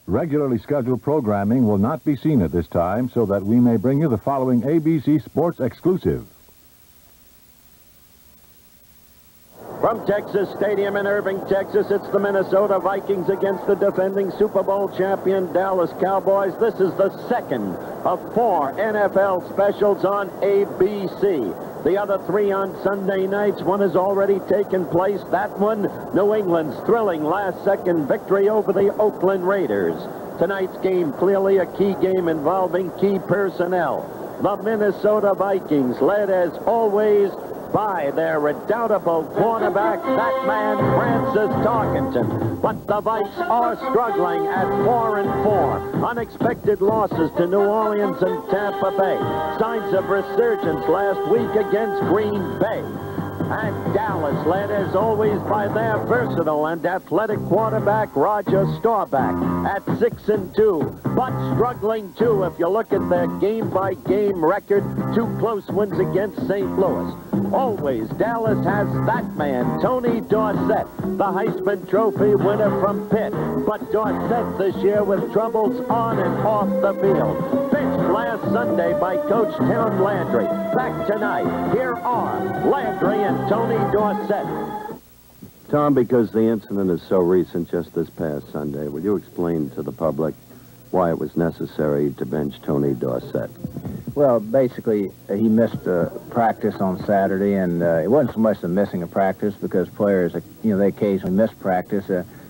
Regularly scheduled programming will not be seen at this time, so that we may bring you the following ABC Sports exclusive. From Texas Stadium in Irving, Texas, it's the Minnesota Vikings against the defending Super Bowl champion Dallas Cowboys. This is the second of 4 NFL specials on ABC. The other 3 on Sunday nights. One has already taken place. That one, New England's thrilling last-second victory over the Oakland Raiders. Tonight's game, clearly a key game involving key personnel. The Minnesota Vikings, led as always by their redoubtable quarterback, that man, Francis Tarkenton. But the Vikes are struggling at 4-4. Unexpected losses to New Orleans and Tampa Bay. Signs of resurgence last week against Green Bay. And Dallas, led as always by their versatile and athletic quarterback, Roger Staubach, at 6-2. But struggling too, if you look at their game-by-game record, 2 close wins against St. Louis. Always, Dallas has that man, Tony Dorsett, the Heisman Trophy winner from Pitt. But Dorsett this year with troubles on and off the field. Benched last Sunday by Coach Tom Landry. Back tonight, here are Landry and Tony Dorsett. Tom, because the incident is so recent, just this past Sunday, will you explain to the public why it was necessary to bench Tony Dorsett? Well, basically, he missed practice on Saturday, and it wasn't so much the missing of practice because players, you know, they occasionally miss practice,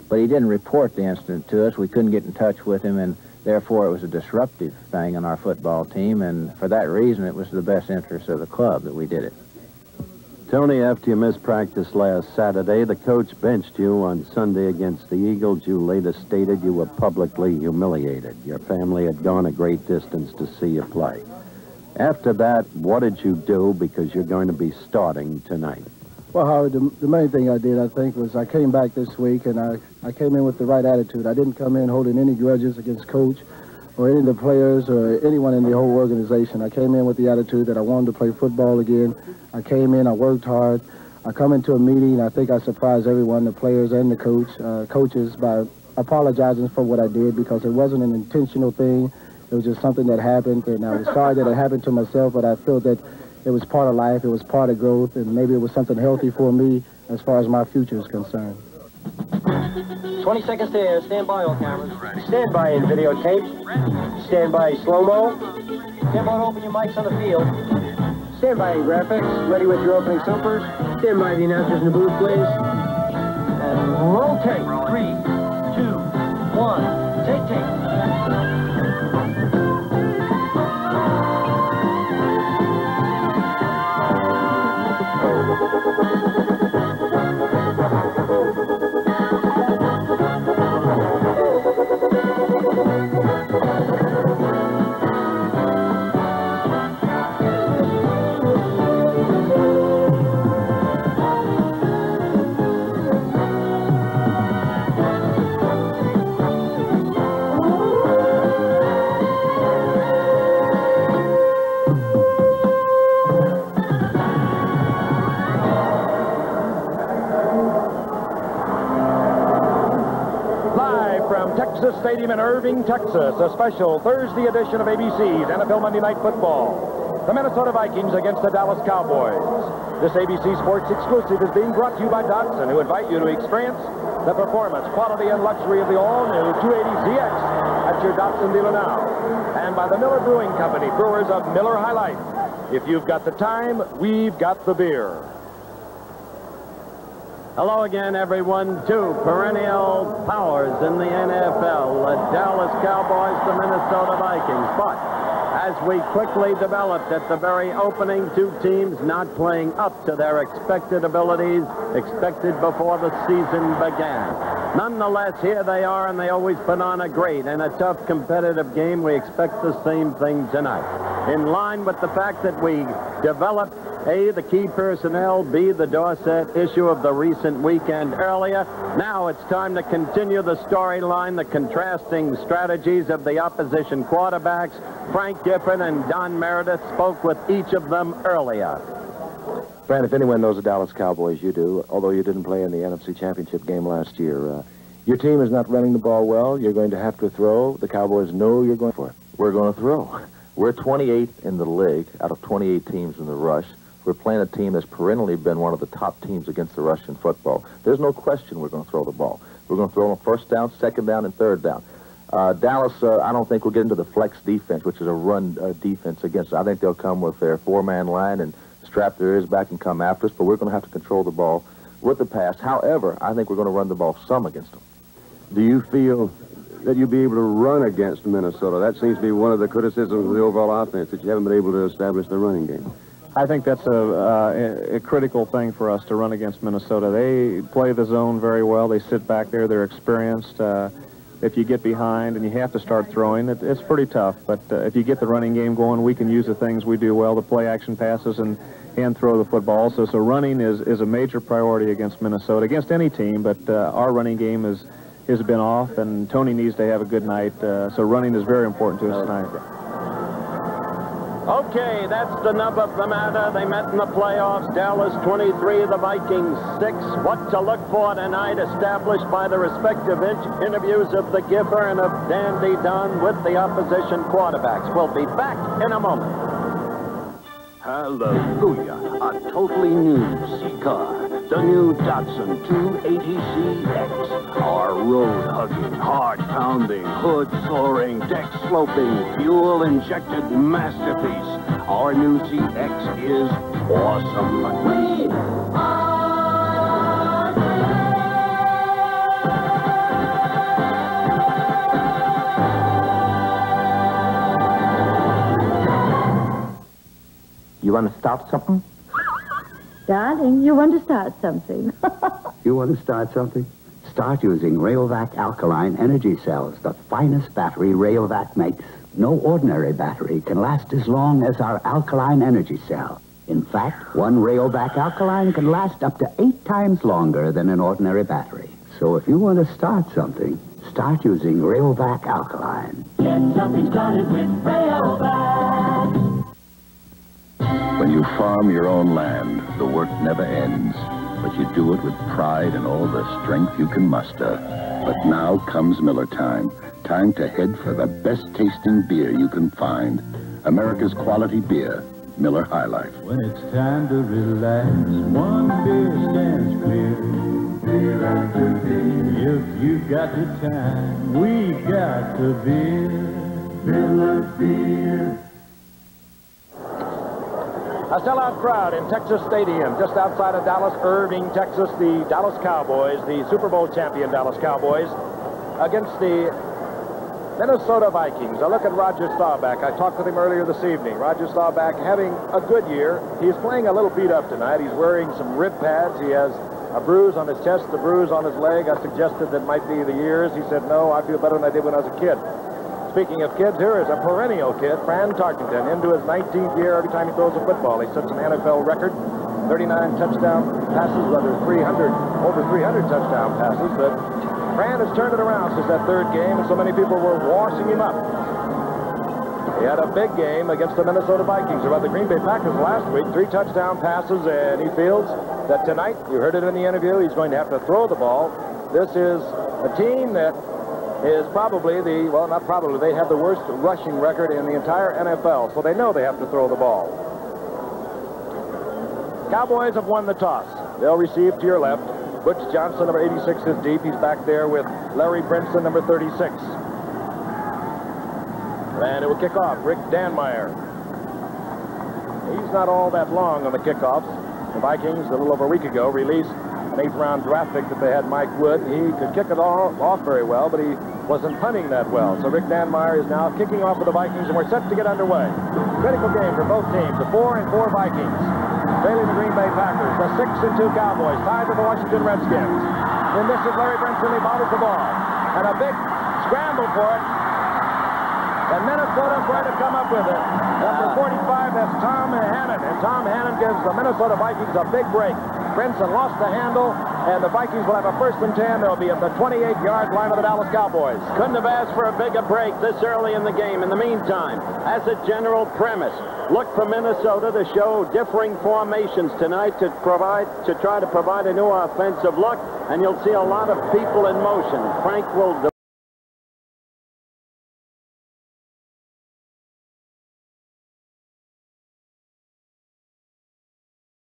but he didn't report the incident to us. We couldn't get in touch with him, and therefore it was a disruptive thing on our football team, and for that reason, it was the best interest of the club that we did it. Tony, after you missed practice last Saturday, the coach benched you on Sunday against the Eagles. You later stated you were publicly humiliated. Your family had gone a great distance to see you play. After that, what did you do, because you're going to be starting tonight? Well, Howard, the main thing I did, I think, was I came back this week, and I came in with the right attitude. I didn't come in holding any grudges against Coach or any of the players or anyone in the whole organization. I came in with the attitude that I wanted to play football again. I came in, I worked hard. I come into a meeting, I think I surprised everyone, the players and the coaches, by apologizing for what I did, because it wasn't an intentional thing. It was just something that happened, and I was sorry that it happened to myself, but I feel that it was part of life, it was part of growth, and maybe it was something healthy for me as far as my future is concerned. 20 seconds to air. Stand by, all cameras. Stand by in videotape. Stand by slow-mo. Stand by to open your mics on the field. Stand by in graphics. Ready with your opening supers. Stand by the announcers in the booth, please. And roll tape. 3, 2, 1. Take tape. Texas Stadium in Irving, Texas, a special Thursday edition of ABC's NFL Monday Night Football. The Minnesota Vikings against the Dallas Cowboys. This ABC Sports exclusive is being brought to you by Datsun, who invite you to experience the performance, quality, and luxury of the all-new 280ZX at your Datsun dealer now. And by the Miller Brewing Company, brewers of Miller High Life. If you've got the time, we've got the beer. Hello again, everyone. 2 perennial powers in the NFL, the Dallas Cowboys, the Minnesota Vikings. But as we quickly developed at the very opening, 2 teams not playing up to their expected abilities, expected before the season began. Nonetheless, here they are, and they always put on a great and a tough competitive game. We expect the same thing tonight. In line with the fact that we developed A, the key personnel, B, the Dorsett issue of the recent weekend earlier. Now it's time to continue the storyline, the contrasting strategies of the opposition quarterbacks. Frank Gifford and Don Meredith spoke with each of them earlier. Brad, if anyone knows the Dallas Cowboys, you do, although you didn't play in the NFC Championship game last year. Your team is not running the ball well. You're going to have to throw. The Cowboys know you're going for it. We're going to throw. We're 28th in the league out of 28 teams in the rush. We're playing a team that's perennially been one of the top teams against the rush in football. There's no question we're going to throw the ball. We're going to throw on first down, second down, and third down. Dallas, I don't think we'll get into the flex defense, which is a run defense against us. I think they'll come with their four-man line and strap their ears back and come after us, but we're going to have to control the ball with the pass. However, I think we're going to run the ball some against them. Do you feel that you'll be able to run against Minnesota? That seems to be one of the criticisms of the overall offense, that you haven't been able to establish the running game. I think that's a critical thing for us to run against Minnesota. They play the zone very well. They sit back there. They're experienced. If you get behind and you have to start throwing, it's pretty tough. But if you get the running game going, we can use the things we do well, the play-action passes and throw the football also. So running is a major priority against Minnesota, against any team. But our running game has been off, and Tony needs to have a good night. So running is very important to us tonight. Okay, that's the nub of the matter. They met in the playoffs. Dallas 23, the Vikings 6. What to look for tonight, established by the respective interviews of the Gifford and of Dandy Dunn with the opposition quarterbacks. We'll be back in a moment. Hallelujah. A totally new C-car. The new Datsun 280CX. Our road-hugging, hard-pounding, hood-soaring, deck-sloping, fuel-injected masterpiece. Our new CX is awesome. We You want to start something? Darling, you want to start something. You want to start something? Start using Rayovac alkaline energy cells, the finest battery Rayovac makes. No ordinary battery can last as long as our alkaline energy cell. In fact, one Rayovac alkaline can last up to 8 times longer than an ordinary battery. So if you want to start something, start using Rayovac alkaline. get something started with Rayovac. When you farm your own land, the work never ends. But you do it with pride and all the strength you can muster. But now comes Miller time. Time to head for the best-tasting beer you can find. America's quality beer, Miller High Life. When it's time to relax, one beer stands clear. Beer after beer. If you've got the time, we got the beer. Miller Beer. A sellout crowd in Texas Stadium, just outside of Dallas, Irving, Texas. The Dallas Cowboys, the Super Bowl champion Dallas Cowboys, against the Minnesota Vikings. A look at Roger Staubach. I talked with him earlier this evening. Roger Staubach having a good year. He's playing a little beat up tonight. He's wearing some rib pads. He has a bruise on his chest, a bruise on his leg. I suggested that might be the years. He said, no, I feel better than I did when I was a kid. Speaking of kids, here is a perennial kid, Fran Tarkenton, into his 19th year every time he throws a football. He sets an NFL record, 39 touchdown passes, over 300 touchdown passes, but Fran has turned it around since that third game, and so many people were washing him up. He had a big game against the Minnesota Vikings, about the Green Bay Packers last week, 3 touchdown passes, and he feels that tonight, you heard it in the interview, he's going to have to throw the ball. This is a team that is probably not probably, they have the worst rushing record in the entire NFL, so they know they have to throw the ball. Cowboys have won the toss. They'll receive to your left. Butch Johnson, number 86, is deep. He's back there with Larry Brinson, number 36. And it will kick off. Rick Danmeyer. He's not all that long on the kickoffs. The Vikings, a little over a week ago, released an 8th-round draft pick that they had, Mike Wood. He could kick it all off very well, but he wasn't punting that well. So Rick Danmeyer is now kicking off for the Vikings, and we're set to get underway. Critical game for both teams, the 4-4 Vikings, trailing the Green Bay Packers, the 6-2 Cowboys, tied with the Washington Redskins. And this is Larry Brinson. He bobbles the ball. And a big scramble for it. And Minnesota's going to come up with it. Number 45, that's Tom Hannon. And Tom Hannon gives the Minnesota Vikings a big break. Brinson lost the handle, And the Vikings will have a 1st and 10. They'll be at the 28-yard line of the Dallas Cowboys. Couldn't have asked for a bigger break this early in the game. In the meantime, as a general premise, look for Minnesota to show differing formations tonight to try to provide a new offensive look, and you'll see a lot of people in motion. Frank will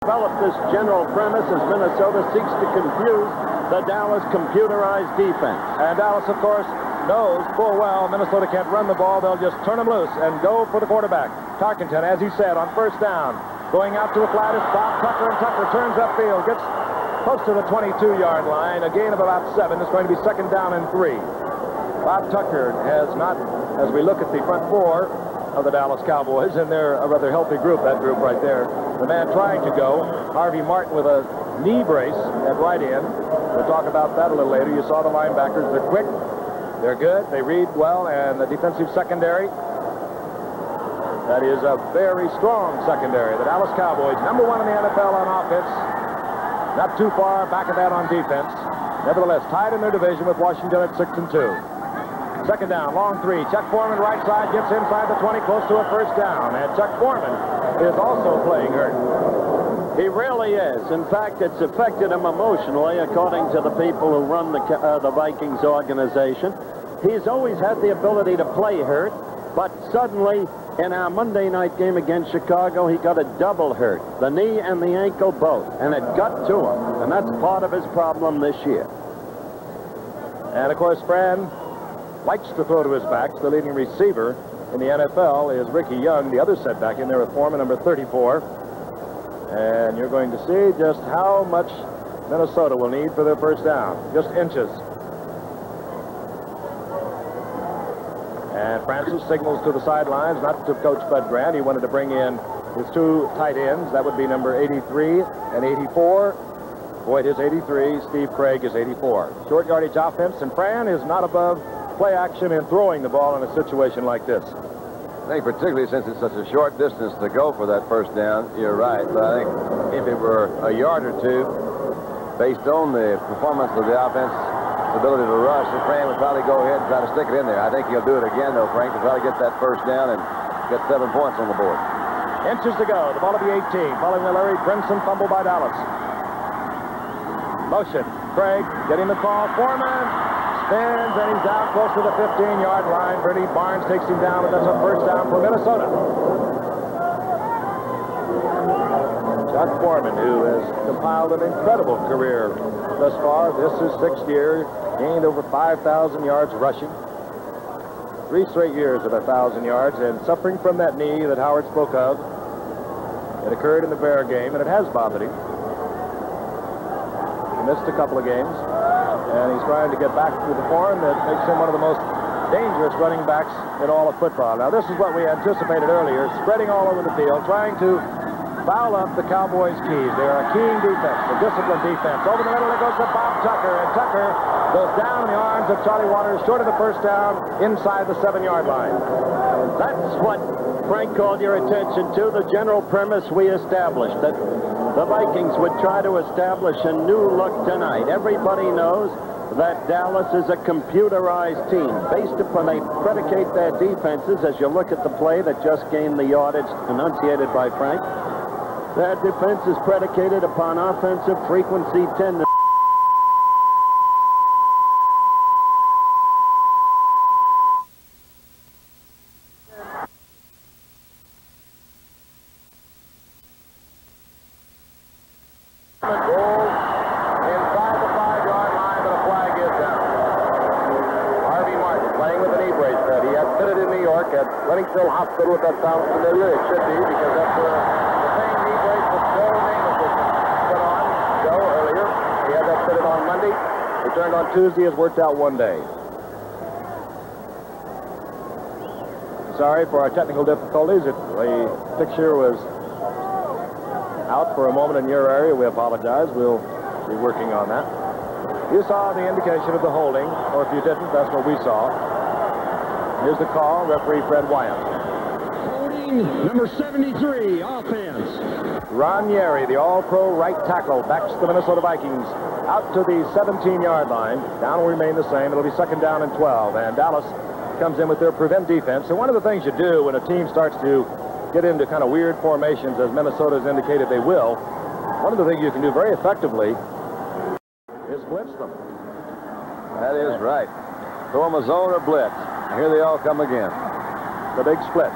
develop this general premise as Minnesota seeks to confuse the Dallas computerized defense. And Dallas, of course, knows full well Minnesota can't run the ball. They'll just turn them loose and go for the quarterback. Tarkenton, as he said, on 1st down. Going out to a flat is Bob Tucker, and Tucker turns upfield, gets close to the 22-yard line. A gain of about 7. It's going to be 2nd down and 3. Bob Tucker has not, as we look at the front 4 of the Dallas Cowboys, and they're a rather healthy group, that group right there. The man trying to go, Harvey Martin with a knee brace at right end. We'll talk about that a little later. You saw the linebackers. They're quick. They're good. They read well, and the defensive secondary, that is a very strong secondary. The Dallas Cowboys, #1 in the NFL on offense. Not too far back of that on defense. Nevertheless, tied in their division with Washington at 6 and 2. 2nd down, long 3. Chuck Foreman, right side, gets inside the 20, close to a 1st down. And Chuck Foreman is also playing hurt. He really is. In fact, it's affected him emotionally, according to the people who run the Vikings organization. He's always had the ability to play hurt, but suddenly, in our Monday night game against Chicago, he got a double hurt. The knee and the ankle both. And it got to him. And that's part of his problem this year. And, of course, Fran likes to throw to his backs. The leading receiver in the NFL is Ricky Young, the other setback in there with Foreman, number 34. And you're going to see just how much Minnesota will need for their 1st down. Just inches. And Francis signals to the sidelines, not to Coach Bud Grant. He wanted to bring in his 2 tight ends. That would be number 83 and 84. Boyd is 83. Steve Craig is 84. Short yardage offense, and Fran is not above play action and throwing the ball in a situation like this. I think particularly since it's such a short distance to go for that 1st down, you're right. But I think if it were a yard or 2, based on the performance of the offense, ability to rush, the Fran would probably go ahead and try to stick it in there. I think he'll do it again, though, Frank, to try to get that 1st down and get 7 points on the board. Inches to go. The ball will be 18. Following the Larry Brinson fumble by Dallas. Motion. Craig getting the call. Foreman spins, and he's down close to the 15-yard line. Bernie Barnes takes him down, and that's a 1st down for Minnesota. Chuck Foreman, who has compiled an incredible career thus far. This is 6th year, gained over 5,000 yards rushing. 3 straight years of 1,000 yards, and suffering from that knee that Howard spoke of. It occurred in the Bear game, and it has bothered him. He missed a couple of games, and he's trying to get back to the form that makes him one of the most dangerous running backs in all of football. Now, this is what we anticipated earlier, spreading all over the field, trying to foul up the Cowboys' keys. They're a keen defense, a disciplined defense. Over the middle, it goes to Bob Tucker, and Tucker goes down in the arms of Charlie Waters, short of the 1st down, inside the 7-yard line. That's what Frank called your attention to, the general premise we established, that the Vikings would try to establish a new look tonight. Everybody knows that Dallas is a computerized team. Based upon, they predicate their defenses, as you look at the play that just gained the yardage enunciated by Frank. That defense is predicated upon offensive frequency tendency. Hospital with that sound familiar. It should be, because that's where the same knee brace that Joe Namath was put on Joe earlier. He had that fitted on Monday. Returned on Tuesday, has worked out 1 day. Sorry for our technical difficulties. The picture was out for a moment in your area. We apologize. We'll be working on that. You saw the indication of the holding, or if you didn't, that's what we saw. Here's the call, referee Fred Wyatt. team, number 73, offense. Ranieri, the all-pro right tackle, backs the Minnesota Vikings out to the 17-yard line. Down will remain the same. It'll be 2nd down and 12. And Dallas comes in with their prevent defense. So one of the things you do when a team starts to get into kind of weird formations, as Minnesota has indicated they will, one of the things you can do very effectively is blitz them. That is right. Throw them a zone or blitz. Here they all come again. The big split.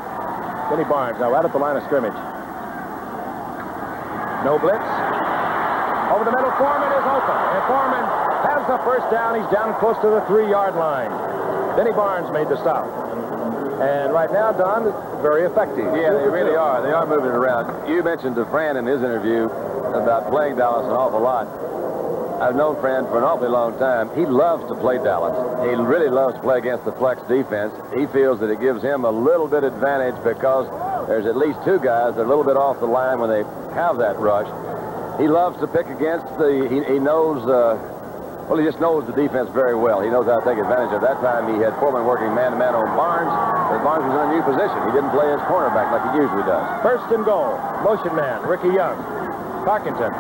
Kenny Barnes now right at the line of scrimmage. No blitz. Over the middle, Foreman is open. And Foreman has the first down. He's down close to the 3-yard line. Kenny Barnes made the stop. And right now, Don, very effective. Yeah, they really are. They are moving it around. You mentioned to Fran in his interview about playing Dallas an awful lot. I've known Fran for an awfully long time. He loves to play Dallas. He really loves to play against the flex defense. He feels that it gives him a little bit advantage because there's at least 2 guys that are a little bit off the line when they have that rush. He loves to pick against he knows, well, he just knows the defense very well. He knows how to take advantage of that. Time he had Foreman working man-to-man on Barnes, but Barnes was in a new position. He didn't play his cornerback like he usually does. 1st and goal. Motion man, Ricky Young. Parkington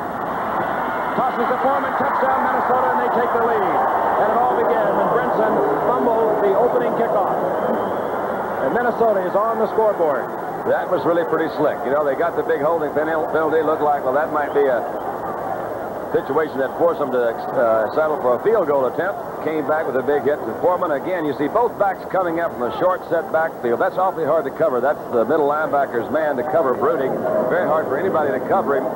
tosses the Foreman, touchdown Minnesota, and they take the lead. And it all began when Brinson fumbled the opening kickoff. And Minnesota is on the scoreboard. That was really pretty slick. You know, they got the big holding penalty. Looked like, well, that might be a situation that forced them to settle for a field goal attempt. Came back with a big hit to Foreman. Again, you see both backs coming up from the short set backfield. That's awfully hard to cover. That's the middle linebacker's man to cover Bruning. Very hard for anybody to cover him.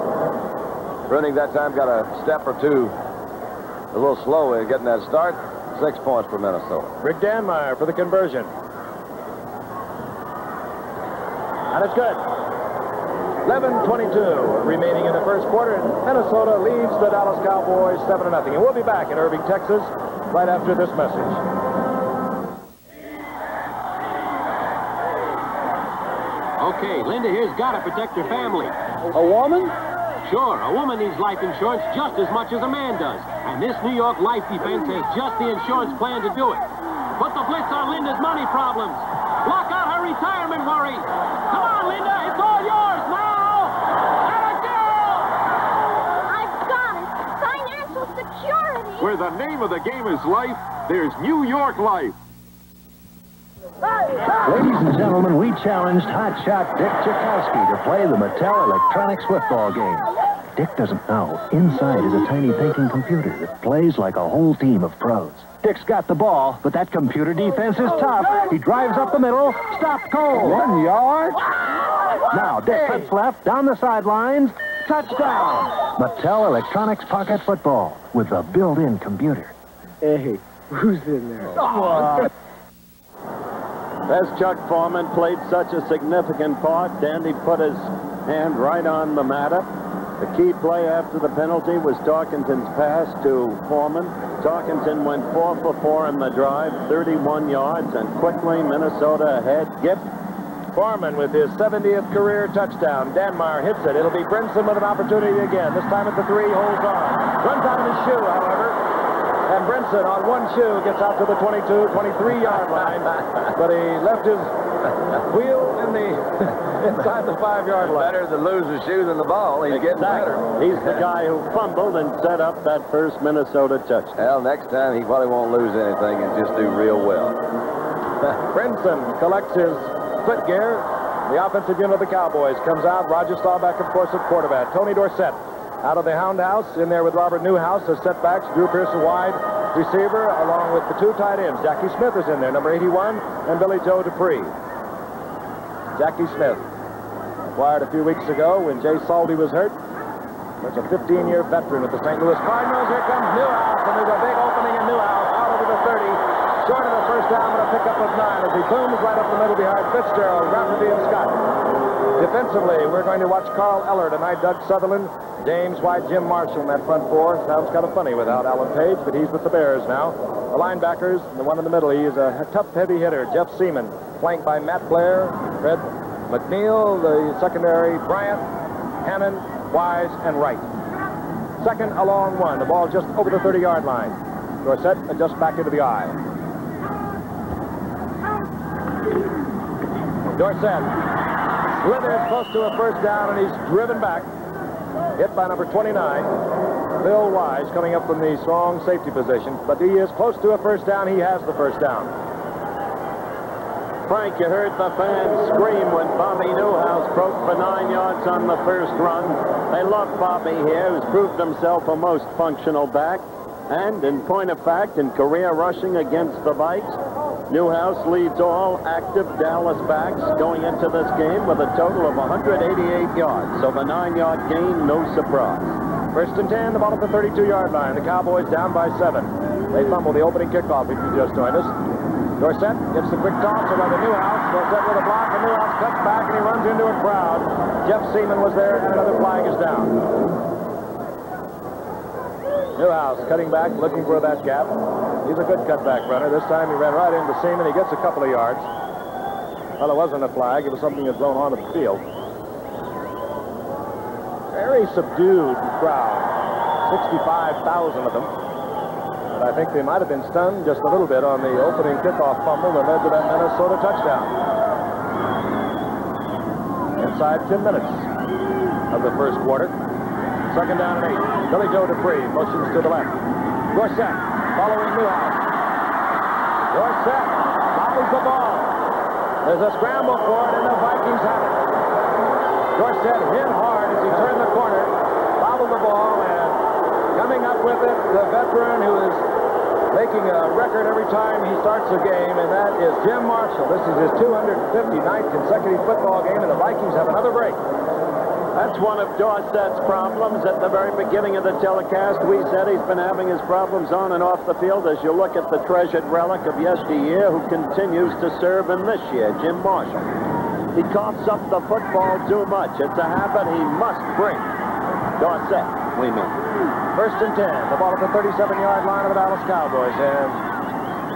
Bruning that time got a step or 2 a little slow in getting that start. 6 points for Minnesota. Rick Danmeyer for the conversion. And it's good. 11:22 remaining in the first quarter. Minnesota leads the Dallas Cowboys 7-0. And we'll be back in Irving, Texas, right after this message. Okay, Linda here's got to protect her family. A woman? Sure, a woman needs life insurance just as much as a man does. And this New York Life Defense has just the insurance plan to do it. Put the blitz on Linda's money problems. Block out her retirement worries. Come on, Linda, it's all yours now. Let it go! I've got it. Financial security. Where the name of the game is life, there's New York Life. Ladies and gentlemen, we challenged hotshot Dick Tchaikovsky to play the Mattel Electronics football game. Dick doesn't know. Inside is a tiny thinking computer that plays like a whole team of pros. Dick's got the ball, but that computer defense is tough. He drives up the middle, stopped cold. 1 yard? Now, Dick cuts left, down the sidelines, touchdown. Mattel Electronics Pocket Football with the built-in computer. Hey, who's in there? As Chuck Foreman played such a significant part, Dandy put his hand right on the matter. The key play after the penalty was Tarkenton's pass to Foreman. Tarkenton went 4 for 4 in the drive, 31 yards, and quickly Minnesota ahead. Foreman with his 70th career touchdown. Danmeyer hits it. It'll be Brinson with an opportunity again. This time at the 3, holds on. Runs out of his shoe, however. And Brinson on one shoe gets out to the 22, 23-yard line. But he left his wheel in the inside the 5-yard line. Better to lose a shoe than the ball. He's getting better. He's the guy who fumbled and set up that first Minnesota touchdown. Well, next time he probably won't lose anything and just do real well. Brinson collects his foot gear. The offensive unit of the Cowboys comes out. Roger Staubach, of course, at quarterback. Tony Dorsett out of the Hound House, in there with Robert Newhouse as setbacks. Drew Pearson wide receiver, along with the 2 tight ends. Jackie Smith is in there, number 81, and Billy Joe Dupree. Jackie Smith, acquired a few weeks ago when Jay Salty was hurt. There's a 15-year veteran with the St. Louis Cardinals. Here comes Newhouse, and there's a big opening in Newhouse, out over the 30, short of the first down, with a pickup of 9 as he booms right up the middle behind Fitzgerald, Rafferty, and Scott. Defensively, we're going to watch Carl Eller tonight, Doug Sutherland, James White, Jim Marshall in that front 4. Sounds kind of funny without Alan Page, but he's with the Bears now. The linebackers, the one in the middle, he is a tough, heavy hitter, Jeff Seaman, flanked by Matt Blair, Fred McNeil, the secondary, Bryant, Hannon, Wise, and Wright. Second along 1, the ball just over the 30-yard line. Dorsett adjusts back into the eye. Dorsett Slithers close to a first down, and he's driven back. Hit by number 29, Bill Wise, coming up from the strong safety position. But he is close to a first down. He has the first down. Frank, you heard the fans scream when Bobby Newhouse broke for 9 yards on the first run. They love Bobby here, who's proved himself a most functional back. And in point of fact, in career rushing against the Vikes, Newhouse leads all active Dallas backs going into this game with a total of 188 yards. So the 9-yard gain, no surprise. First and 10, the ball at the 32-yard line. The Cowboys down by 7. They fumble the opening kickoff if you just joined us. Dorsett gets the quick toss to the Newhouse. Dorsett with a block, and Newhouse cuts back, and he runs into a crowd. Jeff Seaman was there, and another flag is down. Newhouse cutting back, looking for that gap. He's a good cutback runner. This time he ran right into Seaman. He gets a couple of yards. Well, it wasn't a flag. It was something that's thrown onto the field. Very subdued crowd. 65,000 of them. But I think they might have been stunned just a little bit on the opening kickoff fumble that led to that Minnesota touchdown. Inside 10 minutes of the first quarter. Second down and 8. Billy Joe Dupree motions to the left. Dorsett following Newhouse. Dorsett bobbles the ball. There's a scramble for it, and the Vikings have it. Dorsett hit hard as he turned the corner, bobbled the ball, and coming up with it, the veteran who is making a record every time he starts a game, and that is Jim Marshall. This is his 259th consecutive football game, and the Vikings have another break. That's one of Dorsett's problems. At the very beginning of the telecast, we said he's been having his problems on and off the field as you look at the treasured relic of yesteryear who continues to serve in this year, Jim Marshall. He coughs up the football too much. It's a habit he must break. Dorsett, we mean. First and 10. The ball at the 37-yard line of the Dallas Cowboys. And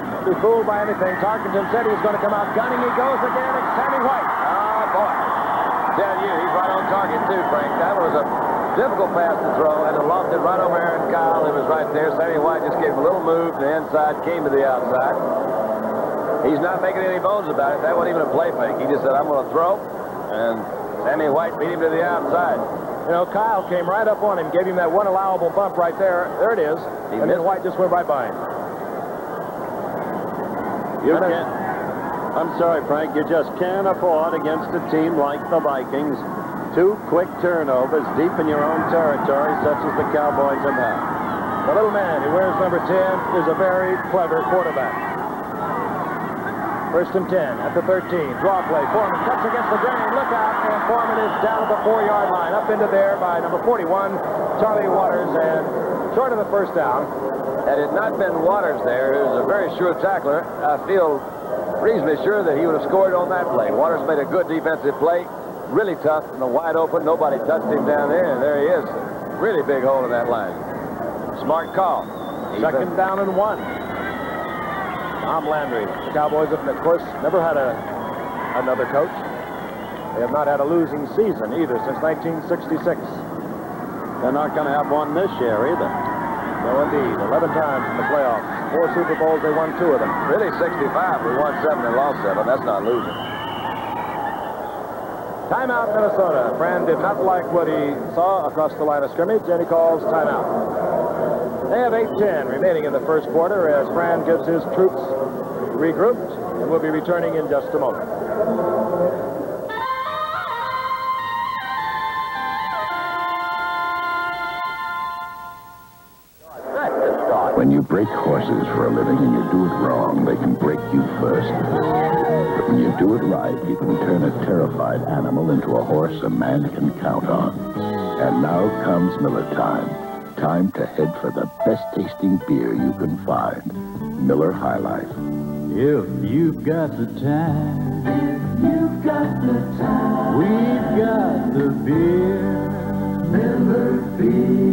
don't be fooled by anything. Tarkenton said he was going to come out gunning. He goes again. It's Sammy White. Oh, boy. Tell you, he's right on target, too, Frank. That was a difficult pass to throw, and it lost it right over Aaron Kyle. It was right there. Sammy White just gave him a little move to the inside, came to the outside. He's not making any bones about it. That wasn't even a play fake. He just said, I'm going to throw, and Sammy White beat him to the outside. You know, Kyle came right up on him, gave him that one allowable bump right there. There it is. And then White just went right by him. I'm sorry, Frank, you just can't afford against a team like the Vikings 2 quick turnovers deep in your own territory, such as the Cowboys have had. The little man who wears number 10 is a very clever quarterback. First and 10 at the 13. Draw play. Foreman cuts against the grain. Look out. And Foreman is down at the 4-yard line. Up into there by number 41, Charlie Waters, and short of the first down. Had it not been Waters there, who's a very sure tackler, I feel reasonably sure that he would have scored on that play. Waters made a good defensive play. Really tough and wide open. Nobody touched him down there, and there he is. Really big hole in that line. Smart call. Second down and 1. Tom Landry. The Cowboys have, of course, never had another coach. They have not had a losing season either since 1966. They're not going to have one this year either. No, indeed. 11 times in the playoffs. 4 Super Bowls, they won 2 of them. Really 65. We won 7 and lost 7. That's not losing. Timeout, Minnesota. Fran did not like what he saw across the line of scrimmage, and he calls timeout. They have 8:10 remaining in the first quarter as Fran gives his troops regrouped, and we'll be returning in just a moment. When you break horses for a living and you do it wrong, they can break you first. But when you do it right, you can turn a terrified animal into a horse a man can count on. And now comes Miller time. Time to head for the best tasting beer you can find. Miller High Life. If you've got the time, If you've got the time, we've got the beer. Miller beer.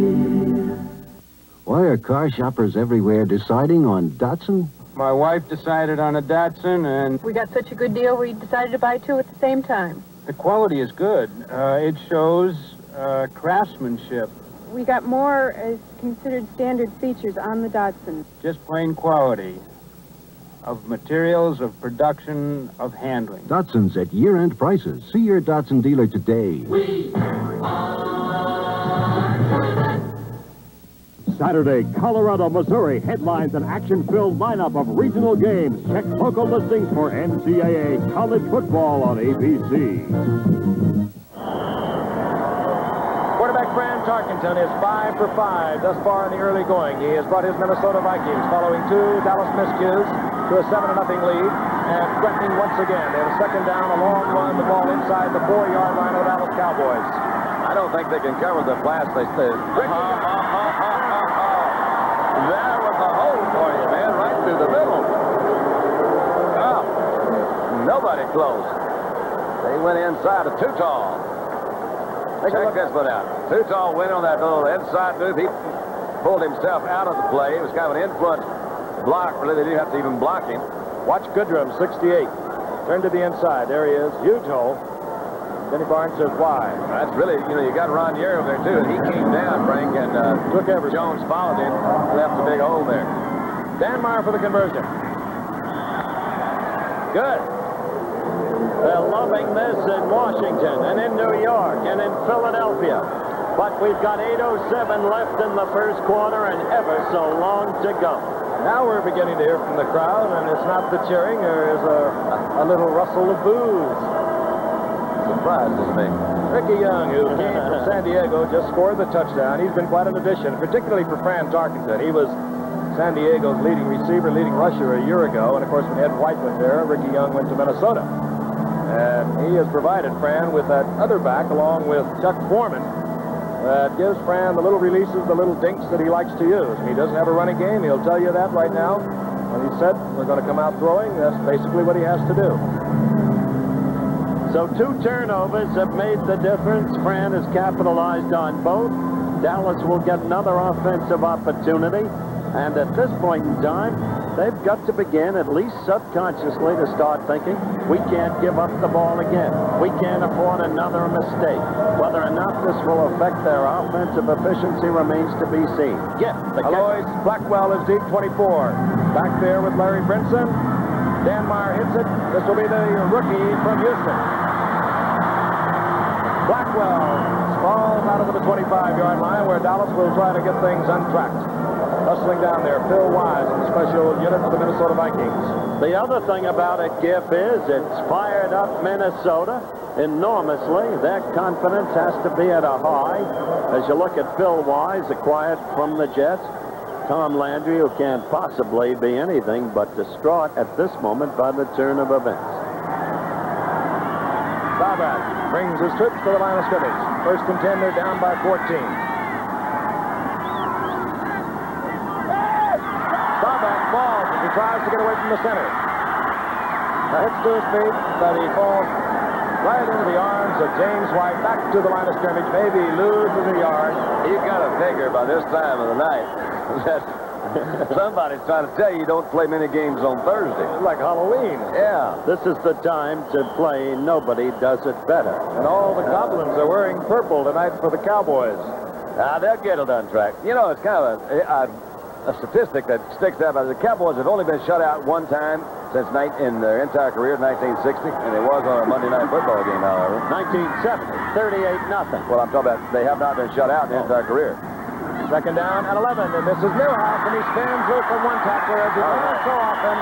Why are car shoppers everywhere deciding on Datsun? My wife decided on a Datsun, and We got such a good deal, we decided to buy 2 at the same time. the quality is good. It shows craftsmanship, We got more as considered standard features on the Datsun. just plain quality. of materials, of production, of handling. Datsun's at year-end prices. See your Datsun dealer today. Saturday, Colorado, Missouri headlines an action-filled lineup of regional games. Check local listings for NCAA college football on ABC. Quarterback Fran Tarkenton is 5 for 5 thus far in the early going. He has brought his Minnesota Vikings following 2 Dallas miscues to a 7-0 lead and threatening once again. They have a second down, a long run, the ball inside the 4-yard line of the Dallas Cowboys. I don't think they can cover the blast. They stay. There was a hole for you, man, right through the middle. Oh, nobody close. They went inside of Too Tall. Check this one out. Too Tall went on that little inside move. He pulled himself out of the play. It was kind of an influence block. Really, they didn't have to even block him. Watch Goodrum, 68. Turn to the inside. There he is. Huge hole. Denny Barnes says, why? That's really, you got Ron Yer over there, too, and he came down, Frank, and took everything. Jones followed him, left a big hole there. Dan Meyer for the conversion. Good. They're loving this in Washington and in New York and in Philadelphia. But we've got 8:07 left in the first quarter and ever so long to go. Now we're beginning to hear from the crowd, and it's not the cheering. There is a little rustle of boos. Surprises me. Ricky Young, who came from San Diego, just scored the touchdown. He's been quite an addition, particularly for Fran Tarkenton. He was San Diego's leading receiver, leading rusher a year ago. And, of course, when Ed White went there, Ricky Young went to Minnesota. And he has provided Fran with that other back, along with Chuck Foreman, that gives Fran the little releases, the little dinks that he likes to use. He doesn't have a running game. He'll tell you that right now. When he said we're going to come out throwing, that's basically what he has to do. So 2 turnovers have made the difference. Fran has capitalized on both. Dallas will get another offensive opportunity. And at this point in time, they've got to begin, at least subconsciously, to start thinking, we can't give up the ball again. We can't afford another mistake. Whether or not this will affect their offensive efficiency remains to be seen. Alois Blackwell is deep, 24. Back there with Larry Brinson. Dan Meyer hits it. This will be the rookie from Houston. Blackwell falls out of the 25-yard line where Dallas will try to get things untracked. Hustling down there, Phil Wise in the special unit of the Minnesota Vikings. The other thing about it, Giff, is it's fired up Minnesota enormously. Their confidence has to be at a high. As you look at Phil Wise, acquired from the Jets, Tom Landry, who can't possibly be anything but distraught at this moment by the turn of events. Staubach brings his troops to the line of scrimmage. First and 10, they're down by 14. Staubach falls as he tries to get away from the center. Hits to his feet, but he falls right into the arms of James White. Back to the line of scrimmage. Maybe he loses a yard. You got to figure by this time of the night that somebody's trying to tell you don't play many games on Thursday. It's like Halloween. Yeah. This is the time to play Nobody Does It Better. And all the Goblins are wearing purple tonight for the Cowboys. They'll get it untracked. You know, it's kind of a statistic that sticks out. The Cowboys have only been shut out one time since in their entire career, 1960, and it was on a Monday Night Football game, however. 1970, 38-0. Well, I'm talking about they have not been shut out in the entire career. Second down and 11, and this is Newhouse, and he spins it from one tackler as he does so often.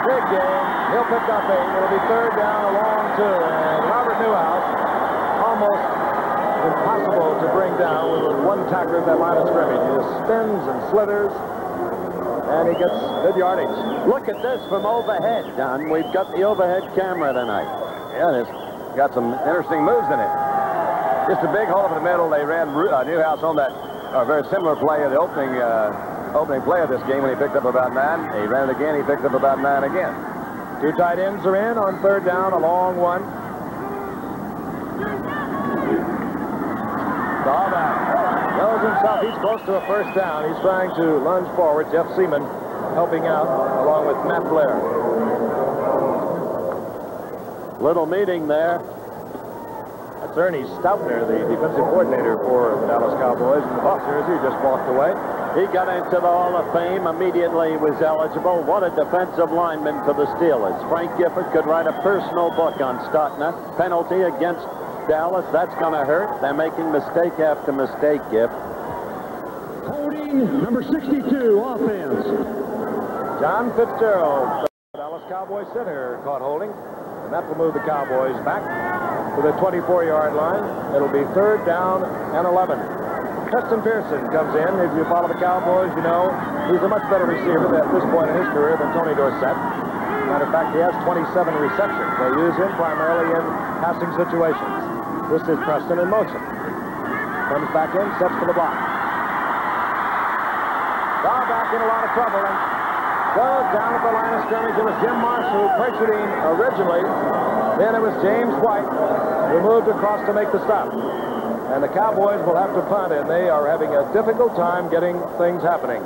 Big game. He'll pick up 8. It'll be third down, a long 2, and Robert Newhouse, almost impossible to bring down with one tackler at that line of scrimmage. He just spins and slithers, and he gets good yardage. Look at this from overhead, Don. We've got the overhead camera tonight. Yeah, and it's got some interesting moves in it. Just a big hole in the middle. They ran Newhouse on that very similar play in the opening play of this game when he picked up about 9. He ran it again. He picked up about 9 again. 2 tight ends are in on third down, a long one. Staubach knows himself. He's close to a first down. He's trying to lunge forward. Jeff Seaman helping out along with Matt Blair. Little meeting there. That's Ernie Stoutner, the defensive coordinator for the Dallas Cowboys. In the box jersey just walked away. He got into the Hall of Fame. Immediately was eligible. What a defensive lineman for the Steelers. Frank Gifford could write a personal book on Stotner. Penalty against Dallas. That's going to hurt. They're making mistake after mistake, Giff. Holding number 62, offense. John Fitzgerald, Dallas Cowboys center, caught holding. And that will move the Cowboys back to the 24-yard line. It'll be 3rd down and 11. Preston Pearson comes in. If you follow the Cowboys, you know he's a much better receiver at this point in his career than Tony Dorsett. Matter of fact, he has 27 receptions. They use him primarily in passing situations. This is Preston in motion. Comes back in, sets for the block. Ball back in a lot of trouble and goes down at the line of scrimmage. It was Jim Marshall who pressured him originally. Then it was James White who moved across to make the stop. And the Cowboys will have to punt, and they are having a difficult time getting things happening.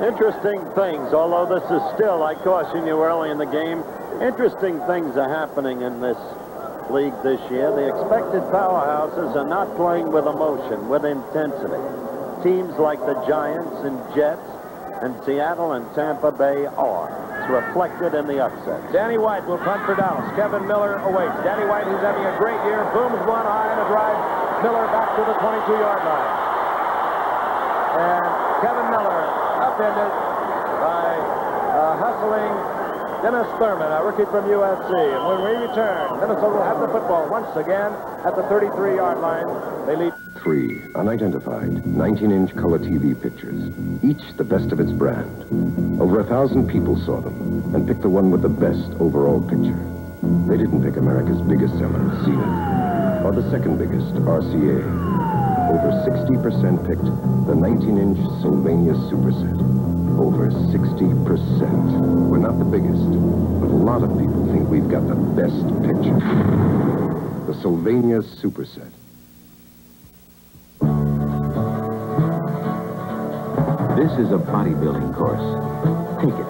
Interesting things, although this is still, I cautioned you early in the game, interesting things are happening in this league this year. The expected powerhouses are not playing with emotion, with intensity. Teams like the Giants and Jets and Seattle and Tampa Bay are. It's reflected in the upset. Danny White will punt for Dallas. Kevin Miller awaits. Danny White, who's having a great year, booms one high and a drive Miller back to the 22-yard line. And Kevin Miller upended by hustling Dennis Thurman, a rookie from USC. And when we return, Minnesota will have the football once again at the 33-yard line. They lead 3 unidentified 19-inch color TV pictures, each the best of its brand. Over 1,000 people saw them and picked the one with the best overall picture. They didn't pick America's biggest seller, Zenith, or the second biggest, RCA. Over 60% picked the 19-inch Sylvania Superset. Over 60%. We're not the biggest, but a lot of people think we've got the best picture. The Sylvania Superset. This is a bodybuilding course. Take it.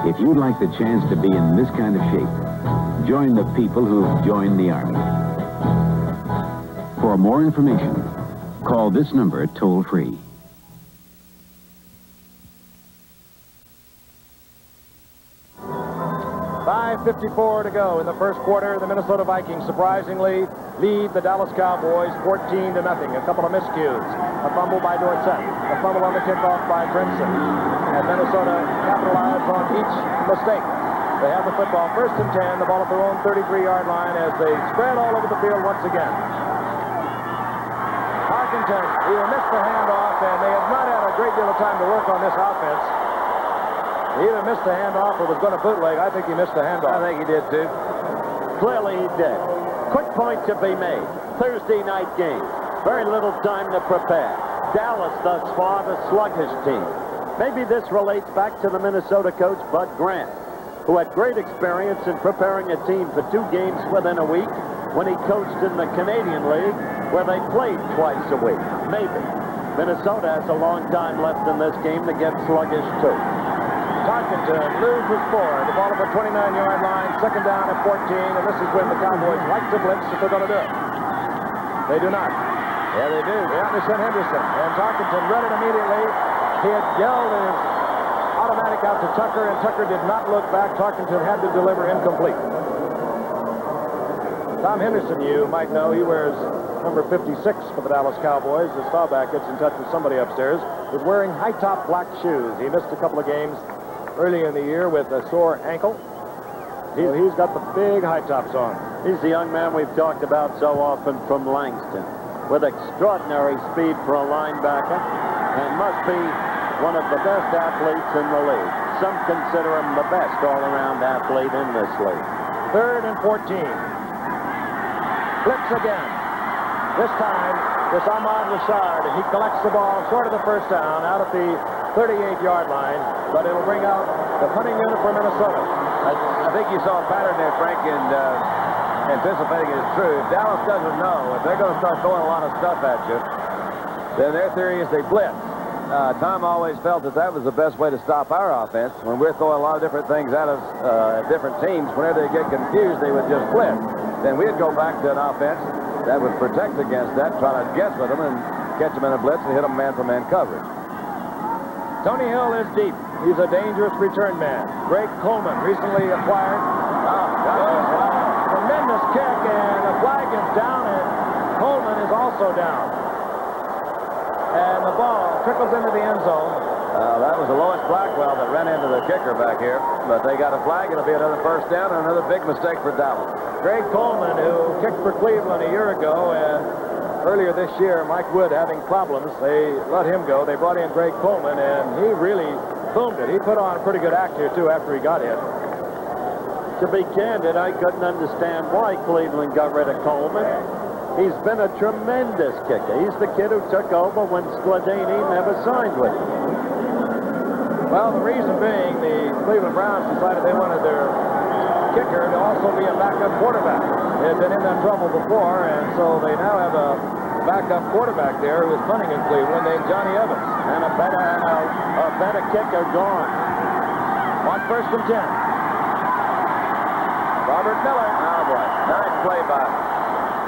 If you'd like the chance to be in this kind of shape, join the people who've joined the Army. For more information, call this number toll-free. 5:54 to go in the first quarter. The Minnesota Vikings surprisingly lead the Dallas Cowboys 14-0. A couple of miscues. A fumble by Dorsett. A fumble on the kickoff by Brinson. And Minnesota capitalized on each mistake. They have the football 1st and 10. The ball at their own 33-yard line as they spread all over the field once again. Parkinson either missed the handoff, and they have not had a great deal of time to work on this offense. He either missed the handoff or was going to bootleg. I think he missed the handoff. I think he did, too. Clearly he did. Quick point to be made. Thursday night game. Very little time to prepare. Dallas, thus far, the sluggish team. Maybe this relates back to the Minnesota coach, Bud Grant, who had great experience in preparing a team for 2 games within a week when he coached in the Canadian League, where they played twice a week. Maybe. Minnesota has a long time left in this game to get sluggish, too. Tarkenton loses 4. The ball at the 29-yard line, 2nd down at 14, and this is when the Cowboys like to blitz if they're going to do it. They do not. Yeah, they do. They sent Henderson, and Tarkenton read it immediately. He had yelled his automatic out to Tucker, and Tucker did not look back. Tarkenton had to deliver incomplete. Tom Henderson, you might know, he wears number 56 for the Dallas Cowboys. As Staubach gets in touch with somebody upstairs, was wearing high-top black shoes. He missed a couple of games early in the year with a sore ankle. He's got the big high tops on. He's the young man we've talked about so often from Langston, with extraordinary speed for a linebacker, and must be one of the best athletes in the league. Some consider him the best all-around athlete in this league. 3rd and 14. Blitz again. This time, it's Ahmad Rashard. He collects the ball short of the 1st down out at the 38-yard line, but it'll bring out the punting unit for Minnesota. I think you saw a pattern there, Frank, and anticipating it is true. Dallas doesn't know. If they're going to start throwing a lot of stuff at you, then their theory is they blitz. Tom always felt that that was the best way to stop our offense. When we're throwing a lot of different things at us, at different teams, whenever they get confused, they would just blitz. Then we'd go back to an offense that would protect against that, try to guess with them and catch them in a blitz and hit them man-for-man coverage. Tony Hill is deep. He's a dangerous return man. Greg Coleman, recently acquired. Tremendous kick, and the flag is down, and Coleman is also down. And the ball trickles into the end zone. That was the Lois Blackwell that ran into the kicker back here. But they got a flag. It'll be another first down and another big mistake for Dallas. Greg Coleman, who kicked for Cleveland a year ago, and earlier this year, Mike Wood having problems, they let him go. They brought in Greg Coleman, and he really boomed it. He put on a pretty good act here, too, after he got hit. To be candid, I couldn't understand why Cleveland got rid of Coleman. He's been a tremendous kicker. He's the kid who took over when Skladany never signed with him. Well, the reason being, the Cleveland Browns decided they wanted their kicker to also be a backup quarterback. They had been in that trouble before, and so they now have a backup quarterback there who is punting in Cleveland named Johnny Evans. And a better kicker gone. On 1st and 10. Robert Miller. Oh, boy. Nice play by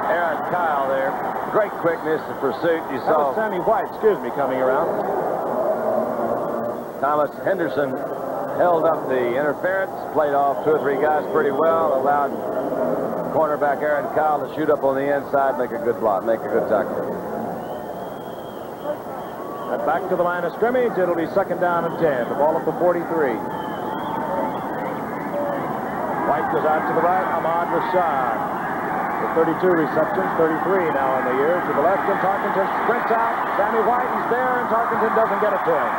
Aaron Kyle there. Great quickness and pursuit. You That saw was Sammy White, coming around. Thomas Henderson held up the interference, played off 2 or 3 guys pretty well, allowed cornerback Aaron Kyle to shoot up on the inside, make a good block, make a good tackle. And back to the line of scrimmage. It'll be 2nd down and 10. The ball at the 43. White goes out to the right. Ahmad Rashad. With 32 receptions, 33 now in the year. To the left, and Tarkenton sprints out. Sammy White is there, and Tarkenton doesn't get it to him.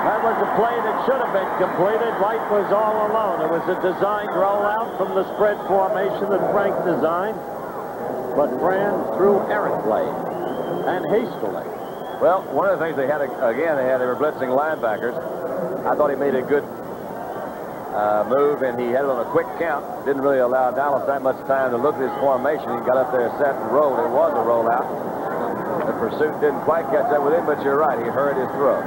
That was a play that should have been completed. White was all alone. It was a designed rollout from the spread formation that Frank designed, but ran through errantly and hastily. Well, one of the things they had, they were blitzing linebackers. I thought he made a good move, and he had it on a quick count. Didn't really allow Dallas that much time to look at his formation. He got up there, set, and rolled. It was a rollout. The pursuit didn't quite catch up with him, but you're right. He hurried his throw.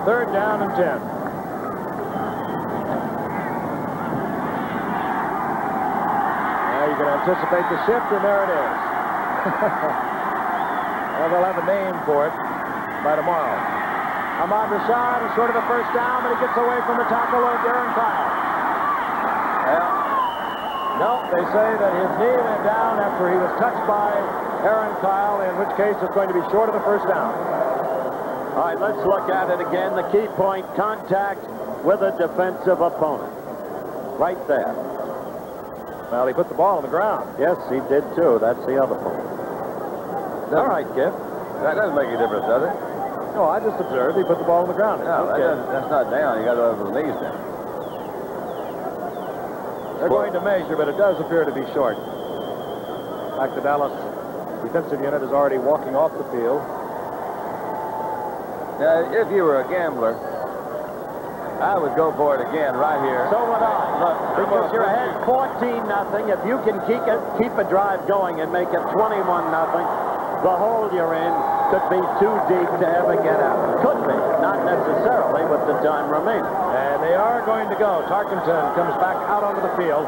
3rd down and 10. Now you can anticipate the shift, and there it is. Well, they'll have a name for it by tomorrow. Ahmad Rashad is short of the first down, but he gets away from the tackle of Aaron Kyle. Yeah. No, they say that his knee went down after he was touched by Aaron Kyle, in which case it's going to be short of the first down. All right, let's look at it again. The key point, contact with a defensive opponent. Right there. Well, he put the ball on the ground. Yes, he did, too. That's the other point. All right, Giff. That doesn't make a difference, does it? No, I just observed he put the ball on the ground. No, that's not down. You got to have the knees down. They're going to measure, but it does appear to be short. In fact, the Dallas defensive unit is already walking off the field. Now, if you were a gambler, I would go for it again right here. So would I. Look, because you're ahead 14-0. If you can keep a drive going and make it 21-0, the hole you're in could be too deep to ever get out. Could be, not necessarily with the time remaining. And they are going to go. Tarkenton comes back out onto the field.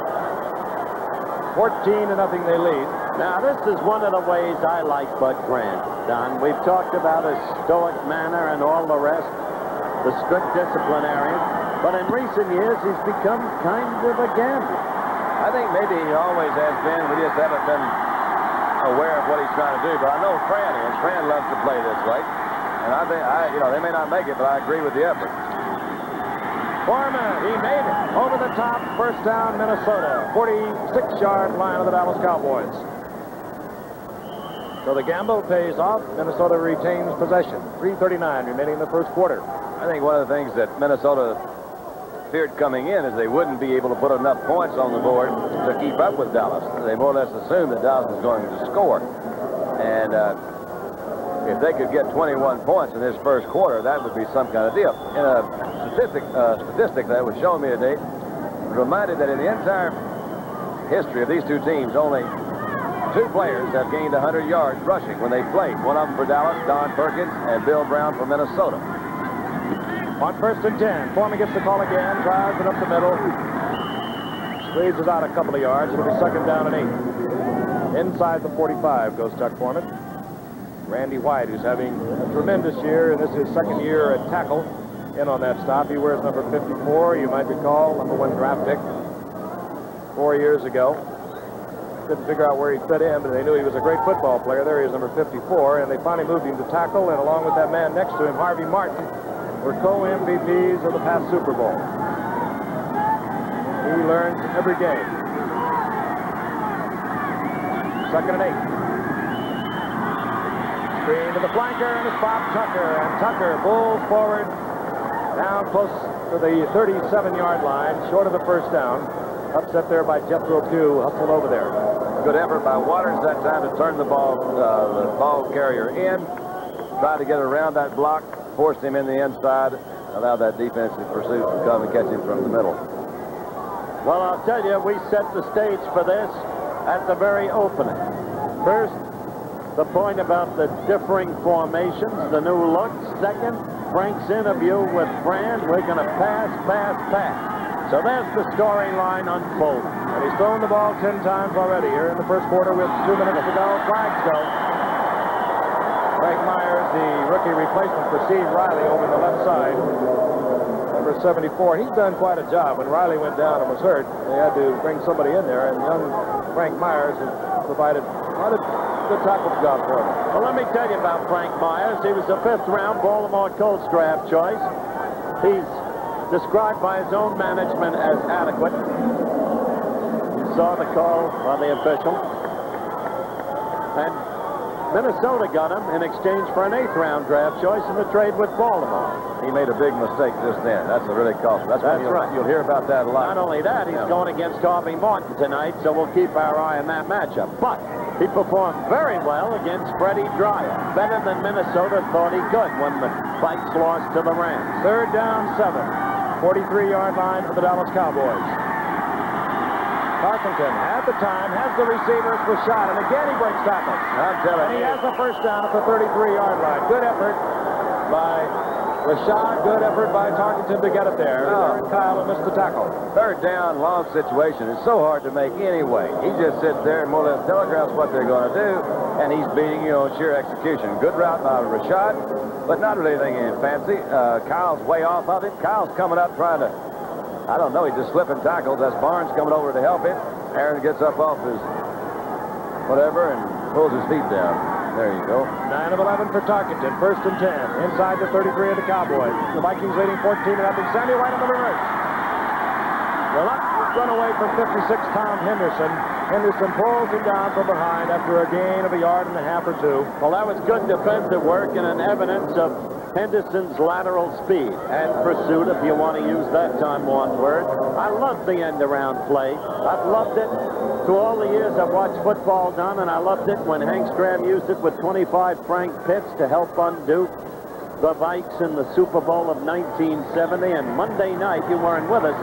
14-0 they lead. Now, this is one of the ways I like Bud Grant, Don. We've talked about his stoic manner and all the rest, the strict disciplinarian, but in recent years, he's become kind of a gambler. I think maybe he always has been. We just haven't been aware of what he's trying to do, but I know Fran is. Fran loves to play this way, and I think, they may not make it, but I agree with the effort. Foreman, he made it. Over the top, first down, Minnesota. 46-yard line of the Dallas Cowboys. So the gamble pays off. Minnesota retains possession. 3:39 remaining in the first quarter. I think one of the things that Minnesota feared coming in is they wouldn't be able to put enough points on the board to keep up with Dallas. They more or less assumed that Dallas was going to score. And if they could get 21 points in this first quarter, that would be some kind of deal. In a statistic that was shown me today, reminded that in the entire history of these two teams, only Two players have gained 100 yards rushing when they played. One of them for Dallas, Don Perkins, and Bill Brown for Minnesota. On 1st and 10, Foreman gets the call again, drives it up the middle. Squeezes out a couple of yards. It'll be 2nd down and 8. Inside the 45 goes Tuck Foreman. Randy White, who's having a tremendous year, and this is his 2nd year at tackle, in on that stop. He wears number 54. You might recall, #1 draft pick 4 years ago. Couldn't figure out where he fit in, but they knew he was a great football player. There he is, number 54, and they finally moved him to tackle, and along with that man next to him, Harvey Martin, were co-MVPs of the past Super Bowl. He learns every game. 2nd and 8. Screen to the flanker, and it's Bob Tucker, and Tucker pulls forward down close to the 37-yard line, short of the 1st down. Upset there by Jethro Pugh, hustled over there. Good effort by Waters that time to turn the ball carrier in. Tried to get around that block, forced him in the inside, allowed that defensive pursuit to come and catch him from the middle. Well, I'll tell you, we set the stage for this at the very opening. First, the point about the differing formations, the new look. Second, Frank's interview with Fran. We're going to pass. So there's the storyline unfolding. And he's thrown the ball 10 times already here in the 1st quarter with 2 minutes to go. Flags go. Frank Myers, the rookie replacement for Steve Riley over the left side. Number 74. He's done quite a job. When Riley went down and was hurt, they had to bring somebody in there, and young Frank Myers has provided a lot of good tackle job for him. Well, let me tell you about Frank Myers. He was a 5th-round Baltimore Colts draft choice. He's described by his own management as adequate. You saw the call by the official. And Minnesota got him in exchange for an 8th-round draft choice in the trade with Baltimore. He made a big mistake just then. That's a really cost. That's right. You'll hear about that a lot. Not only that, he's going against Harvey Martin tonight, so we'll keep our eye on that matchup. But he performed very well against Freddie Dryer. Better than Minnesota thought he could when the Vikes lost to the Rams. 3rd down 7. 43-yard line for the Dallas Cowboys. Tarkenton, at the time, has the receivers for shot, and again he breaks tackles. I'm telling you. And he has the 1st down at the 33-yard line. Good effort by Rashad, good effort by Tarkenton to get it there. Oh. Kyle missed the tackle. 3rd down, long situation. It's so hard to make anyway. He just sits there and more or less telegraphs what they're going to do, and he's beating you on sheer execution. Good route by Rashad, but not really anything fancy. Kyle's way off of it. Kyle's coming up trying to, I don't know, he's just slipping tackles. That's Barnes coming over to help him. Aaron gets up off his whatever and pulls his feet down. There you go. 9 of 11 for Tarkenton. 1st and 10. Inside the 33 of the Cowboys. The Vikings leading 14-0. Sandy White on the reverse. Well, that run away from 56, Tom Henderson. Henderson pulls him down from behind after a gain of 1.5 yards or 2. Well, that was good defensive work and an evidence of Henderson's lateral speed and pursuit, if you want to use that time-worn word. I love the end-around play. I've loved it through all the years I've watched football done, and I loved it when Hank Stram used it with 25 Frank Pitts to help undo the Vikes in the Super Bowl of 1970. And Monday night, you weren't with us,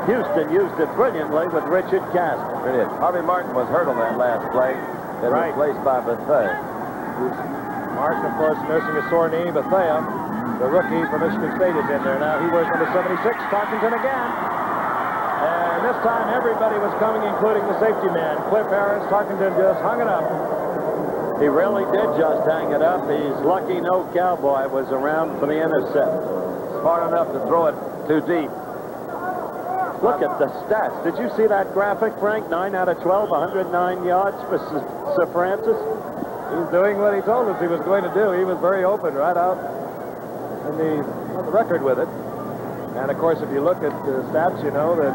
Houston used it brilliantly with Richard Casper. It is. Harvey Martin was hurt on that last play. Then replaced by Bethea. Martin, of course, nursing a sore knee. Bethea, the rookie from Michigan State, is in there now. He wears number 76. Tarkenton again. And this time, everybody was coming, including the safety man. Cliff Harris. Tarkenton just hung it up. He really did just hang it up. He's lucky no Cowboy was around for the intercept. Smart enough to throw it too deep. Look at the stats. Did you see that graphic, Frank? 9 out of 12, 109 yards for Sir Francis. He's doing what he told us he was going to do. He was very open right out on the record with it. And, of course, if you look at the stats, you know that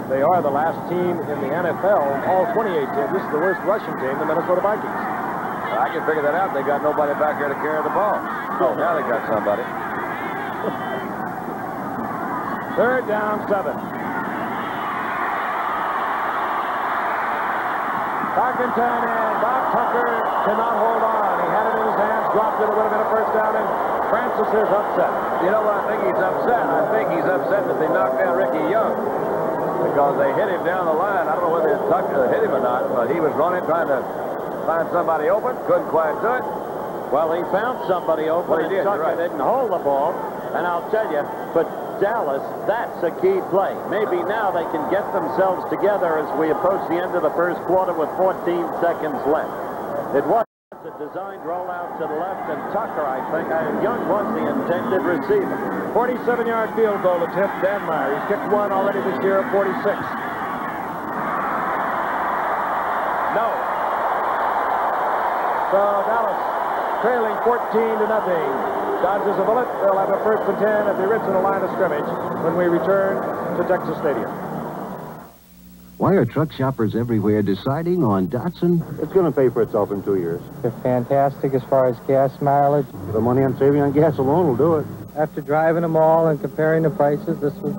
they are the last team in the NFL, all 28 teams. This is the worst rushing team, the Minnesota Vikings. Well, I can figure that out. They got nobody back here to carry the ball. Oh, now they got somebody. 3rd down 7. Tarkenton and Bob Tucker cannot hold on. He had it in his hands, dropped it. It would have been a 1st down, and Francis is upset. You know what? I think he's upset. I think he's upset that they knocked down Ricky Young. because they hit him down the line. I don't know whether it hit him or not, but he was running, trying to find somebody open. Couldn't quite do it. Well, he found somebody open, Well, he and did, Tucker right. didn't hold the ball. And I'll tell you, for Dallas, that's a key play. Maybe now they can get themselves together as we approach the end of the first quarter with 14 seconds left. It was a designed rollout to the left, and Tucker, I think, Young was the intended receiver. 47-yard field goal attempt, Dan Meyer. He's kicked one already this year at 46. No. So Dallas trailing 14-0. Dodges a bullet. They'll have a 1st and 10 at the original line of scrimmage when we return to Texas Stadium. Why are truck shoppers everywhere deciding on Datsun? It's going to pay for itself in 2 years. They're fantastic as far as gas mileage. The money I'm saving on gas alone will do it. After driving them all and comparing the prices, this was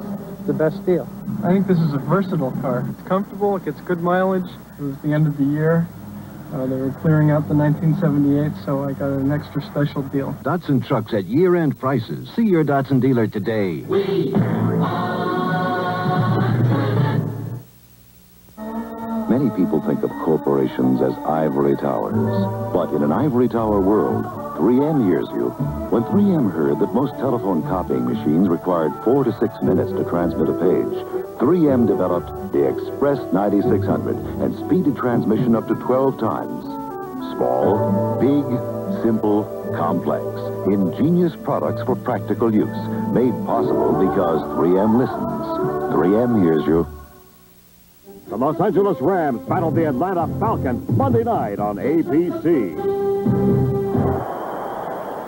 the best deal. I think this is a versatile car. It's comfortable, it gets good mileage. It was the end of the year. They were clearing out the 1978, so I got an extra special deal. Datsun trucks at year-end prices. See your Datsun dealer today. Many people think of corporations as ivory towers. But in an ivory tower world, 3M hears you. When 3M heard that most telephone copying machines required 4 to 6 minutes to transmit a page, 3M developed the Express 9600 and speeded transmission up to 12 times. Small, big, simple, complex. Ingenious products for practical use. Made possible because 3M listens. 3M hears you. The Los Angeles Rams battled the Atlanta Falcons Monday night on ABC.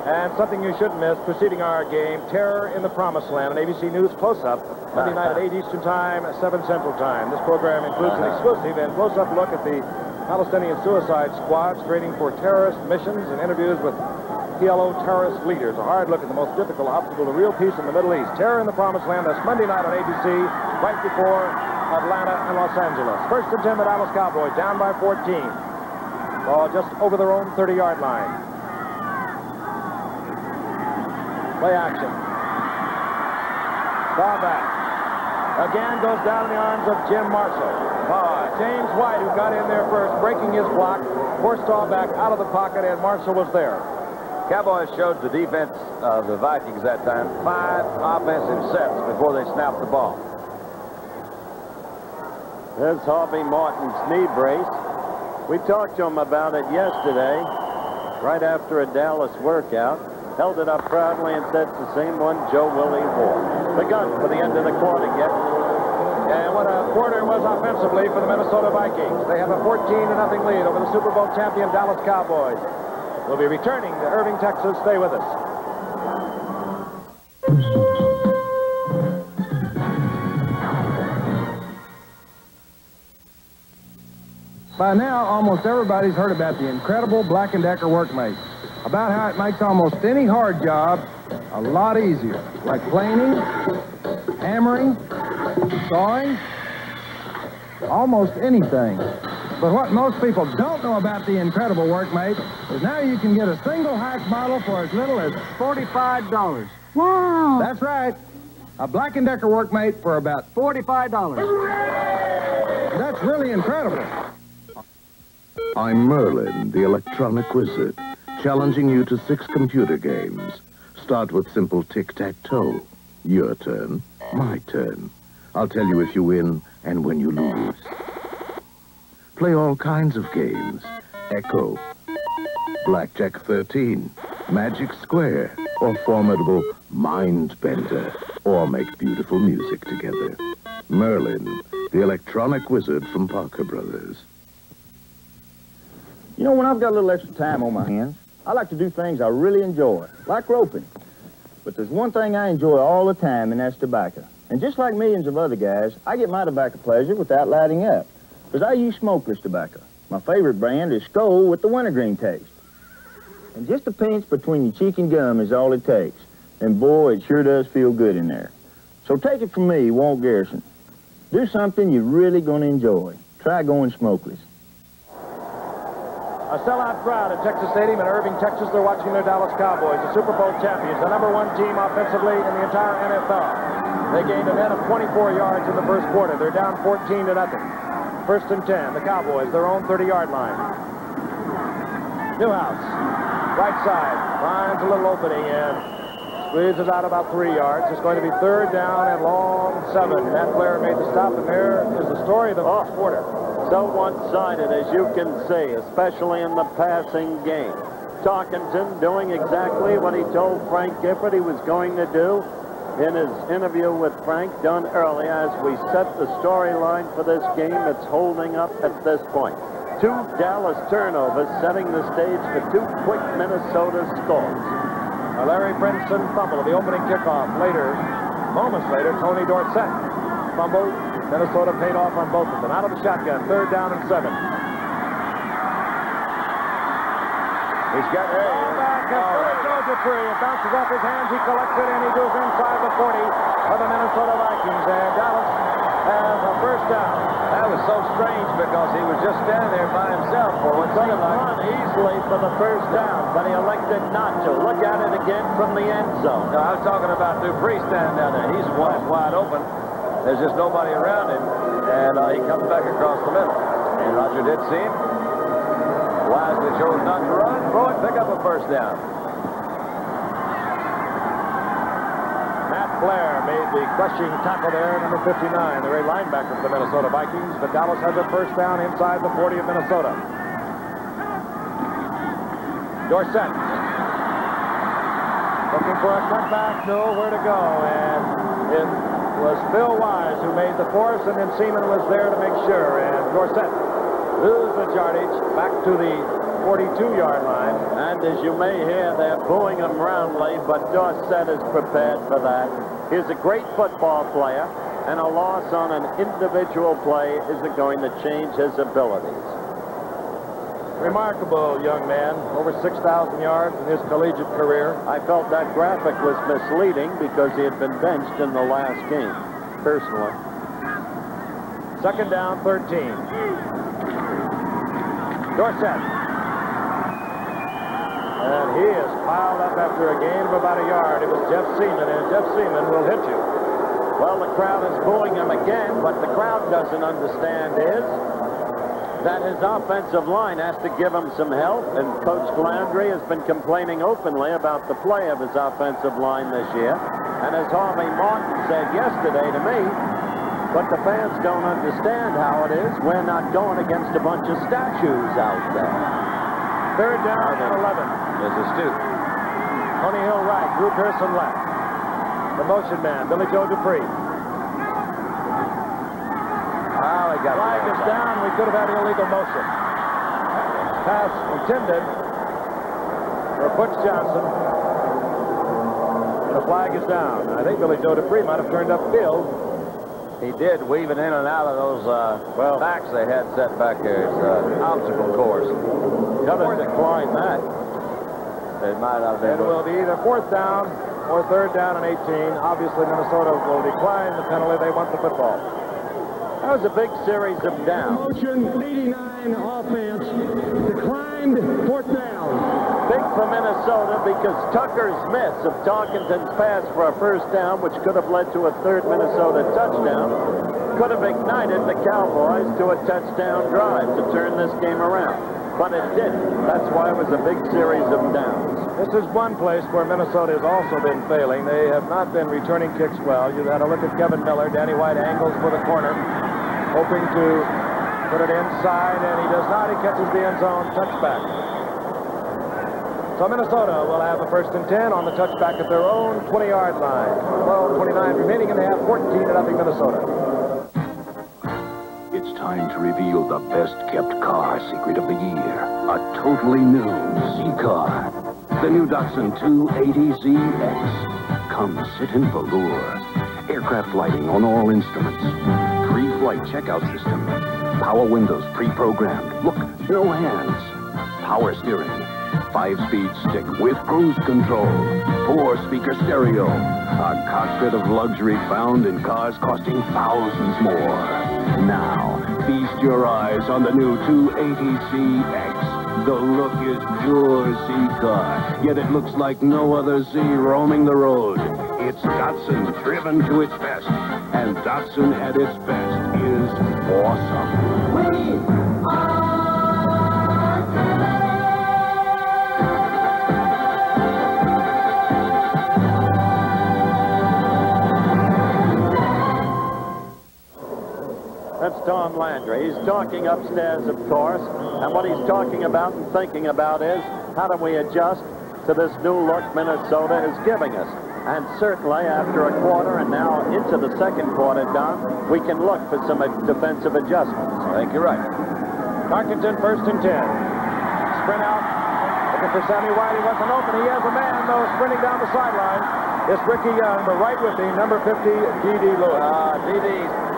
And something you shouldn't miss, preceding our game, Terror in the Promised Land, an ABC News close-up, Monday night at 8 Eastern Time, 7 Central Time. This program includes an exclusive and close-up look at the Palestinian suicide squads training for terrorist missions and interviews with PLO terrorist leaders. A hard look at the most difficult obstacle to real peace in the Middle East. Terror in the Promised Land, that's Monday night on ABC, right before Atlanta and Los Angeles. 1st and 10, the Dallas Cowboys, down by 14. Ball just over their own 30-yard line. Play action. Ball back. Again goes down in the arms of Jim Marshall. James White, who got in there first, breaking his block, forced Staubach out of the pocket, and Marshall was there. Cowboys showed the defense of the Vikings that time 5 offensive sets before they snapped the ball. There's Harvey Martin's knee brace. We talked to him about it yesterday, right after a Dallas workout. Held it up proudly and said it's the same one Joe Willie wore. The gun for the end of the quarter yet. And what a quarter was offensively for the Minnesota Vikings. They have a 14-0 lead over the Super Bowl champion Dallas Cowboys. We'll be returning to Irving, Texas. Stay with us. By now, almost everybody's heard about the incredible Black & Decker Workmate. About how it makes almost any hard job a lot easier, like planing, hammering, sawing, almost anything. But what most people don't know about the incredible Workmate is now you can get a single hack model for as little as $45. Wow. That's right. A Black & Decker Workmate for about $45. That's really incredible. I'm Merlin, the electronic wizard, challenging you to 6 computer games. Start with simple tic-tac-toe. Your turn, my turn. I'll tell you if you win and when you lose. Play all kinds of games. Echo, Blackjack 13, Magic Square, or formidable Mind Bender, or make beautiful music together. Merlin, the electronic wizard from Parker Brothers. You know, when I've got a little extra time on my hands, I like to do things I really enjoy, like roping. But there's one thing I enjoy all the time, and that's tobacco. And just like millions of other guys, I get my tobacco pleasure without lighting up, because I use smokeless tobacco. My favorite brand is Skoal with the wintergreen taste. And just a pinch between your cheek and gum is all it takes. And boy, it sure does feel good in there. So take it from me, Walt Garrison. Do something you're really going to enjoy. Try going smokeless. A sellout crowd at Texas Stadium in Irving, Texas. They're watching their Dallas Cowboys, the Super Bowl champions, the #1 team offensively in the entire NFL. They gained a net of 24 yards in the first quarter. They're down 14-0. First and 10. The Cowboys, their own 30-yard line. Newhouse, right side, finds a little opening and squeezes out about 3 yards. It's going to be third down and long 7. Matt Blair made the stop, and there is the story of the first quarter. So one-sided, as you can see, especially in the passing game. Tarkenton doing exactly what he told Frank Gifford he was going to do in his interview with Frank, done earlier, as we set the storyline for this game that's holding up at this point. 2 Dallas turnovers, setting the stage for 2 quick Minnesota scores. Larry Brinson fumble the opening kickoff. Later, moments later, Tony Dorsett fumbled. Minnesota paid off on both of them. Out of the shotgun, third down and 7. He's got a ball back, and Joe Dupree. It bounces off his hands. He collects it, and he goes inside the 40 of the Minnesota Vikings. And Dallas has a first down. That was so strange because he was just standing there by himself for what seemed like run easily for the first down, but he elected not to. Look at it again from the end zone. No, I was talking about Dupree standing down there. He's wide open. There's just nobody around him, and he comes back across the middle. And Roger did see him. Wisely chose not to run, throw it, pick up a first down. Matt Blair made the crushing tackle there, number 59, the very linebacker for the Minnesota Vikings. But Dallas has a first down inside the 40 of Minnesota. Dorsett looking for a cutback, nowhere to go, and it was Phil Wise who made the force, and then Seaman was there to make sure, and Dorsett loses the yardage back to the 42-yard line. And as you may hear, they're booing him roundly, but Dorsett is prepared for that. He's a great football player, and a loss on an individual play isn't going to change his abilities. Remarkable young man, over 6,000 yards in his collegiate career. I felt that graphic was misleading because he had been benched in the last game, personally. Second down, 13. Dorsett. And he is piled up after a gain of about a yard. It was Jeff Seaman, and Jeff Seaman will hit you. Well, the crowd is booing him again. What the crowd doesn't understand is that his offensive line has to give him some help, and Coach Landry has been complaining openly about the play of his offensive line this year. And as Harvey Martin said yesterday to me, but the fans don't understand how it is. We're not going against a bunch of statues out there. Third down and 11. There's a Stu. Tony Hill right, Drew Pearson left. The motion man, Billy Joe Dupree. Flag is down. We could have had illegal motion. Pass intended for Butch Johnson. And the flag is down. I think Billy Joe Dupree might have turned upfield. He did, weaving in and out of those backs they had set back there. It's an obstacle course. The others declined that. It might not have been. It will be either fourth down or third down and 18. Obviously, Minnesota will decline the penalty. They want the football. That was a big series of downs. Motion 89 offense declined, fourth down. Big for Minnesota because Tucker's miss of Tarkenton's pass for a first down, which could have led to a third Minnesota touchdown, could have ignited the Cowboys to a touchdown drive to turn this game around. But it didn't. That's why it was a big series of downs. This is one place where Minnesota has also been failing. They have not been returning kicks well. You had a look at Kevin Miller. Danny White angles for the corner, hoping to put it inside, and he does not. He catches the end zone touchback. So Minnesota will have a first and 10 on the touchback at their own 20-yard line. 12:29 remaining in the half, 14-0 Minnesota. It's time to reveal the best-kept car secret of the year. A totally new Z-Car. The new Datsun 280ZX. Come sit in velour. Aircraft lighting on all instruments. Pre-flight checkout system. Power windows pre-programmed. Look, no hands. Power steering. 5-speed stick with cruise control. 4-speaker stereo. A cockpit of luxury found in cars costing thousands more. Now, feast your eyes on the new 280ZX. The look is pure Z-Car, yet it looks like no other Z roaming the road. It's Datsun driven to its best. And Datsun at its best is awesome. That's Tom Landry. He's talking upstairs, of course, and what he's talking about and thinking about is how do we adjust to this new look Minnesota is giving us. And certainly after a quarter and now into the second quarter, Don, we can look for some defensive adjustments. I think you're right. Tarkenton, 1st and 10. Sprint out. Looking for Sammy White. He wasn't open. He has a man, though, sprinting down the sideline. It's Ricky Young, but right with him, number 50, D.D. Lewis.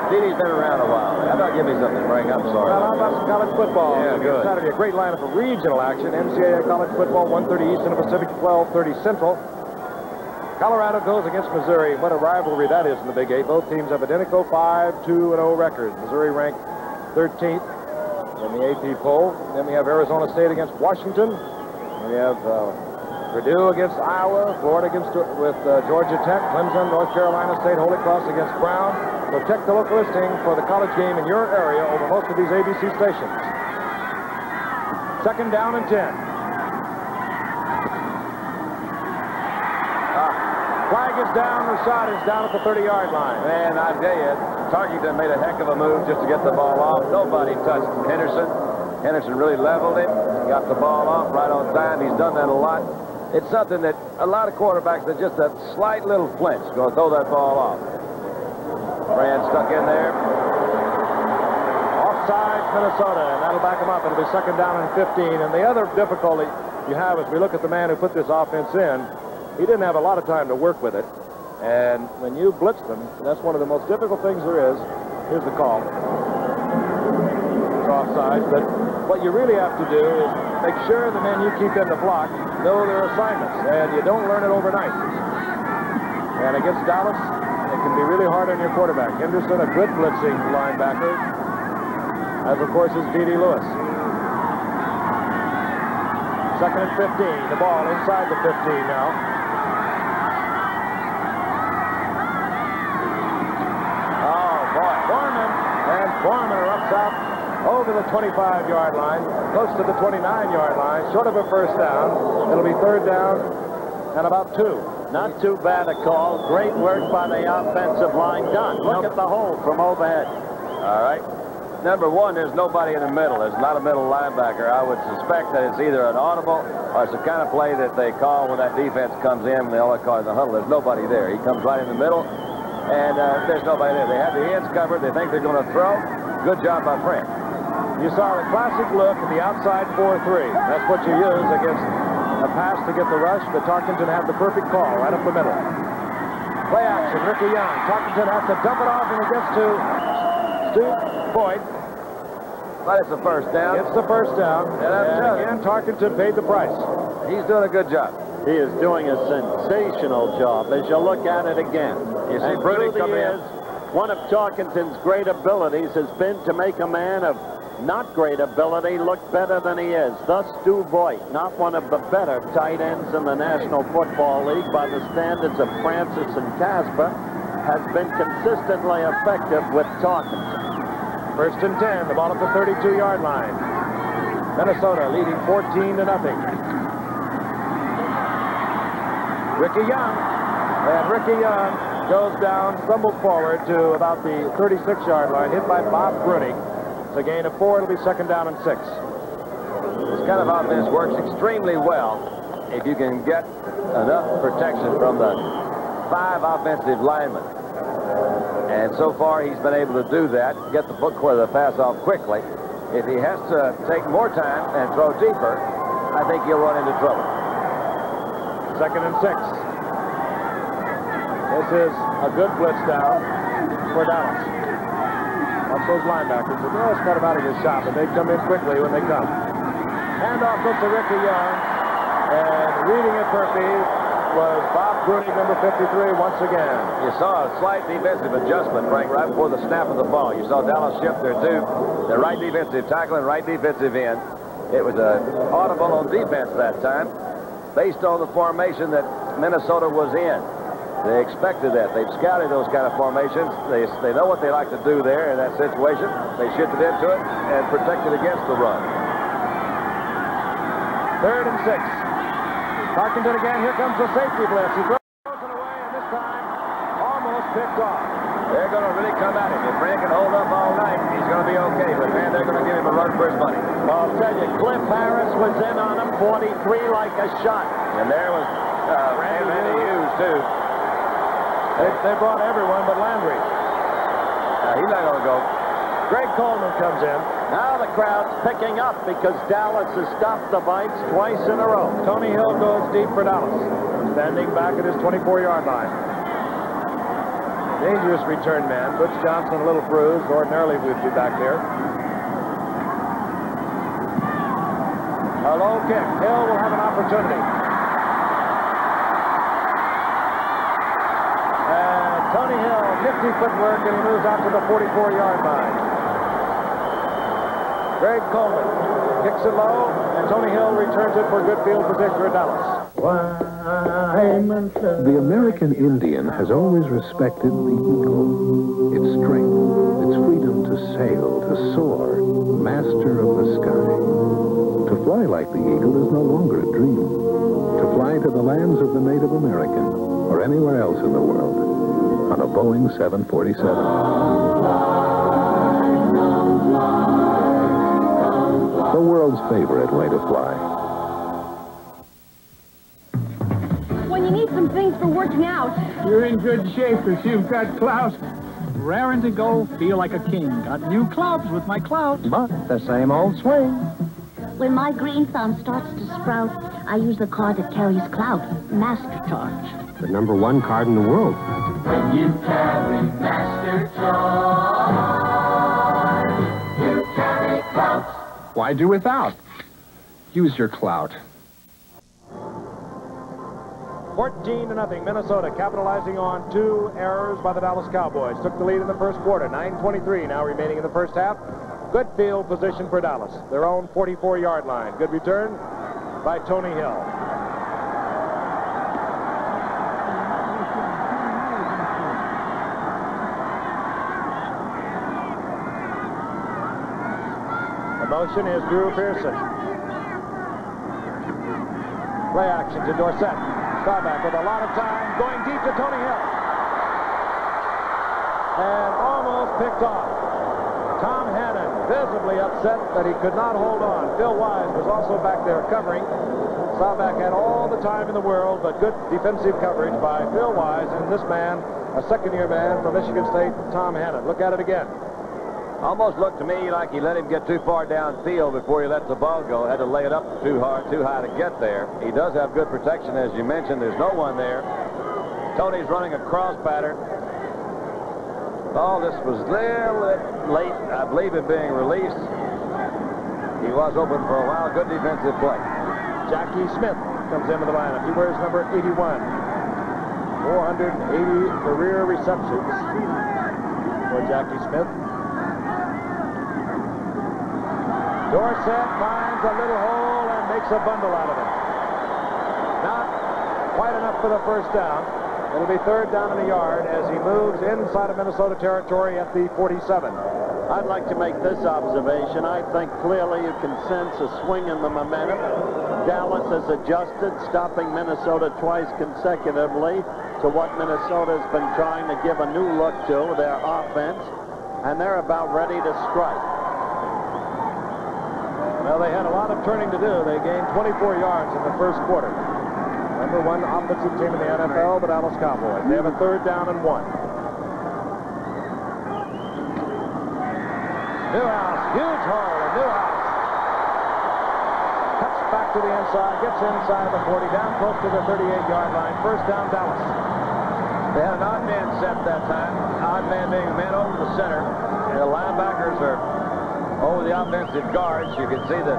D.D.'s been around a while. How about give me something, Frank? I'm sorry. Well, how about some college football? Yeah, good. Saturday, a great lineup of regional action. NCAA college football, 1:30 Eastern and Pacific, 12:30 Central. Colorado goes against Missouri. What a rivalry that is in the Big 8. Both teams have identical 5-2-0 records. Missouri ranked 13th in the AP poll. Then we have Arizona State against Washington. We have Purdue against Iowa, Florida against Georgia Tech, Clemson, North Carolina State, Holy Cross against Brown. So check the local listing for the college game in your area over most of these ABC stations. 2nd down and 10. Flag is down. Rashad is down at the 30-yard line. Man, I tell you, Tarkenton made a heck of a move just to get the ball off. Nobody touched Henderson. Henderson really leveled him. Got the ball off right on time. He's done that a lot. It's something that a lot of quarterbacks that just a slight little flinch going to throw that ball off. Brand stuck in there. Offside, Minnesota, and that'll back him up. It'll be 2nd down and 15. And the other difficulty you have as we look at the man who put this offense in, he didn't have a lot of time to work with it. And when you blitz them, that's one of the most difficult things there is. Here's the call. It's offside, but what you really have to do is make sure the men you keep in the block know their assignments, and you don't learn it overnight. And against Dallas, it can be really hard on your quarterback. Henderson, a good blitzing linebacker, as of course is D.D. Lewis. 2nd and 15. The ball inside the 15 now. Foreman erupts out over the 25-yard line, close to the 29-yard line, short of a 1st down. It'll be 3rd down and about 2. Not too bad a call. Great work by the offensive line done. Look at the hole from overhead. All right. Number 1, there's nobody in the middle. There's not a middle linebacker. I would suspect that it's either an audible or it's the kind of play that they call when that defense comes in, when they all call it the huddle. There's nobody there. He comes right in the middle. And there's nobody there. They have the ends covered. They think they're going to throw. Good job by Frank. You saw the classic look at the outside 4-3. That's what you use against a pass to get the rush, but Tarkenton had the perfect call right up the middle. Play action, Ricky Young. Tarkenton has to dump it off, and it gets to Stu Boyd. But it's the 1st down. It's the 1st down. And again, Tarkenton paid the price. He's doing a good job. He is doing a sensational job as you look at it again. You see Bruni coming in. One of Tarkenton's great abilities has been to make a man of not great ability look better than he is. Thus, Stu Voigt, not one of the better tight ends in the National Football League by the standards of Francis and Casper, has been consistently effective with Tarkenton. 1st and 10, the ball at the 32-yard line. Minnesota leading 14-0. Ricky Young, and Ricky Young goes down, stumbled forward to about the 36-yard line, hit by Bob Bruni. It's a gain of 4. It'll be 2nd down and 6. This kind of offense works extremely well if you can get enough protection from the 5 offensive linemen. And so far, he's been able to do that, get the pass off quickly. If he has to take more time and throw deeper, I think he'll run into trouble. 2nd and 6. This is a good blitz down for Dallas. Watch those linebackers. They always cut him out of his shot, but they come in quickly when they come. Handoff goes to Ricky Young. And reading it perfectly was Bob Bruni, number 53, once again. You saw a slight defensive adjustment, Frank, right before the snap of the ball. You saw Dallas shift their right defensive tackle and right defensive end. It was an audible on defense that time, based on the formation that Minnesota was in. They expected that. They've scouted those kind of formations. They know what they like to do there in that situation. They shifted into it and protected against the run. 3rd and 6. Tarkenton again. Here comes the safety blitz. He throws it away, and this time almost picked off. They're going to really come at him. If Brand can hold up all night, he's going to be okay. But, man, they're going to give him a run for his money. Well, I'll tell you, Cliff Harris was in on him, 43 like a shot. And there was Randy Hughes, too. They brought everyone but Landry. He's not going to go. Greg Coleman comes in. Now the crowd's picking up because Dallas has stopped the Vikes twice in a row. Tony Hill goes deep for Dallas, standing back at his 24-yard line. Dangerous return man. Butch Johnson a little bruised. Ordinarily we'd be back there. A low kick. Hill will have an opportunity. And Tony Hill, nifty footwork, and he moves out to the 44-yard line. Greg Coleman kicks it low, and Tony Hill returns it for good field position for Dallas. The American Indian has always respected the eagle, its strength, its freedom to sail, to soar, master of the sky. To fly like the eagle is no longer a dream. To fly to the lands of the Native American or anywhere else in the world on a Boeing 747. The world's favorite way to fly. When you need some things for working out. You're in good shape if you've got clout. Raring to go, feel like a king. Got new clubs with my clout. But the same old swing. When my green thumb starts to sprout, I use the card that carries clout, Master Charge. The #1 card in the world. When you carry Master Charge, you carry clout. Why do without? Use your clout. 14-0, Minnesota capitalizing on 2 errors by the Dallas Cowboys. Took the lead in the first quarter, 9:23 now remaining in the first half. Good field position for Dallas. Their own 44-yard line. Good return by Tony Hill. The motion is Drew Pearson. Play action to Dorsett. Staubach with a lot of time, going deep to Tony Hill. And almost picked off. Tom Hannon visibly upset that he could not hold on. Phil Wise was also back there covering. Staubach had all the time in the world, but good defensive coverage by Phil Wise and this man, a second-year man from Michigan State, Tom Hannon. Look at it again. Almost looked to me like he let him get too far downfield before he let the ball go. Had to lay it up too hard, too high to get there. He does have good protection, as you mentioned. There's no one there. Tony's running a cross pattern. Oh, this was a little late, I believe, in being released. He was open for a while. Good defensive play. Jackie Smith comes into the lineup. He wears number 81. 480 career receptions for Jackie Smith. Dorsett finds a little hole and makes a bundle out of it. Not quite enough for the first down. It'll be 3rd down and a yard as he moves inside of Minnesota territory at the 47. I'd like to make this observation. I think clearly you can sense a swing in the momentum. Dallas has adjusted, stopping Minnesota twice consecutively to what Minnesota's been trying to give a new look to, their offense, and they're about ready to strike. Well, they had a lot of turning to do. They gained 24 yards in the first quarter. #1 offensive team in the NFL, the Dallas Cowboys. They have a 3rd down and 1. Newhouse, huge hole, and Newhouse cuts back to the inside, gets inside the 40, down close to the 38-yard line. 1st down, Dallas. They had an odd man set that time. Odd man being a man over the center, and the linebackers are over the offensive guards. You can see the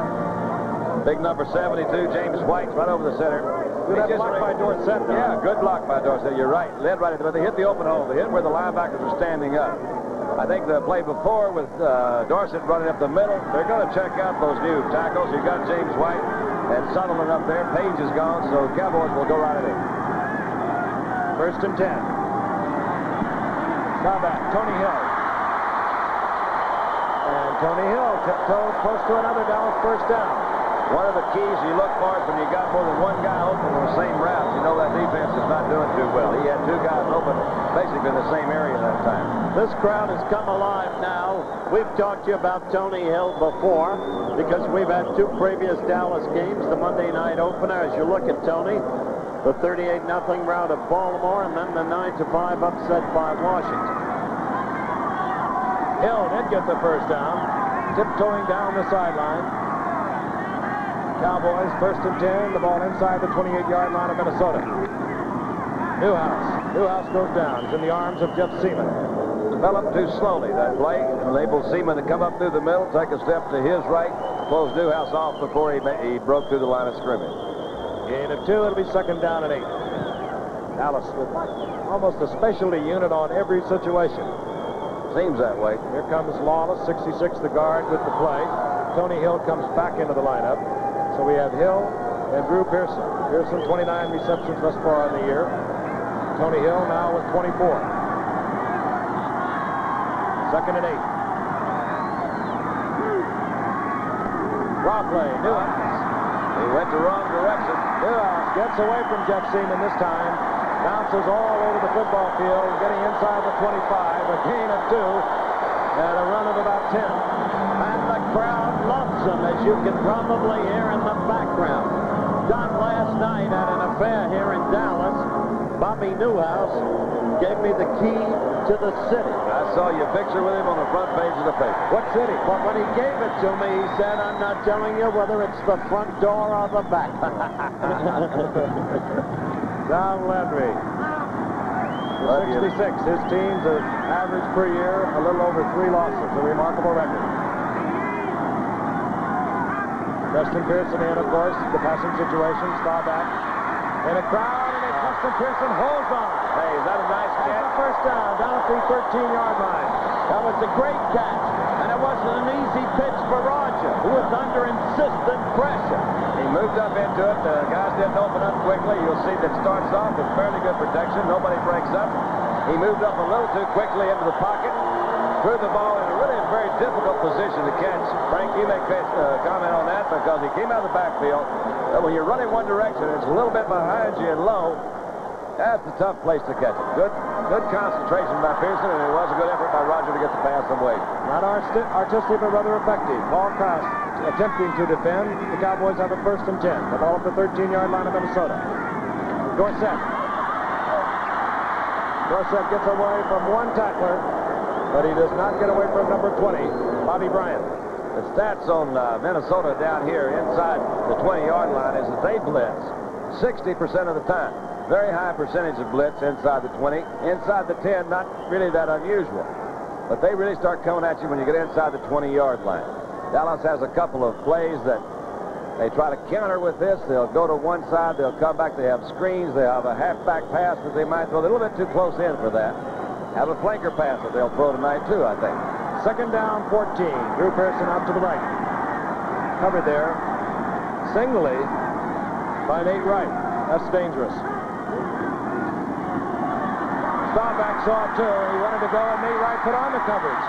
big number 72, James White, right over the center. Good block by Dorsett. Yeah, good block by Dorsett. You're right. Led right into it. They hit the open hole. They hit where the linebackers were standing up. I think the play before with Dorsett running up the middle, they're going to check out those new tackles. You've got James White and Sutherland up there. Page is gone, so the Cowboys will go right at it. First and 10. Staubach, Tony Hill. And Tony Hill tiptoed close to another Dallas first down. One of the keys you look for is when you got more than one guy open on the same route, you know that defense is not doing too well. He had two guys open basically in the same area that time. This crowd has come alive now. We've talked to you about Tony Hill before because we've had two previous Dallas games, the Monday night opener. As you look at Tony, the 38-0 rout of Baltimore, and then the 9-5 upset by Washington. Hill did get the first down, tiptoeing down the sideline. Cowboys first and 10, the ball inside the 28-yard line of Minnesota. Newhouse goes down. He's in the arms of Jeff Seaman. Developed too slowly, that play. Enabled Seaman to come up through the middle, take a step to his right, close Newhouse off before he broke through the line of scrimmage. Gain of 2, it'll be second down and 8. Dallas with almost a specialty unit on every situation. Seems that way. Here comes Lawless, 66, the guard with the play. Tony Hill comes back into the lineup. So we have Hill and Drew Pearson. Pearson, 29 receptions thus far in the year. Tony Hill now with 24. Second and 8. Draw play, Newhouse. He went the wrong direction. Newhouse gets away from Jeff Seaman this time. Bounces all over the football field, getting inside the 25. A gain of 2 and a run of about 10. And the crowd loves him, as you can probably hear in the background. Done last night at an affair here in Dallas. Bobby Newhouse gave me the key to the city. I saw your picture with him on the front page of the paper. What city? But when he gave it to me, he said, "I'm not telling you whether it's the front door or the back." Don Landry. 66. His team's average per year, a little over 3 losses. A remarkable record. Preston Pearson in, of course, the passing situation. Staubach in a crowd, and Preston Pearson holds on. Hey, is that a nice catch? First down, down at the 13-yard line. That was a great catch, and it wasn't an easy pitch for Roger, who was under insistent pressure. He moved up into it. The guys didn't open up quickly. You'll see that starts off with fairly good protection. Nobody breaks up. He moved up a little too quickly into the pocket. Threw the ball in a really very difficult position to catch. Frank, you may comment on that because he came out of the backfield. But when you're running one direction, it's a little bit behind you and low. That's a tough place to catch it. Good concentration by Pearson, and it was a good effort by Roger to get the pass away. Not artistic, but rather effective. Paul Krause attempting to defend. The Cowboys have a first and 10. The ball at the 13-yard line of Minnesota. Dorsett gets away from one tackler, but he does not get away from number 20, Bobby Bryant. The stats on Minnesota down here inside the 20-yard line is that they blitz 60% of the time. Very high percentage of blitz inside the 20. Inside the 10, not really that unusual. But they really start coming at you when you get inside the 20-yard line. Dallas has a couple of plays that they try to counter with this. They'll go to one side. They'll come back. They have screens. They have a halfback pass that they might throw a little bit too close in for that. Have a flanker pass that they'll throw tonight, too, I think. Second down, 14. Drew Pearson out to the right. Covered there singly by Nate Wright. That's dangerous. Staubach saw it, too. He wanted to go, and Nate Wright put on the coverage.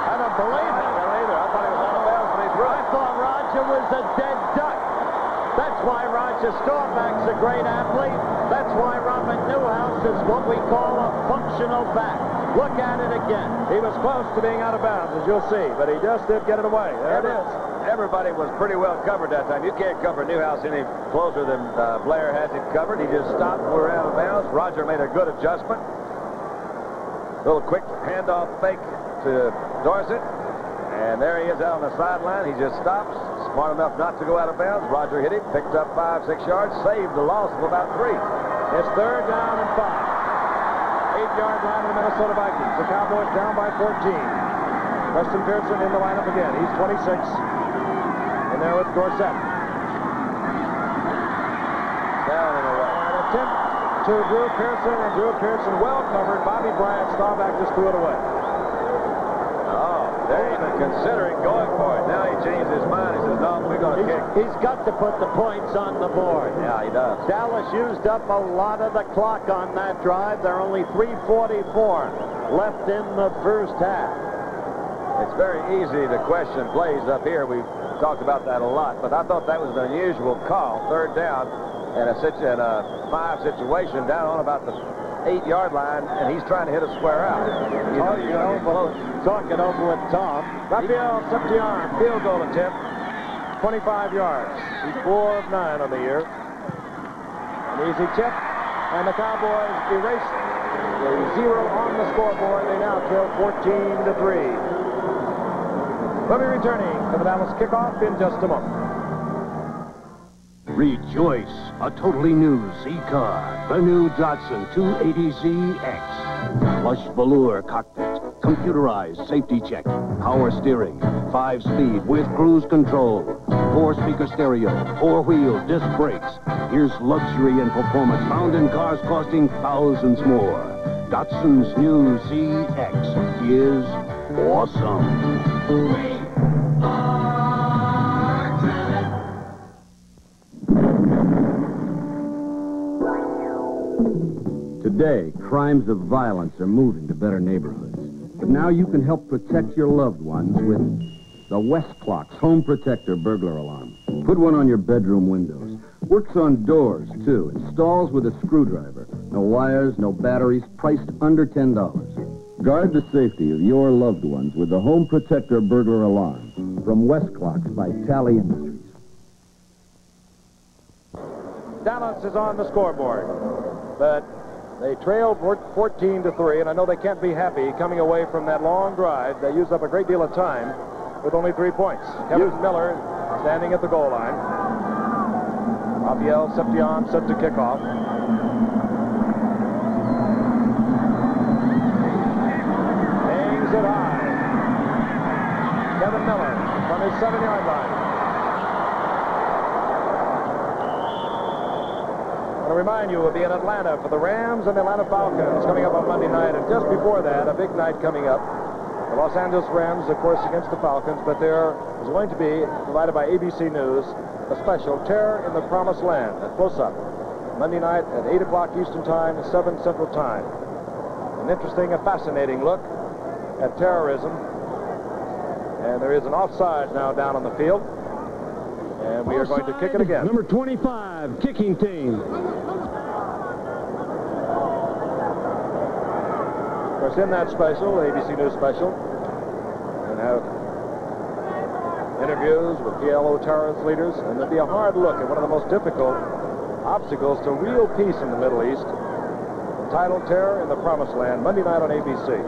I don't believe it. I thought he was out of bounds when he threw it. I thought Roger was a dead duck. That's why Roger Staubach's a great athlete. That's why Robert Newhouse is what we call a functional back. Look at it again. He was close to being out of bounds, as you'll see, but he just did get it away. There it is. Everybody was pretty well covered that time. You can't cover Newhouse any closer than Blair has him covered. He just stopped and we're out of bounds. Roger made a good adjustment. Little quick handoff fake to Dorsett. And there he is out on the sideline. He just stops. Smart enough not to go out of bounds. Roger hit him, picked up 5-6 yards, saved the loss of about 3. It's third down and 5. 8-yard line of the Minnesota Vikings. The Cowboys down by 14. Preston Pearson in the lineup again. He's 26. In there with Dorsett. Down and away. An attempt to Drew Pearson, and Drew Pearson well covered. Bobby Bryant, Staubach just threw it away. Oh, they're even considering going for it. Now he changed his mind. He says, no, we they're going to kick. He's got to put the points on the board. Yeah, he does. Dallas used up a lot of the clock on that drive. There are only 3:44 left in the first half. It's very easy to question plays up here. We've talked about that a lot, but I thought that was an unusual call. Third down and a 5 situation down on about the 8-yard line, and he's trying to hit a square out. Talk it over with Tom. Raphael Septian, field goal attempt, 25 yards. He's 4 of 9 on the year. An easy tip, and the Cowboys erase the 0 on the scoreboard. They now trail 14-3. We'll be returning to the Dallas kickoff in just a moment. Rejoice, a totally new Z-Car, the new Datsun 280ZX. Plush velour cockpit, computerized safety check, power steering, 5-speed with cruise control, 4-speaker stereo, 4-wheel disc brakes. Here's luxury and performance found in cars costing thousands more. Datsun's new ZX is awesome. Today, crimes of violence are moving to better neighborhoods. But now you can help protect your loved ones with the Westclock's Home Protector burglar alarm. Put one on your bedroom windows. Works on doors, too. Installs with a screwdriver. No wires, no batteries, priced under $10. Guard the safety of your loved ones with the Home Protector burglar alarm from Westclock's by Tally Industries. Dallas is on the scoreboard, but they trailed 14-3, and I know they can't be happy coming away from that long drive. They used up a great deal of time with only 3 points. Kevin Miller standing at the goal line. Raphael Septian set to kick off. Hangs it high. Kevin Miller from his 7-yard line. I remind you, we'll be in Atlanta for the Rams and the Atlanta Falcons coming up on Monday night. And just before that, a big night coming up. The Los Angeles Rams, of course, against the Falcons. But there is going to be, provided by ABC News, a special Terror in the Promised Land, a close-up. Monday night at 8 o'clock Eastern Time, 7 Central Time. An interesting, a fascinating look at terrorism. And there is an offside now down on the field. And we are going to kick it again. Number 25, kicking team. Of course, in that special, ABC News special, and have interviews with PLO terrorist leaders, and there'll be a hard look at one of the most difficult obstacles to real peace in the Middle East, entitled Terror in the Promised Land, Monday night on ABC.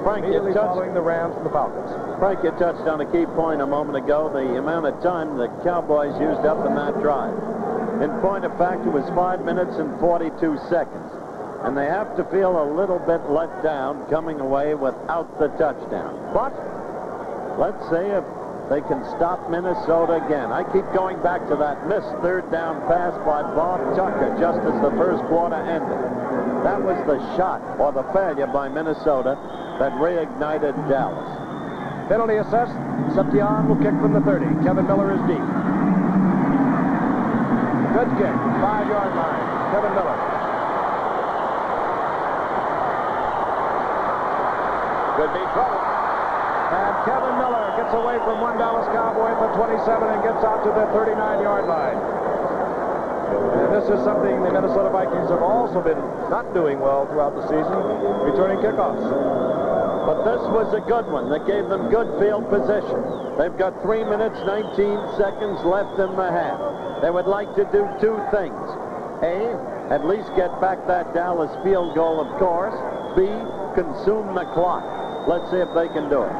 Frank, immediately following the Rams and the Falcons. Frank, you touched on a key point a moment ago, the amount of time the Cowboys used up in that drive. In point of fact, it was 5 minutes and 42 seconds. And they have to feel a little bit let down coming away without the touchdown. But let's see if they can stop Minnesota again. I keep going back to that missed third down pass by Bob Tucker just as the first quarter ended. That was the shot or the failure by Minnesota that reignited Dallas. Penalty assessed. Septian will kick from the 30. Kevin Miller is deep. Good kick. 5-yard line. Kevin Miller. Could be trouble. And Kevin Miller gets away from one Dallas Cowboy at the 27 and gets out to the 39-yard line. And this is something the Minnesota Vikings have also been not doing well throughout the season, returning kickoffs. But this was a good one that gave them good field position. They've got 3 minutes, 19 seconds left in the half. They would like to do 2 things. A, at least get back that Dallas field goal, of course. B, consume the clock. Let's see if they can do it.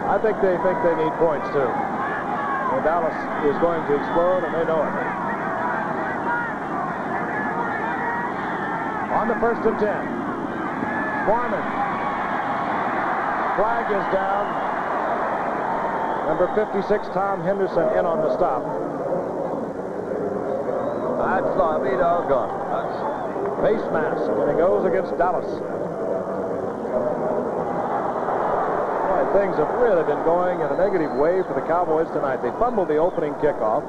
I think they need points, too. And Dallas is going to explode, and they know it. On the 1st and 10. Foreman. Flag is down. Number 56, Tom Henderson, in on the stop. I'd be doggone. Face mask, and it goes against Dallas. Boy, things have really been going in a negative way for the Cowboys tonight. They fumbled the opening kickoff.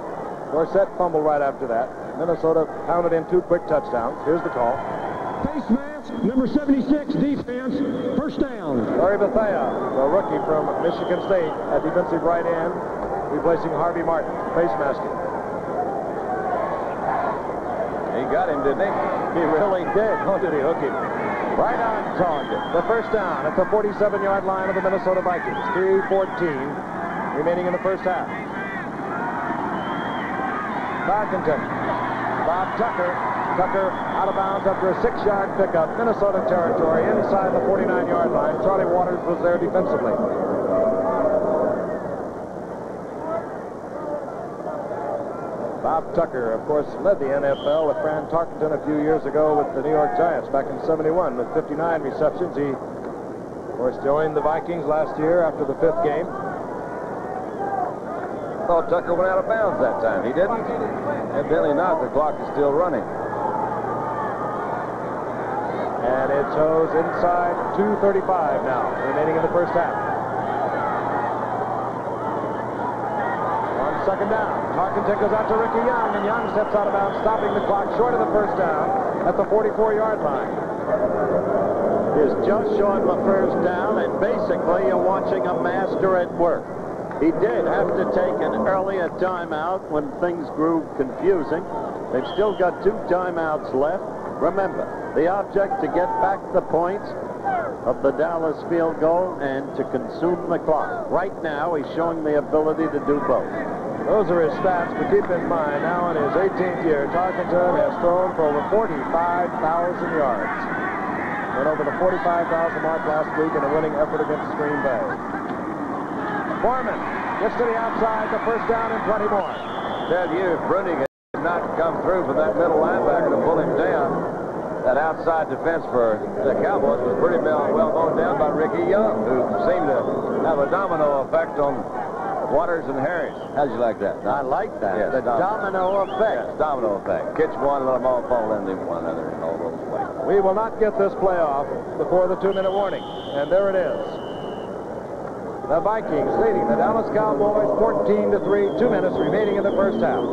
Dorsett fumbled right after that. Minnesota pounded in 2 quick touchdowns. Here's the call. Face mask, number 76, defense, first down. Larry Bethea, the rookie from Michigan State, at defensive right end, replacing Harvey Martin, face masking. He got him, didn't he? He really did. Oh, did he hook him? Right on target. The first down at the 47-yard line of the Minnesota Vikings. 3:14 remaining in the first half. Barkington. Bob Tucker. Tucker out of bounds after a 6-yard pickup. Minnesota territory inside the 49-yard line. Charlie Waters was there defensively. Bob Tucker, of course, led the NFL with Fran Tarkenton a few years ago with the New York Giants back in '71 with 59 receptions. He, of course, joined the Vikings last year after the 5th game. I thought Tucker went out of bounds that time. He didn't? Evidently not. The clock is still running. And it shows inside 2:35 now, remaining in the first half. On second down, Tarkenton goes out to Ricky Young, and Young steps out of bounds, stopping the clock short of the first down at the 44-yard line. Is just short of the first down, and basically you're watching a master at work. He did have to take an earlier timeout when things grew confusing. They've still got 2 timeouts left. Remember, the object to get back the points of the Dallas field goal and to consume the clock. Right now, he's showing the ability to do both. Those are his stats, but keep in mind, now in his 18th year, Tarkenton has thrown for over 45,000 yards. Went over the 45,000 mark last week in a winning effort against Green Bay. Foreman gets to the outside, the first down and 20 more. Tell you, if Bruni had not come through for that middle linebacker to pull him down, that outside defense for the Cowboys was pretty well mowed down by Ricky Young, who seemed to have a domino effect on Waters and Harris. How'd you like that? I like that. Yes, the domino effect. Yes, domino effect. Catch one, let them all fall into one another and all those plays. We will not get this play off before the 2-minute warning. And there it is. The Vikings leading the Dallas Cowboys 14-3, 2 minutes remaining in the first half.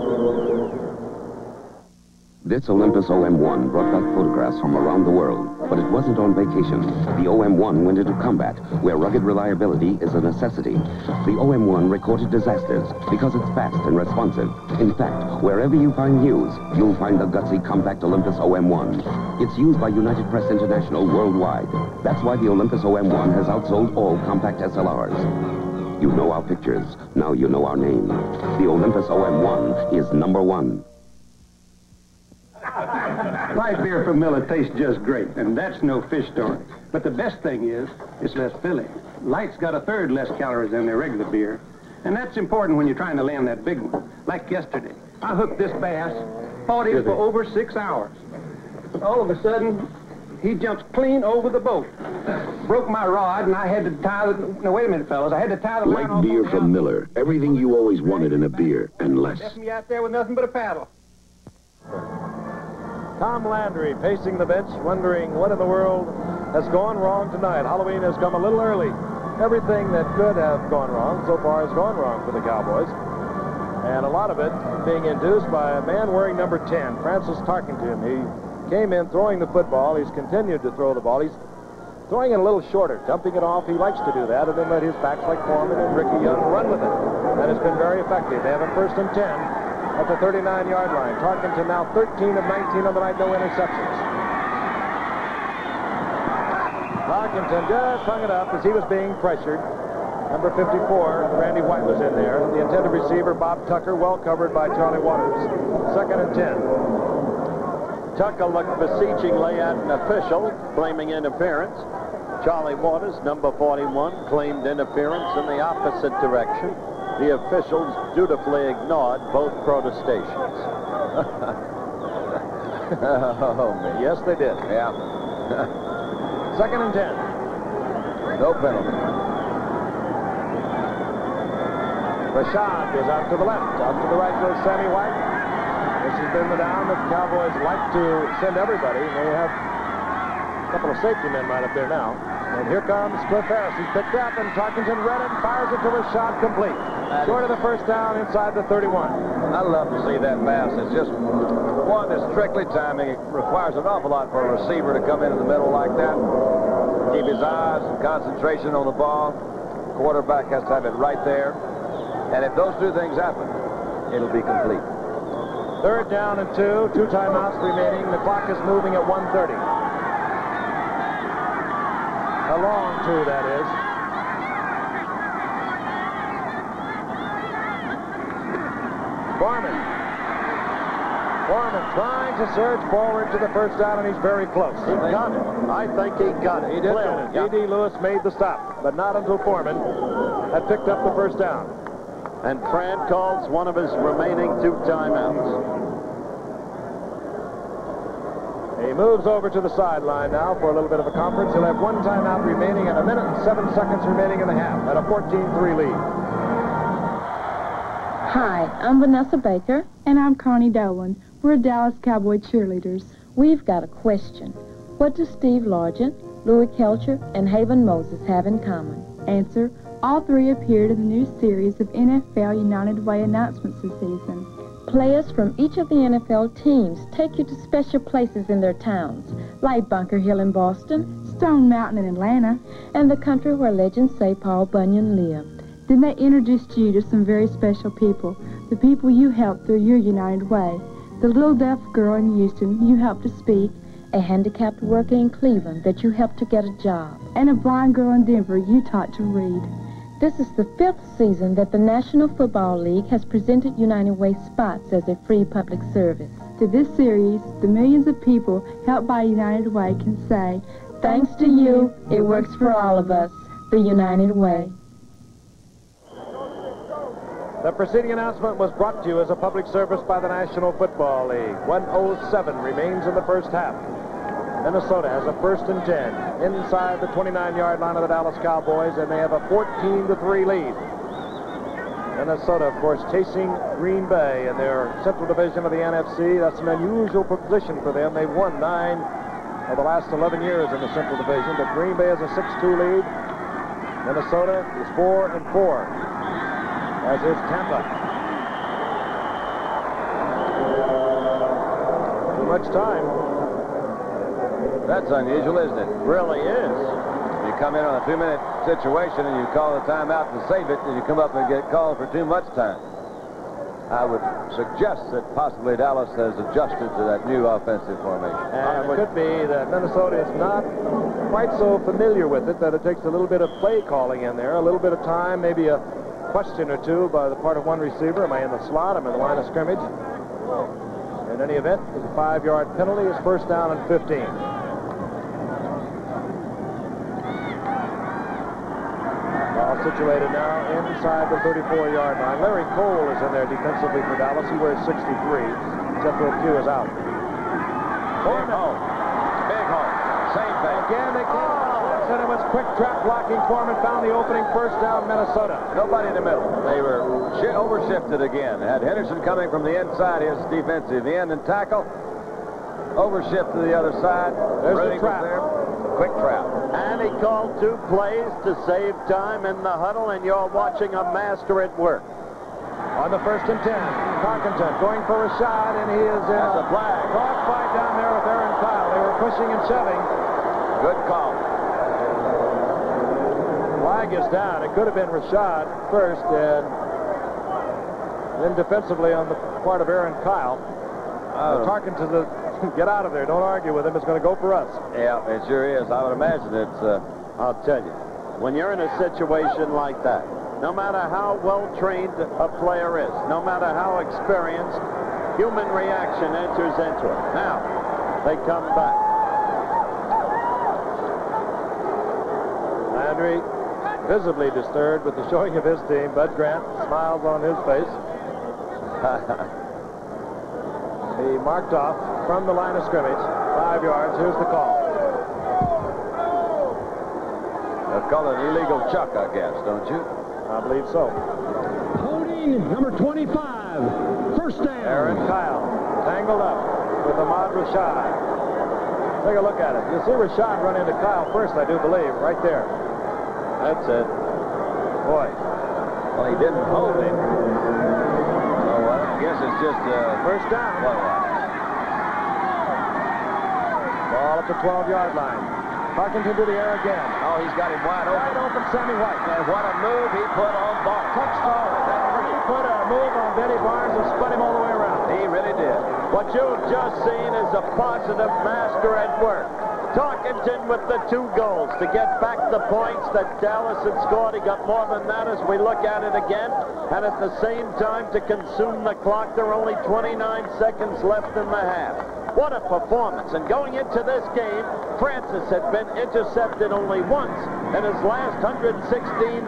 This Olympus OM-1 brought back photographs from around the world, but it wasn't on vacation. The OM-1 went into combat, where rugged reliability is a necessity. The OM-1 recorded disasters because it's fast and responsive. In fact, wherever you find news, you'll find the gutsy compact Olympus OM-1. It's used by United Press International worldwide. That's why the Olympus OM-1 has outsold all compact SLRs. You know our pictures, now you know our name. The Olympus OM-1 is #1. Light beer from Miller tastes just great, and that's no fish story. But the best thing is, it's less filling. Light's got 1/3 less calories than their regular beer, and that's important when you're trying to land that big one. Like yesterday, I hooked this bass, fought him for over 6 hours. All of a sudden, he jumps clean over the boat. Broke my rod, and I had to tie the... No, wait a minute, fellas. I had to tie the line off. Light beer from Miller. Everything you always wanted in a beer, and less. Left me out there with nothing but a paddle. Tom Landry pacing the bench, wondering what in the world has gone wrong tonight. Halloween has come a little early. Everything that could have gone wrong so far has gone wrong for the Cowboys. And a lot of it being induced by a man wearing number 10, Francis Tarkenton. He came in throwing the football. He's continued to throw the ball. He's throwing it a little shorter, dumping it off. He likes to do that, and then let his backs like Foreman and Ricky Young run with it. And it's been very effective. They have a 1st and 10. At the 39-yard line. Tarkenton now 13 of 19 on the night, no interceptions. Tarkenton just hung it up as he was being pressured. Number 54, Randy White was in there. The intended receiver, Bob Tucker, well covered by Charlie Waters. 2nd and 10. Tucker looked beseechingly at an official, claiming interference. Charlie Waters, number 41, claimed interference in the opposite direction. The officials dutifully ignored both protestations. Oh, man. Yes, they did. Yeah. 2nd and 10. No penalty. Rashad goes out to the left. Out to the right goes Sammy White. This has been the down that the Cowboys like to send everybody. They have A couple of safety men right up there now. And here comes Cliff Harris. He's picked up, and Tarkenton read it, fires it to a shot complete. Short of the first down inside the 31. I love to see that pass. It's just one that's strictly timing. It requires an awful lot for a receiver to come in the middle like that. Keep his eyes and concentration on the ball. Quarterback has to have it right there. And if those two things happen, it'll be complete. Third down and 2 timeouts remaining. The clock is moving at 1:30. A long 2, that is. Foreman trying to surge forward to the first down, and he's very close. He got it. I think he got it. He did. E.D. Lewis made the stop, but not until Foreman had picked up the first down. And Fran calls one of his remaining 2 timeouts. He moves over to the sideline now for a little bit of a conference. He'll have 1 timeout remaining and 1 minute and 7 seconds remaining in the half at a 14-3 lead. Hi, I'm Vanessa Baker. And I'm Connie Dolan. We're Dallas Cowboy cheerleaders. We've got a question. What do Steve Largent, Louis Kelcher, and Haven Moses have in common? Answer, all 3 appeared in the new series of NFL United Way announcements this season. Players from each of the NFL teams take you to special places in their towns, like Bunker Hill in Boston, Stone Mountain in Atlanta, and the country where legends say Paul Bunyan lived. Then they introduced you to some very special people, the people you helped through your United Way. The little deaf girl in Houston you helped to speak, a handicapped worker in Cleveland that you helped to get a job, and a blind girl in Denver you taught to read. This is the 5th season that the National Football League has presented United Way spots as a free public service. To this series, the millions of people helped by United Way can say, thanks to you, it works for all of us. The United Way. The preceding announcement was brought to you as a public service by the National Football League. 1:07 remains in the first half. Minnesota has a 1st and 10 inside the 29-yard line of the Dallas Cowboys, and they have a 14-3 lead. Minnesota, of course, chasing Green Bay in their Central Division of the NFC. That's an unusual position for them. They've won 9 of the last 11 years in the Central Division, but Green Bay has a 6-2 lead. Minnesota is 4-4, as is Tampa. Too much time. That's unusual, isn't it? Really is. You come in on a 2-minute situation and you call the timeout to save it, and you come up and get called for too much time. I would suggest that possibly Dallas has adjusted to that new offensive formation. And it could be that Minnesota is not quite so familiar with it, that it takes a little bit of play calling in there, a little bit of time, maybe a question or 2 by the part of one receiver. Am I in the slot? I'm in the line of scrimmage. In any event, it's a 5-yard penalty. It's 1st down and 15. Situated now inside the 34-yard line. Larry Cole is in there defensively for Dallas. He wears 63. Jethro Pugh is out. Big hole. Big hole. Same thing. Again, they came and it was quick trap blocking. Foreman found the opening, 1st down, Minnesota. Nobody in the middle. They were overshifted again. Had Henderson coming from the inside, his defensive end and tackle. Overshift to the other side. There's the trap. There. Quick trap. And he called 2 plays to save time in the huddle, and you're watching a master at work. On the 1st and 10, Tarkenton going for a shot, and he is in a flag. Crossfight down there with Aaron Kyle. They were pushing and shoving. Good call. Flag is down. It could have been Rashad first, and then defensively on the part of Aaron Kyle. Tarkenton to get out of there. Don't argue with him. It's going to go for us. Yeah, it sure is. I would imagine it's, I'll tell you, when you're in a situation like that, no matter how well-trained a player is, no matter how experienced, human reaction enters into it. Now, they come back. Landry, visibly disturbed with the showing of his team. Bud Grant smiles on his face. He marked off from the line of scrimmage, 5 yards. Here's the call. They'll call it an illegal chuck, I guess, don't you? I believe so. Holding number 25, 1st down. Aaron Kyle tangled up with Ahmad Rashad. Take a look at it. You see Rashad run into Kyle first, I do believe, right there. That's it. Boy. Well, he didn't hold him. So I guess it's just first down. Ball at the 12-yard line. Parkinson to the air again. Oh, he's got him wide open. Wide open, Sammy White. And what a move he put on Barnes. Touchdown. He put a move on Benny Barnes and spun him all the way around. He really did. What you've just seen is a positive master at work. Tarkenton with the 2 goals to get back the points that Dallas had scored. He got more than that as we look at it again. And at the same time, to consume the clock, there are only 29 seconds left in the half. What a performance. And going into this game, Francis had been intercepted only once in his last 116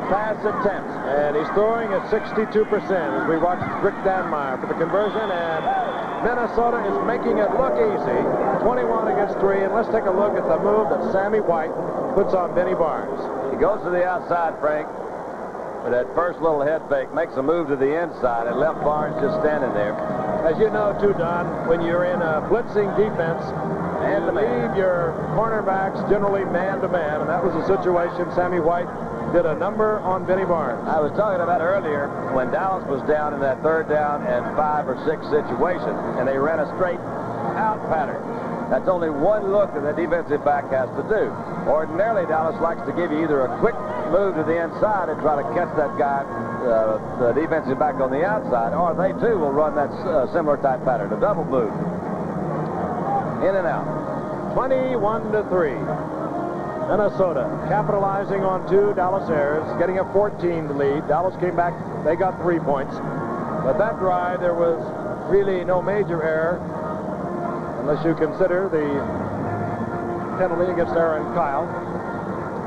pass attempts. And he's throwing at 62% as we watch Rick Danmeyer for the conversion. And Minnesota is making it look easy. 21 against 3. And let's take a look at the move that Sammy White puts on Benny Barnes. He goes to the outside, Frank. With that first little head fake, makes a move to the inside and left Barnes just standing there. As you know, too, Don, when you're in a blitzing defense, and leave your cornerbacks generally man-to-man, and that was the situation. Sammy White did a number on Benny Barnes. I was talking about earlier when Dallas was down in that 3rd down and 5 or 6 situation, and they ran a straight out pattern. That's only one look that the defensive back has to do. Ordinarily, Dallas likes to give you either a quick move to the inside and try to catch that guy, the defensive back on the outside, or they too will run that similar type pattern, a double move. In and out. 21-3. Minnesota capitalizing on 2 Dallas errors, getting a 14 lead. Dallas came back, they got 3 points. But that drive, there was really no major error, unless you consider the penalty against Aaron Kyle.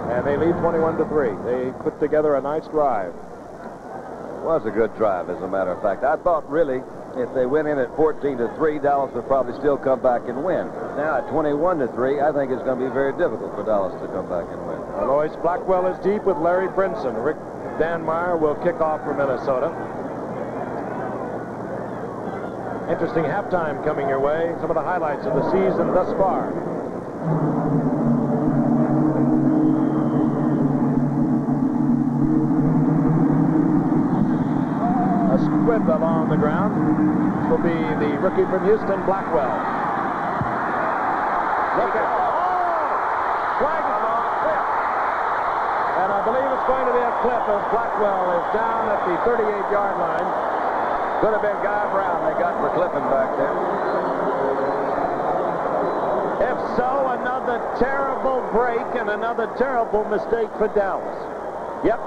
And they lead 21-3. They put together a nice drive. It was a good drive, as a matter of fact. I thought, really, if they went in at 14-3, Dallas would probably still come back and win. Now, at 21-3, I think it's going to be very difficult for Dallas to come back and win. Alois Blackwell is deep with Larry Brinson. Rick Danmeyer will kick off for Minnesota. Interesting halftime coming your way. Some of the highlights of the season thus far. A squib along the ground. This will be the rookie from Houston, Blackwell. Look at flag is on clip. And I believe it's going to be a clip as Blackwell is down at the 38-yard line. Could have been Guy Brown. They got for clipping back there. If so, another terrible break and another terrible mistake for Dallas. Yep.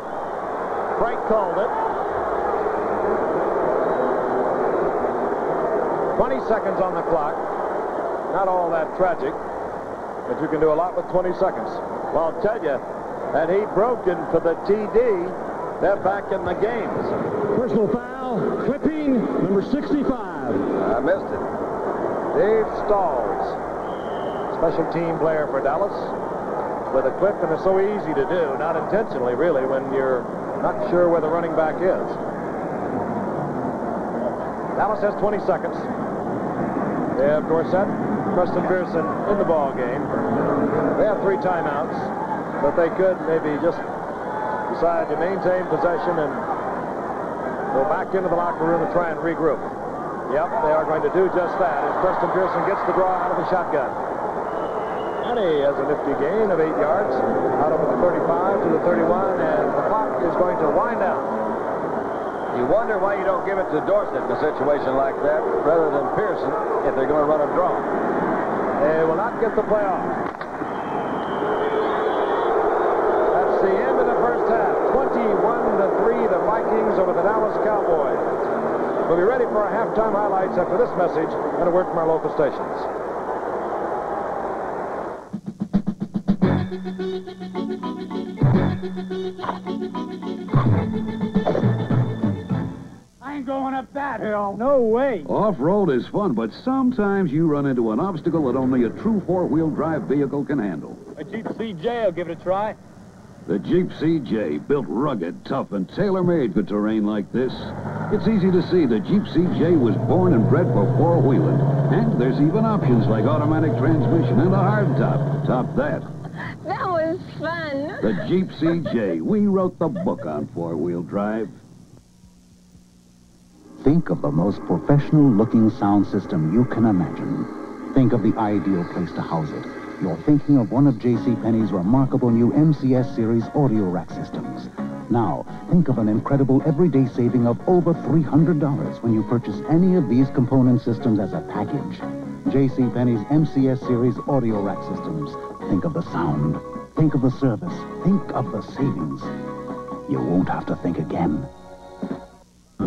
Frank called it. 20 seconds on the clock. Not all that tragic, but you can do a lot with 20 seconds. Well, I'll tell you, had he broken for the TD, they're back in the game. Personal foul, clipping, number 65. I missed it. Dave Stalls, special team player for Dallas, with a clip, and it's so easy to do, not intentionally really, when you're not sure where the running back is. Dallas has 20 seconds. They have Dorsett, Preston Pearson in the ball game. They have 3 timeouts, but they could maybe just decide to maintain possession and go back into the locker room and try and regroup. Yep, they are going to do just that as Preston Pearson gets the draw out of the shotgun. And he has a nifty gain of 8 yards out over the 35 to the 31, and the clock is going to wind down. You wonder why you don't give it to Dorsett in a situation like that rather than Pearson if they're going to run a draw. They will not get the play off. That's the end of the first half. 21-3, the Vikings over the Dallas Cowboys. We'll be ready for our halftime highlights after this message and a word from our local stations. Going up that hill. No way. Off-road is fun, but sometimes you run into an obstacle that only a true four-wheel drive vehicle can handle. A Jeep CJ will give it a try. The Jeep CJ, built rugged, tough, and tailor-made for terrain like this. It's easy to see the Jeep CJ was born and bred for four-wheeling. And there's even options like automatic transmission and a hardtop. Top that. That was fun. The Jeep CJ. We wrote the book on four-wheel drive. Think of the most professional-looking sound system you can imagine. Think of the ideal place to house it. You're thinking of one of JCPenney's remarkable new MCS series audio rack systems. Now, think of an incredible everyday saving of over $300 when you purchase any of these component systems as a package. JCPenney's MCS series audio rack systems. Think of the sound. Think of the service. Think of the savings. You won't have to think again.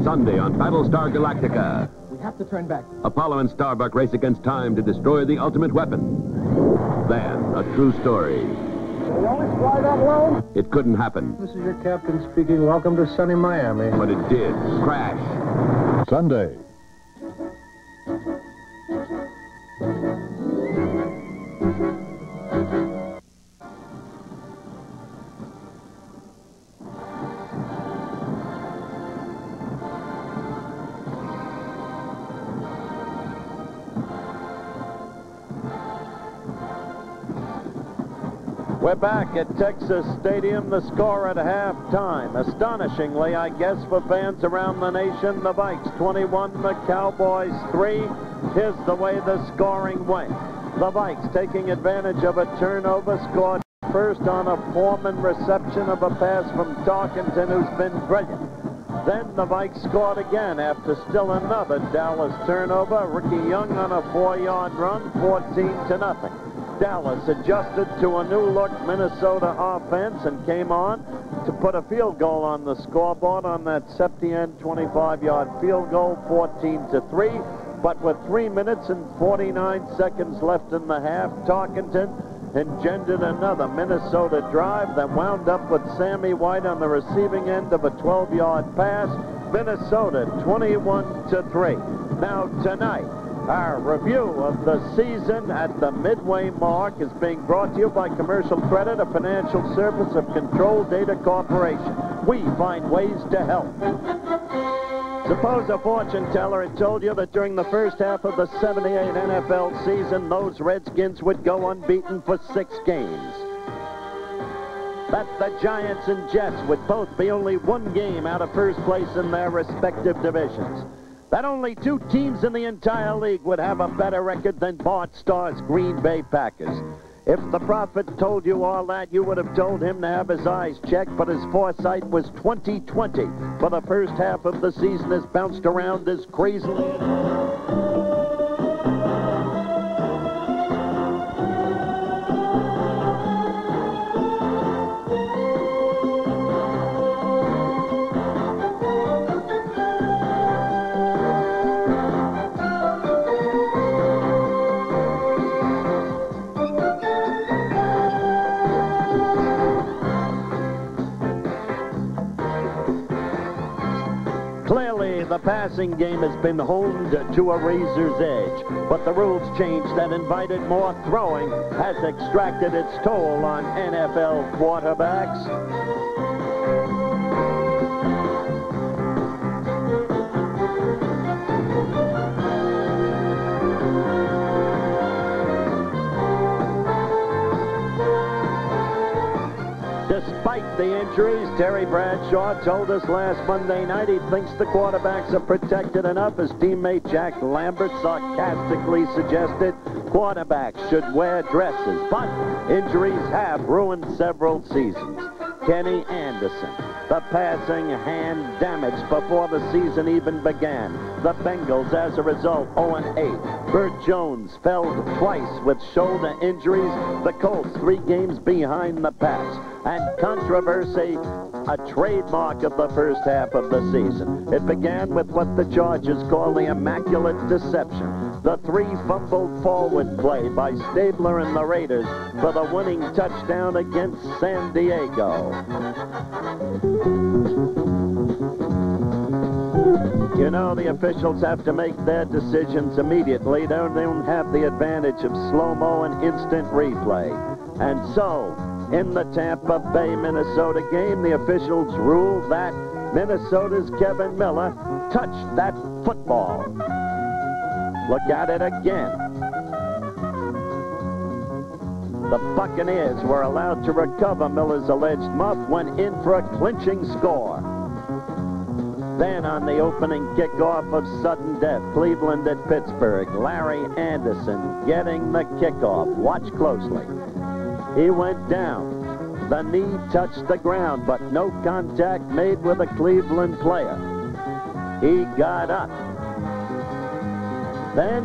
Sunday on Battlestar Galactica. We have to turn back. Apollo and Starbuck race against time to destroy the ultimate weapon. Then, a true story. We always fly that low? It couldn't happen. This is your captain speaking. Welcome to sunny Miami. But it did. Crash. Sunday. We're back at Texas Stadium. The score at halftime. Astonishingly, I guess, for fans around the nation, the Vikes 21, the Cowboys 3. Here's the way the scoring went. The Vikes, taking advantage of a turnover, scored first on a Foreman reception of a pass from Tarkenton, who's been brilliant. Then the Vikes scored again after still another Dallas turnover. Ricky Young on a 4-yard run, 14-0. Dallas adjusted to a new-look Minnesota offense and came on to put a field goal on the scoreboard on that Septien 25-yard field goal, 14-3. But with 3 minutes and 49 seconds left in the half, Tarkenton engendered another Minnesota drive that wound up with Sammy White on the receiving end of a 12-yard pass. Minnesota 21-3. Now tonight, our review of the season at the midway mark is being brought to you by Commercial Credit, a financial service of Control Data Corporation. We find ways to help. Suppose a fortune teller had told you that during the first half of the 78 NFL season, those Redskins would go unbeaten for 6 games. That the Giants and Jets would both be only 1 game out of first place in their respective divisions. That only 2 teams in the entire league would have a better record than Bart Starr's Green Bay Packers. If the prophet told you all that, you would have told him to have his eyes checked, but his foresight was 20/20. For the first half of the season has bounced around as crazily. Clearly, the passing game has been honed to a razor's edge, but the rules change that invited more throwing has extracted its toll on NFL quarterbacks. Despite the injuries, Terry Bradshaw told us last Monday night he thinks the quarterbacks are protected enough. His teammate Jack Lambert sarcastically suggested quarterbacks should wear dresses, but injuries have ruined several seasons. Kenny Anderson, the passing hand damaged before the season even began. The Bengals, as a result, 0-8. Burt Jones felled twice with shoulder injuries. The Colts 3 games behind the Pats. And controversy, a trademark of the first half of the season. It began with what the Chargers call the immaculate deception. The 3 fumbled forward play by Stabler and the Raiders for the winning touchdown against San Diego. You know, the officials have to make their decisions immediately. They don't have the advantage of slow-mo and instant replay. And so, in the Tampa Bay, Minnesota game, the officials ruled that Minnesota's Kevin Miller touched that football. Look at it again. The Buccaneers were allowed to recover Miller's alleged muff, went in for a clinching score. Then on the opening kickoff of sudden death, Cleveland at Pittsburgh, Larry Anderson getting the kickoff. Watch closely. He went down. The knee touched the ground, but no contact made with a Cleveland player. He got up. Then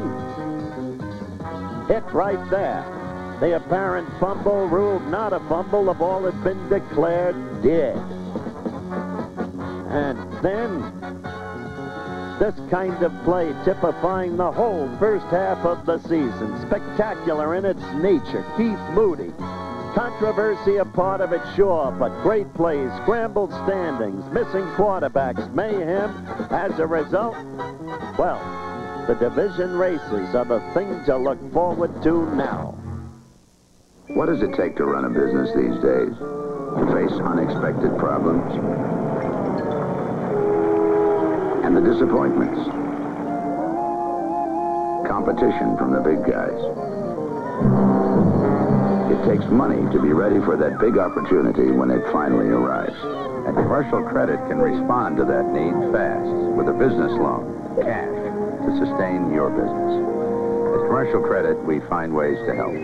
hit right there. The apparent fumble ruled not a fumble. The ball had been declared dead. And then this kind of play typifying the whole first half of the season. Spectacular in its nature. Keith Moody. Controversy a part of it, sure, but great plays, scrambled standings, missing quarterbacks, mayhem. As a result, well, the division races are the thing to look forward to now. What does it take to run a business these days? To face unexpected problems and the disappointments. Competition from the big guys. It takes money to be ready for that big opportunity when it finally arrives. And Commercial Credit can respond to that need fast with a business loan, cash, to sustain your business. At Commercial Credit, we find ways to help.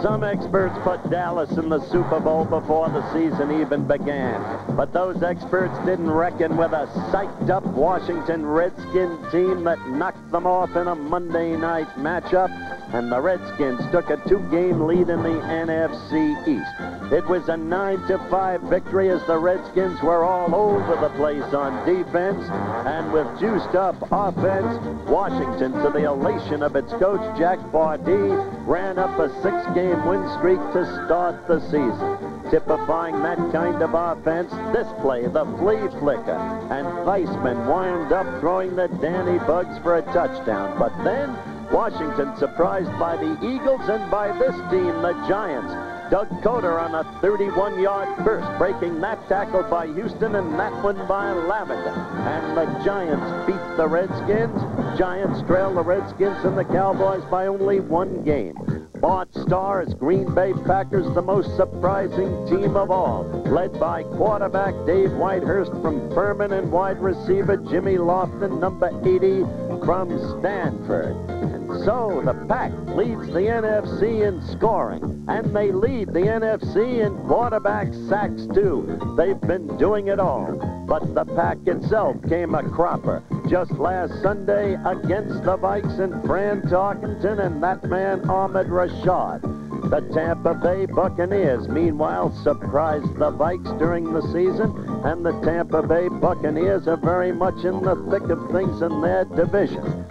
Some experts put Dallas in the Super Bowl before the season even began. But those experts didn't reckon with a psyched-up Washington Redskin team that knocked them off in a Monday night matchup, and the Redskins took a 2-game lead in the NFC East. It was a 9-5 victory as the Redskins were all over the place on defense, and with juiced-up offense, Washington, to the elation of its coach Jack Bardee, ran up a 6-game win streak to start the season. Typifying that kind of offense, this play, the flea flicker, and Weissman wound up throwing the Danny Bugs for a touchdown. But then, Washington surprised by the Eagles and by this team, the Giants. Doug Coder on a 31-yard burst, breaking that tackle by Houston and that one by Lavender. And the Giants beat the Redskins. Giants trail the Redskins and the Cowboys by only 1 game. Bart Starr's Green Bay Packers, the most surprising team of all, led by quarterback Dave Whitehurst from Furman and wide receiver Jimmy Lofton, number 80, from Stanford. And so the Pack leads the NFC in scoring, and they lead the NFC in quarterback sacks too. They've been doing it all. But the Pack itself came a cropper just last Sunday against the Vikes and Fran Tarkenton and that man Ahmed Rashad. The Tampa Bay Buccaneers, meanwhile, surprised the Vikes during the season, and the Tampa Bay Buccaneers are very much in the thick of things in their division.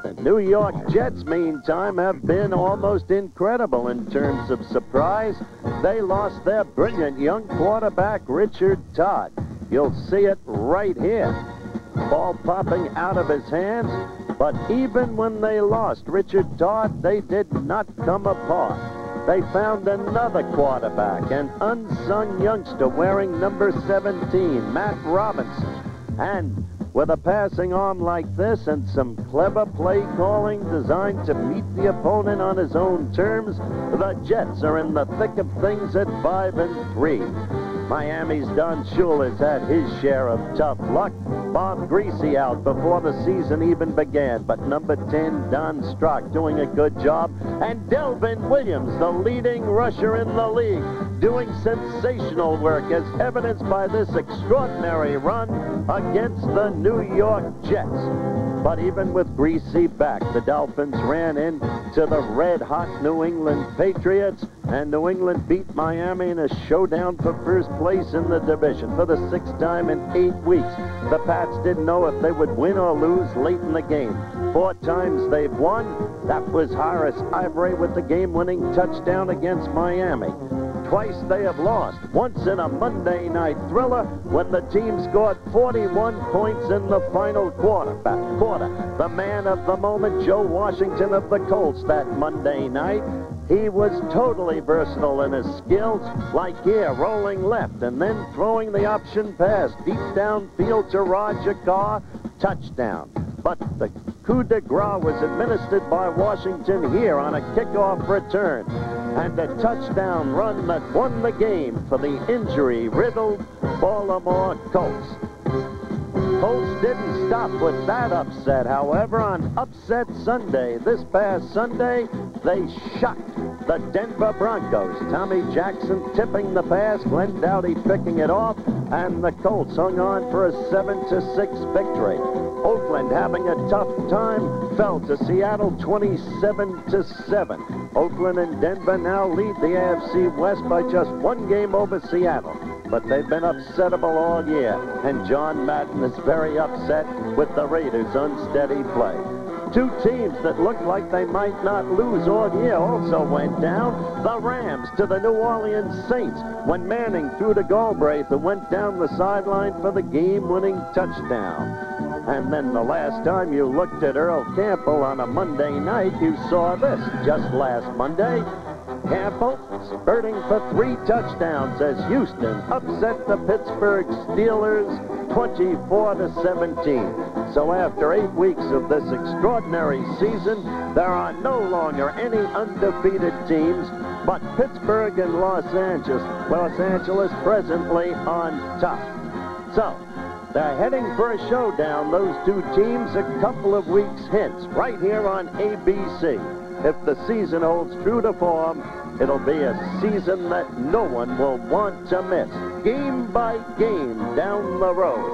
The New York Jets, meantime, have been almost incredible in terms of surprise. They lost their brilliant young quarterback, Richard Todd. You'll see it right here. Ball popping out of his hands, but even when they lost Richard Todd, they did not come apart. They found another quarterback, an unsung youngster wearing number 17, Matt Robinson. And with a passing arm like this and some clever play calling designed to meet the opponent on his own terms, the Jets are in the thick of things at 5-3. Miami's Don Shula has had his share of tough luck. Bob Greasy out before the season even began, but number 10, Don Strock, doing a good job. And Delvin Williams, the leading rusher in the league, doing sensational work as evidenced by this extraordinary run against the New York Jets. But even with Greasy back, the Dolphins ran into the red-hot New England Patriots, and New England beat Miami in a showdown for first place in the division for the 6th time in 8 weeks. The Pats didn't know if they would win or lose late in the game. 4 times they've won. That was Harris Ivory with the game-winning touchdown against Miami. Twice they have lost, once in a Monday night thriller when the team scored 41 points in the final quarter. The man of the moment, Joe Washington of the Colts, that Monday night. He was totally versatile in his skills, like here, rolling left and then throwing the option pass deep downfield to Roger Carr, touchdown. But the coup de grace was administered by Washington here on a kickoff return, and a touchdown run that won the game for the injury-riddled Baltimore Colts. Colts didn't stop with that upset, however. On Upset Sunday, this past Sunday, they shocked the Denver Broncos. Tommy Jackson tipping the pass, Glenn Doughty picking it off, and the Colts hung on for a 7-6 victory. Oakland, having a tough time, fell to Seattle 27-7. Oakland and Denver now lead the AFC West by just one game over Seattle. But they've been upsettable all year, and John Madden is very upset with the Raiders' unsteady play. Two teams that looked like they might not lose all year also went down. The Rams to the New Orleans Saints when Manning threw to Galbraith and went down the sideline for the game-winning touchdown. And then the last time you looked at Earl Campbell on a Monday night, you saw this just last Monday. Campbell spurting for 3 touchdowns as Houston upset the Pittsburgh Steelers 24-17. So after 8 weeks of this extraordinary season, there are no longer any undefeated teams, but Pittsburgh and Los Angeles presently on top. So they're heading for a showdown, those two teams, a couple of weeks hence, right here on ABC. If the season holds true to form, it'll be a season that no one will want to miss. Game by game down the road.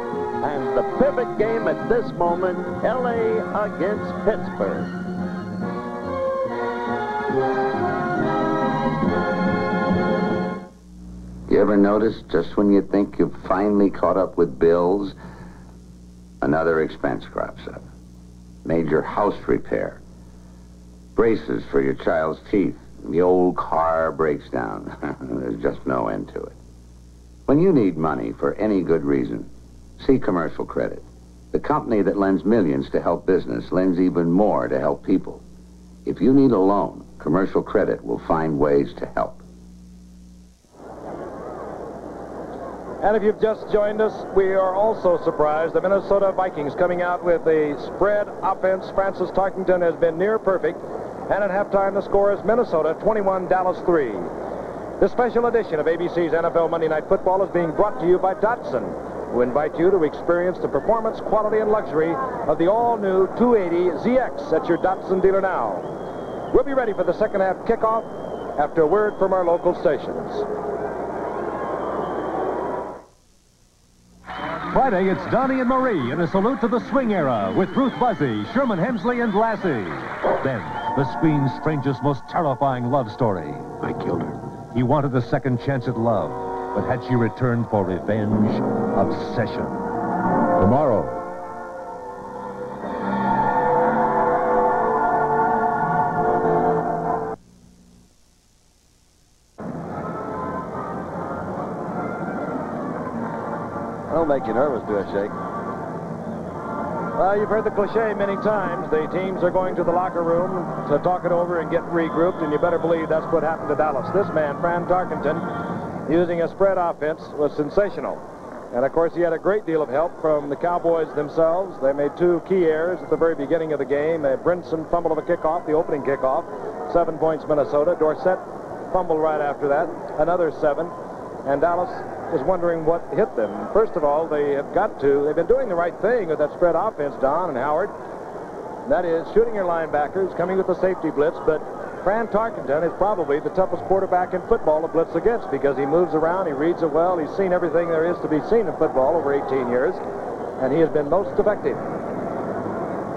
And the pivot game at this moment, LA against Pittsburgh. You ever notice just when you think you've finally caught up with bills, another expense crops up? Major house repair. Braces for your child's teeth. The old car breaks down. There's just no end to it. When you need money for any good reason, see Commercial Credit. The company that lends millions to help business lends even more to help people. If you need a loan, Commercial Credit will find ways to help. And if you've just joined us, we are also surprised. The Minnesota Vikings coming out with a spread offense. Francis Tarkenton has been near perfect. And at halftime, the score is Minnesota 21, Dallas 3. This special edition of ABC's NFL Monday Night Football is being brought to you by Datsun, who invite you to experience the performance, quality, and luxury of the all-new 280ZX at your Datsun dealer now. We'll be ready for the second half kickoff after a word from our local stations. Friday, it's Donnie and Marie in a salute to the swing era with Ruth Buzzy, Sherman Hemsley, and Lassie. Then, the screen's strangest, most terrifying love story. I killed her. He wanted a second chance at love, but had she returned for revenge? Obsession. Tomorrow. That'll make you nervous, do it, Shake? You've heard the cliche many times. The teams are going to the locker room to talk it over and get regrouped, and you better believe that's what happened to Dallas. This man, Fran Tarkenton, using a spread offense, was sensational. And, of course, he had a great deal of help from the Cowboys themselves. They made 2 key errors at the very beginning of the game. A Brinson fumble of a kickoff, the opening kickoff, 7 points Minnesota. Dorsett fumbled right after that, another 7. And Dallas was wondering what hit them. First of all, they've been doing the right thing with that spread offense, Don and Howard. That is shooting your linebackers, coming with the safety blitz, but Fran Tarkenton is probably the toughest quarterback in football to blitz against because he moves around, he reads it well, he's seen everything there is to be seen in football over 18 years, and he has been most effective.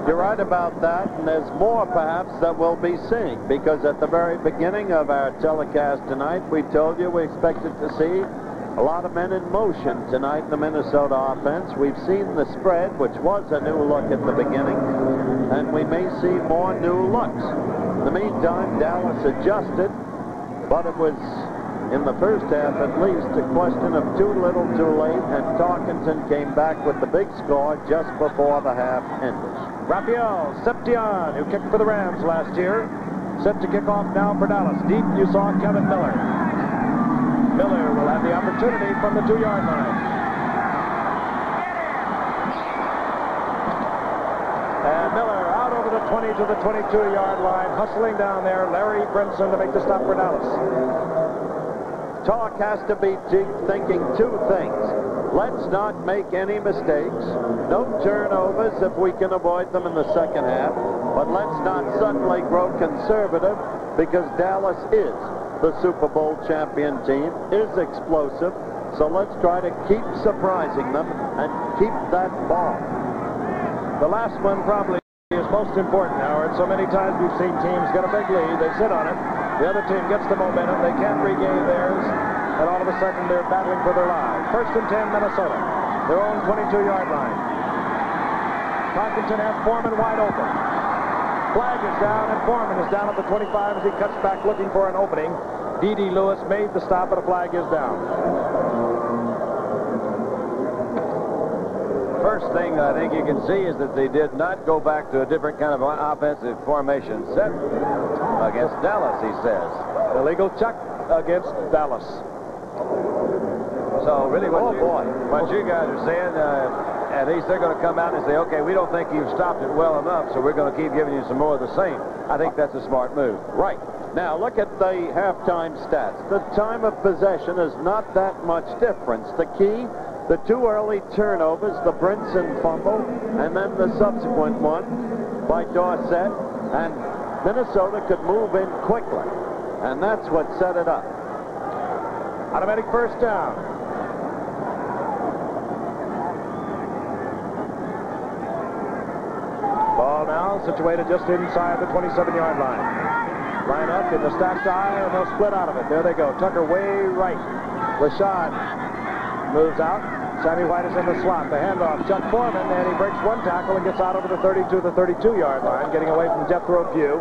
You're right about that, and there's more perhaps that we'll be seeing, because at the very beginning of our telecast tonight, we told you we expected to see a lot of men in motion tonight in the Minnesota offense. We've seen the spread, which was a new look at the beginning, and we may see more new looks. In the meantime, Dallas adjusted, but it was, in the first half at least, a question of too little too late, and Tarkenton came back with the big score just before the half ended. Raphael Septien, who kicked for the Rams last year, Set to kick off now for Dallas. Deep, you saw Kevin Miller. Miller will have the opportunity from the 2-yard line. And Miller out over the 20 to the 22-yard line, hustling down there. Larry Brinson to make the stop for Dallas. Talk has to be thinking two things. Let's not make any mistakes. No turnovers if we can avoid them in the second half. But let's not suddenly grow conservative because Dallas is the Super Bowl champion team, is explosive. So let's try to keep surprising them and keep that ball. The last one probably is most important, Howard. So many times we've seen teams get a big lead. They sit on it. The other team gets the momentum. They can't regain theirs. And all of a sudden, they're battling for their lives. 1st and 10, Minnesota. Their own 22-yard line. Tarkenton has Foreman wide open. Flag is down, and Foreman is down at the 25 as he cuts back looking for an opening. D.D. Lewis made the stop, but a flag is down. First thing I think you can see is that they did not go back to a different kind of offensive formation set against Dallas, he says. Illegal check against Dallas. So really what you guys are saying, at least they're going to come out and say, okay, we don't think you've stopped it well enough, so we're going to keep giving you some more of the same. I think that's a smart move. Right. Now, look at the halftime stats. The time of possession is not that much difference. The key, the 2 early turnovers, the Brinson fumble, and then the subsequent one by Dorsett. And Minnesota could move in quickly, and that's what set it up. Automatic first down. Ball now situated just inside the 27-yard line. Line up in the stacked eye, and they'll split out of it. There they go. Tucker way right. Rashad moves out. Sammy White is in the slot. The handoff. Chuck Foreman, and he breaks one tackle and gets out over the 32, the 32-yard line, getting away from Jethro Pugh.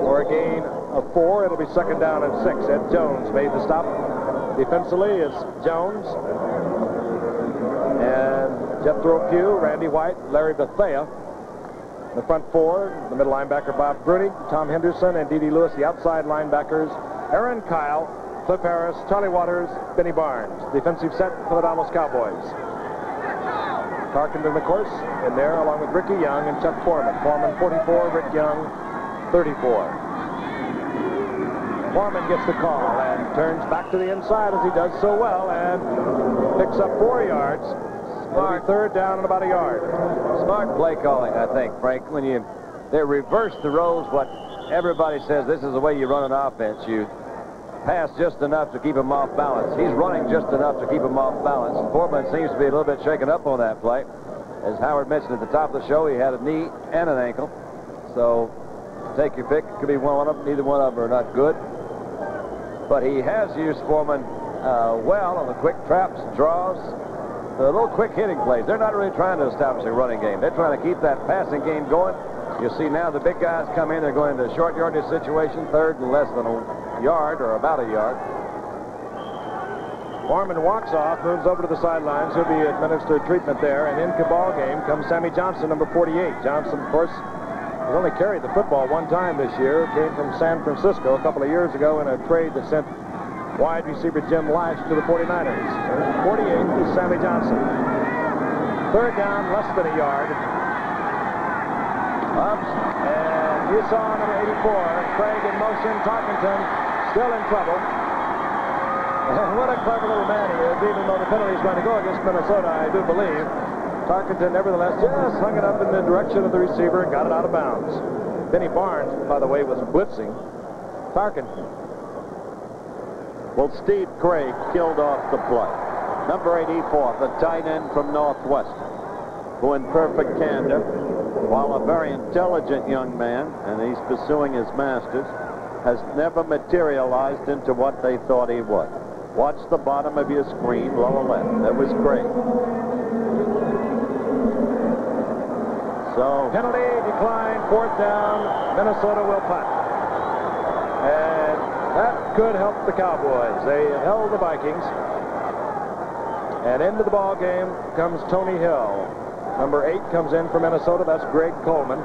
For a gain of 4, it'll be 2nd down and 6. Ed Jones made the stop. Defensively is Jones and Jethro Pugh, Randy White, Larry Bethea. The front 4, the middle linebacker Bob Brunig, Tom Henderson, and D.D. Lewis, the outside linebackers, Aaron Kyle, Cliff Harris, Charlie Waters, Benny Barnes. Defensive set for the Dallas Cowboys. Tarkenton, of course, in there along with Ricky Young and Chuck Foreman. Foreman 44, Rick Young 34. Foreman gets the call and turns back to the inside as he does so well and picks up 4 yards. Smart. 3rd down and about a yard. Smart play calling, I think, Frank. When they reverse the roles, what everybody says, this is the way you run an offense. You pass just enough to keep him off balance. He's running just enough to keep him off balance. Foreman seems to be a little bit shaken up on that play. As Howard mentioned at the top of the show, he had a knee and an ankle. So take your pick. It could be one of them. Neither one of them are not good. But he has used Foreman well on the quick traps, draws, the little quick hitting plays. They're not really trying to establish a running game. They're trying to keep that passing game going. You'll see now the big guys come in. They're going into a short yardage situation, 3rd and less than a yard or about a yard. Foreman walks off, moves over to the sidelines. He'll be administered treatment there. And into the ball game comes Sammy Johnson, number 48. Johnson, of course, has only carried the football one time this year. Came from San Francisco a couple of years ago in a trade that sent wide receiver Jim Lash to the 49ers. 48 is Sammy Johnson. 3rd down, less than a yard. Ups, and you saw number 84, Craig in motion. Tarkenton still in trouble. And what a clever little man he is, even though the penalty is going to go against Minnesota, I do believe. Tarkenton, nevertheless, just hung it up in the direction of the receiver and got it out of bounds. Benny Barnes, by the way, was blitzing Tarkenton. Well, Steve Craig killed off the play. Number 84, the tight end from Northwestern, who in perfect candor, while a very intelligent young man, and he's pursuing his masters, has never materialized into what they thought he would. Watch the bottom of your screen, lower left. That was great. So penalty declined, 4th down. Minnesota will punt. And that could help the Cowboys. They held the Vikings. And into the ball game comes Tony Hill. Number 8 comes in for Minnesota. That's Greg Coleman.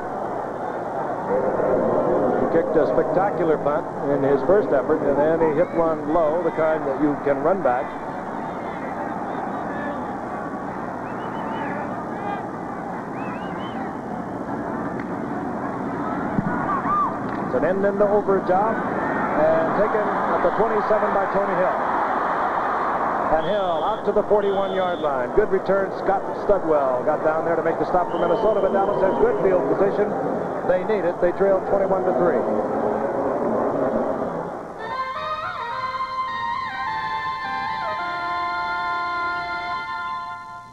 kicked a spectacular punt in his first effort, and then he hit one low, the kind that you can run back. It's an end in the over job, and taken at the 27 by Tony Hill. And Hill out to the 41-yard line. Good return. Scott Studwell got down there to make the stop for Minnesota, but Dallas has good field position. They need it. They trail 21-3.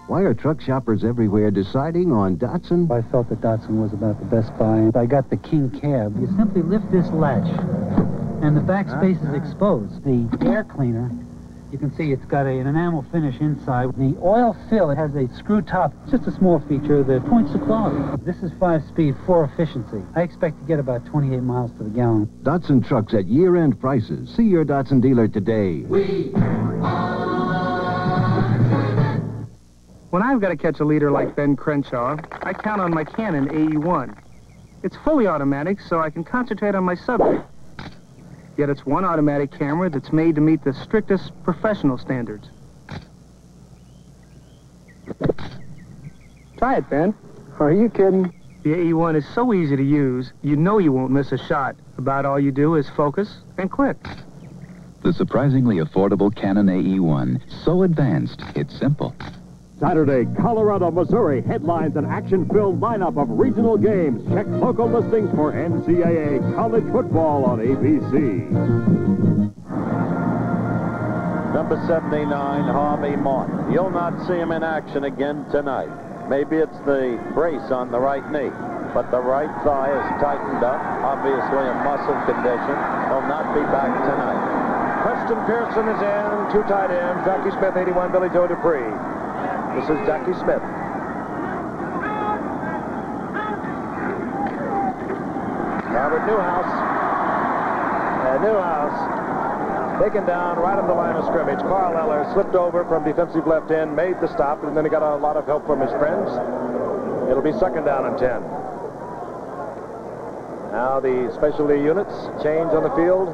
Why are truck shoppers everywhere deciding on Datsun? I felt that Datsun was about the best buy. I got the King cab. You simply lift this latch, and the back space is exposed. The air cleaner, you can see it's got an enamel finish inside. The oil fill, it has a screw top. It's just a small feature that points to quality. This is 5-speed, 4 efficiency. I expect to get about 28 miles to the gallon. Datsun trucks at year-end prices. See your Datsun dealer today. When I've got to catch a leader like Ben Crenshaw, I count on my Canon AE1. It's fully automatic, so I can concentrate on my subject. Yet it's one automatic camera that's made to meet the strictest professional standards. Try it, Ben. Are you kidding? The AE1 is so easy to use, you know you won't miss a shot. About all you do is focus and click. The surprisingly affordable Canon AE1. So advanced, it's simple. Saturday, Colorado, Missouri headlines an action-filled lineup of regional games. Check local listings for NCAA college football on ABC. Number 79, Harvey Martin. You'll not see him in action again tonight. Maybe it's the brace on the right knee, but the right thigh is tightened up, obviously a muscle condition. He'll not be back tonight. Preston Pearson is in, 2 tight ends, Jackie Smith, 81, Billy Joe Dupree. This is Jackie Smith. Robert Newhouse. And Newhouse taken down right on the line of scrimmage. Carl Eller slipped over from defensive left end, made the stop, and then he got a lot of help from his friends. It'll be 2nd down and 10. Now the specialty units change on the field.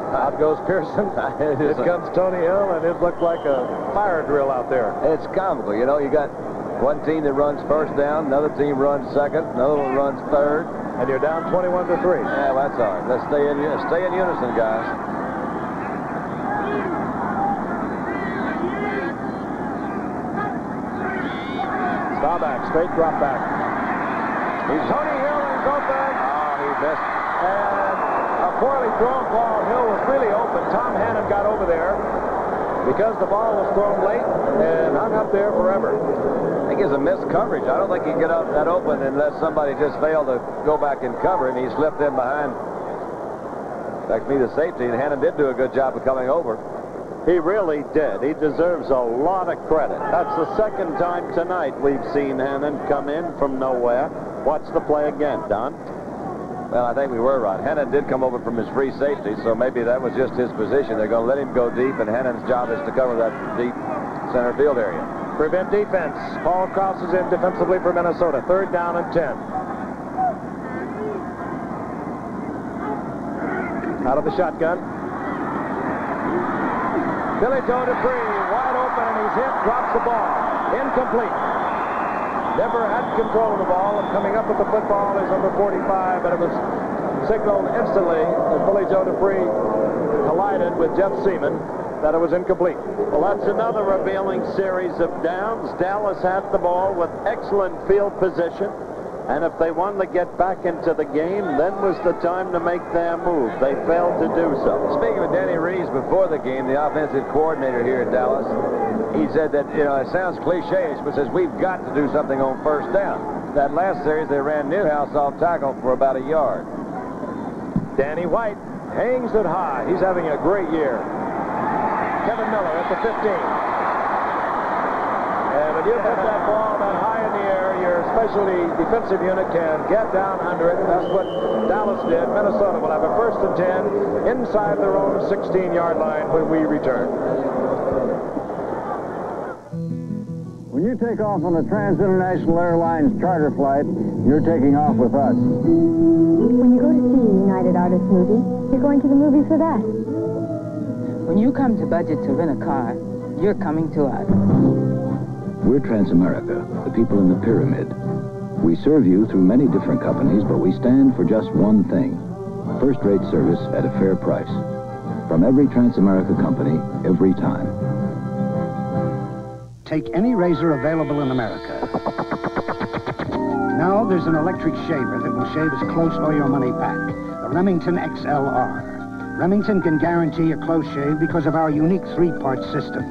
Out goes Pearson. Here comes Tony Hill, and it looked like a fire drill out there. It's comical. You know, you got one team that runs first down, another team runs second, another one runs third. And you're down 21-3. Yeah, well, that's all right. Let's stay in unison, guys. Staubach, straight drop back. He's Tony Hill, and he's open. Oh, he missed. And a poorly thrown ball. Hill was really open. Tom Hannon got over there because the ball was thrown late and hung up there forever. I think it's a missed coverage. I don't think he can get out that open unless somebody just failed to go back and cover, and he slipped in behind. That be the safety, and Hannon did do a good job of coming over. He really did. He deserves a lot of credit. That's the 2nd time tonight we've seen Hannon come in from nowhere. Watch the play again, Don. Well, I think we were right. Hannon did come over from his free safety, so maybe that was just his position. They're going to let him go deep, and Hannon's job is to cover that deep center field area. Prevent defense. Paul Krause is in defensively for Minnesota. 3rd down and 10. Out of the shotgun. Billy Joe Dupree, wide open, and he's hit, drops the ball. Incomplete. Never had control of the ball, and coming up with the football is number 45, and it was signaled instantly that Billy Joe Dupree collided with Jeff Seaman that it was incomplete. Well, that's another revealing series of downs. Dallas had the ball with excellent field position, and if they wanted to get back into the game, then was the time to make their move. They failed to do so. Speaking of Danny Reeves before the game, the offensive coordinator here in Dallas, he said that, you know, it sounds cliche-ish, but says we've got to do something on 1st down. That last series, they ran Newhouse off tackle for about a yard. Danny White hangs it high. He's having a great year. Kevin Miller at the 15. And when you put that ball that high in the air, your specialty defensive unit can get down under it. That's what Dallas did. Minnesota will have a 1st and 10 inside their own 16-yard line when we return. When you take off on the Trans-International Airlines charter flight, you're taking off with us. When you go to see a United Artists movie, you're going to the movies with us. When you come to budget to rent a car, you're coming to us. We're Transamerica, the people in the pyramid. We serve you through many different companies, but we stand for just one thing. First-rate service at a fair price. From every Transamerica company, every time. Take any razor available in America. Now there's an electric shaver that will shave as close or your money back. The Remington XLR. Remington can guarantee a close shave because of our unique three-part system.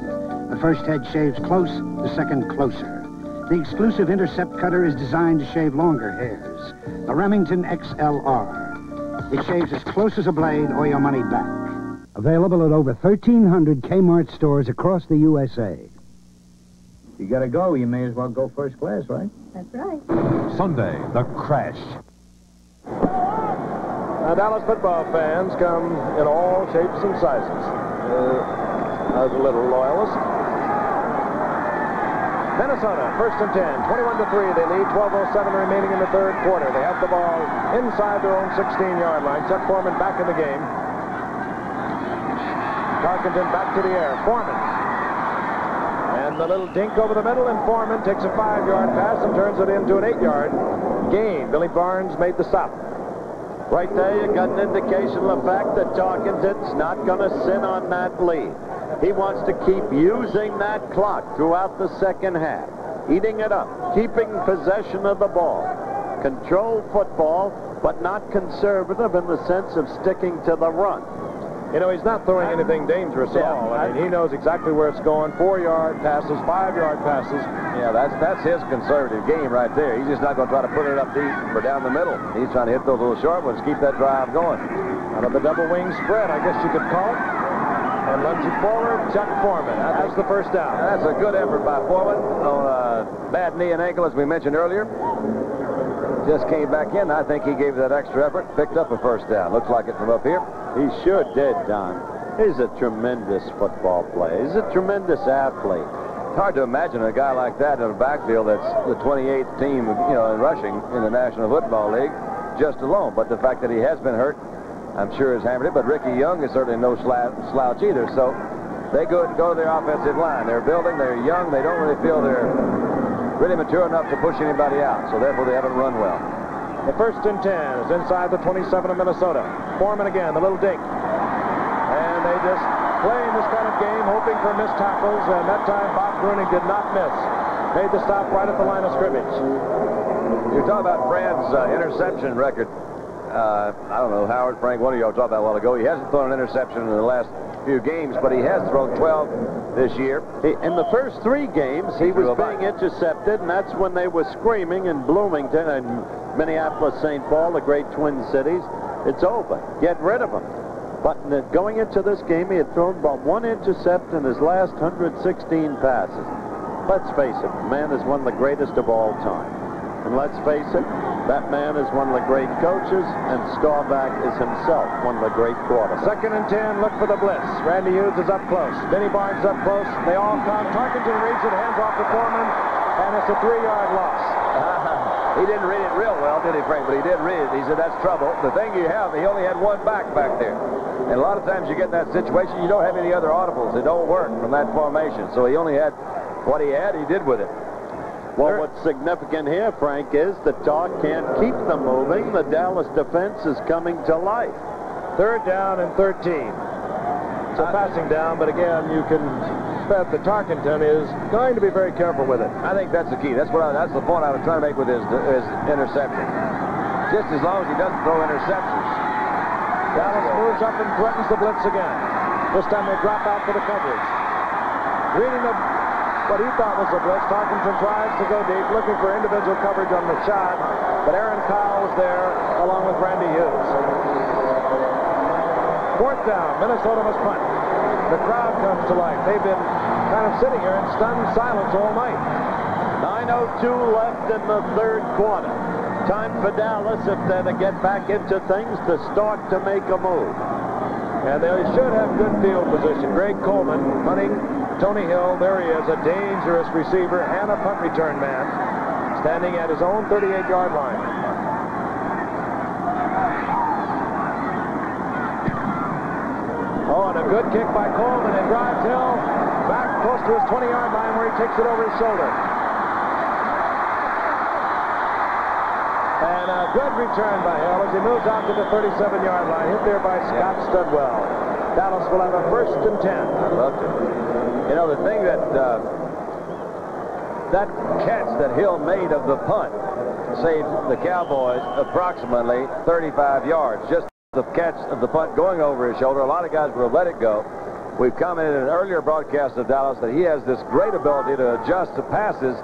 The first head shaves close, the second closer. The exclusive Intercept cutter is designed to shave longer hairs. The Remington XLR. It shaves as close as a blade or your money back. Available at over 1,300 Kmart stores across the USA. You gotta go, you may as well go first class, right? That's right. Sunday, the crash. Now, Dallas football fans come in all shapes and sizes. As a little loyalist. Minnesota, first and 10, 21-3. They lead, 12:07 remaining in the third quarter. They have the ball inside their own 16-yard line. Chuck Foreman back in the game. Tarkenton back to the air. Foreman. And the little dink over the middle, and Foreman takes a 5-yard pass and turns it into an 8-yard gain. Billy Barnes made the stop. Right there, you got an indication of the fact that Tarkenton's not going to sit on that lead. He wants to keep using that clock throughout the second half, eating it up, keeping possession of the ball. Control football, but not conservative in the sense of sticking to the run. You know, he's not throwing anything dangerous at all. I mean, he knows exactly where it's going. 4-yard passes, 5-yard passes. Yeah, that's his conservative game right there. He's just not going to try to put it up deep or down the middle. He's trying to hit those little short ones, keep that drive going. Out of the double wing spread, I guess you could call it. And lunging forward, Chuck Foreman has the first down. That's a good effort by Foreman on a bad knee and ankle, as we mentioned earlier. Just came back in. I think he gave that extra effort, picked up a first down. Looks like it from up here. He sure did, Don. He's a tremendous football player. He's a tremendous athlete. It's hard to imagine a guy like that in a backfield that's the 28th team, in rushing in the National Football League, just alone. But the fact that he has been hurt, I'm sure has hammered it. But Ricky Young is certainly no slouch either. So they go to their offensive line. They're building. They're young. They don't really feel they're really mature enough to push anybody out. So therefore, they haven't run well. The first and 10 is inside the 27 of Minnesota. Foreman again, the little dink. And they just playing this kind of game, hoping for missed tackles, and that time Bob Bruning did not miss. Made the stop right at the line of scrimmage. You're talking about Brad's interception record. I don't know, Howard, Frank, one of you all talked about a while ago. He hasn't thrown an interception in the last few games, but he has thrown 12 this year. In the first 3 games, he was being intercepted, and that's when they were screaming in Bloomington and Minneapolis, St. Paul, the great Twin Cities. It's over. Get rid of him. But going into this game, he had thrown about 1 intercept in his last 116 passes. Let's face it, the man is one of the greatest of all time. And let's face it, that man is one of the great coaches, and Staubach is himself one of the great quarterbacks. Second and 10, look for the blitz. Randy Hughes is up close. Benny Barnes up close. They all come. Tarkenton reads it, hands off to Foreman, and it's a 3-yard loss. He didn't read it real well, did he, Frank? But he did read it. He said, that's trouble. The thing you have, he only had one back there. And a lot of times you get in that situation, you don't have any other audibles. It don't work from that formation. So he only had what he had, he did with it. Well, what's significant here, Frank, is the Tar can't keep them moving. The Dallas defense is coming to life. Third down and 13. It's a passing down, but again, you can bet that Tarkenton is going to be very careful with it. I think that's the key. That's the point I was trying to make with his interception. Just as long as he doesn't throw interceptions. Dallas moves up and threatens the blitz again. This time they drop out for the coverage. Reading what he thought was a blitz, Tarkenton tries to go deep, looking for individual coverage on Rashad, but Aaron Kyle was there along with Randy Hughes. Fourth down, Minnesota must punt. The crowd comes to life. They've been kind of sitting here in stunned silence all night. 9:02 left in the third quarter. Time for Dallas, if they're to get back into things, to start to make a move. And they should have good field position. Greg Coleman running Tony Hill, there he is, a dangerous receiver and a punt return man, standing at his own 38-yard line. Oh, and a good kick by Coleman, and drives Hill back close to his 20-yard line where he takes it over his shoulder. And a good return by Hill as he moves out to the 37-yard line, hit there by Scott Studwell. Dallas will have a 1st and 10. I loved it. You know, the thing that that catch that Hill made of the punt saved the Cowboys approximately 35 yards. Just the catch of the punt going over his shoulder. A lot of guys will let it go. We've commented in an earlier broadcast of Dallas that he has this great ability to adjust the passes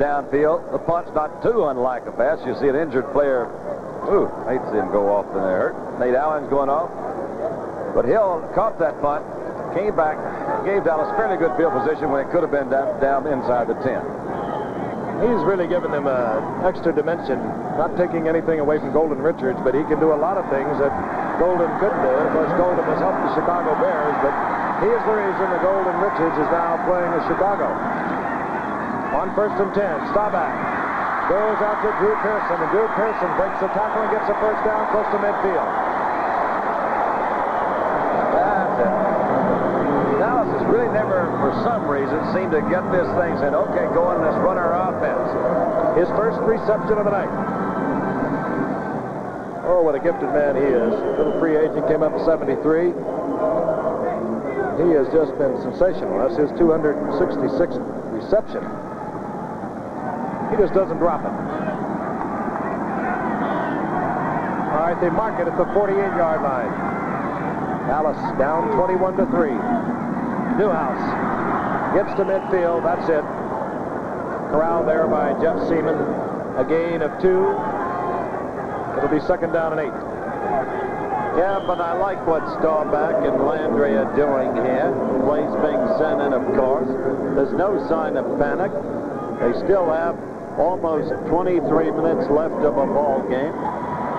downfield. The punt's not too unlike a pass. You see an injured player. Ooh, I hate to see him go off in there. Nate Allen's going off. But Hill caught that punt, came back, gave Dallas fairly good field position when it could have been down inside the 10. He's really given them an extra dimension, not taking anything away from Golden Richards, but he can do a lot of things that Golden couldn't do. Of course, Golden has helped the Chicago Bears, but he is the reason the Golden Richards is now playing in Chicago. On 1st and 10, Staubach goes out to Drew Pearson, and Drew Pearson breaks the tackle and gets a 1st down close to midfield. Dallas has really never, for some reason, seemed to get this thing saying, okay, go on, let's run our offense. His 1st reception of the night. Oh, what a gifted man he is. Little free agent, came up in 73. He has just been sensational. That's his 266th reception. He just doesn't drop it. All right, they mark it at the 48-yard line. Dallas down 21-3. Newhouse gets to midfield. That's it. Corralled there by Jeff Seaman. A gain of 2. It'll be 2nd down and 8. Yeah, but I like what Staubach and Landry are doing here. Plays being sent in, of course. There's no sign of panic. They still have almost 23 minutes left of a ball game.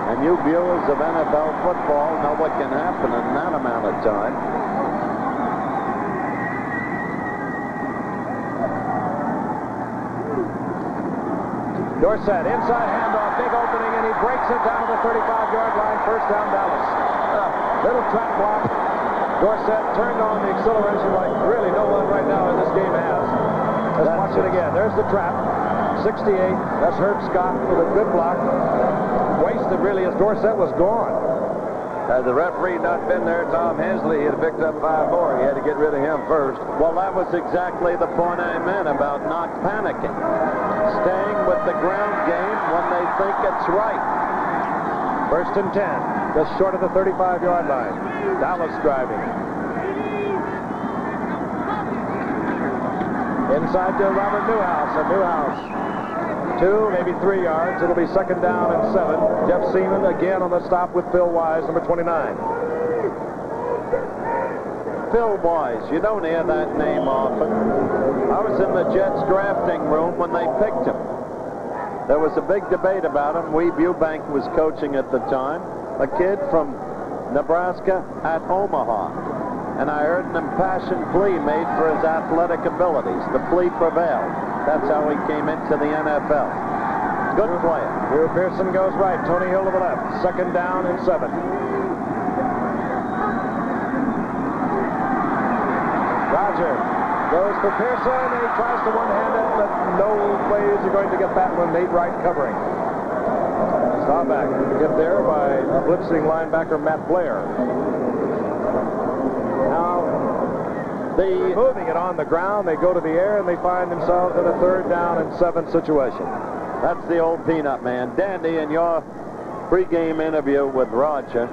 And you viewers of NFL football know what can happen in that amount of time. Dorsett, inside handoff, big opening, and he breaks it down to the 35-yard line. 1st down, Dallas. Little trap block. Dorsett turned on the acceleration like really no one right now in this game has. Let's watch it again. There's the trap. 68. That's Herb Scott with a good block. Wasted really as Dorsett was gone. Had the referee not been there, Tom Hensley, he'd have picked up 5 more. He had to get rid of him first. Well, that was exactly the point I meant about not panicking. Staying with the ground game when they think it's right. 1st and 10, just short of the 35-yard line. Dallas driving. Inside to Robert Newhouse, and Newhouse 2, maybe 3 yards. It'll be 2nd down and 7. Jeff Seaman again on the stop with Phil Wise, number 29. Phil Wise, you don't hear that name often. I was in the Jets drafting room when they picked him. There was a big debate about him. Weeb Eubank was coaching at the time. A kid from Nebraska at Omaha. And I heard an impassioned plea made for his athletic abilities. The plea prevailed. That's how he came into the NFL. Good player. Drew Pearson goes right. Tony Hill to the left. 2nd down and 7. Roger goes for Pearson, and he tries to one-hand it, but no way is he going to get that one. Nate Wright covering. Staubach get there by blitzing linebacker Matt Blair. Moving it on the ground, they go to the air, and they find themselves in a 3rd down and 7 situation. That's the old peanut man. Dandy, in your pregame interview with Roger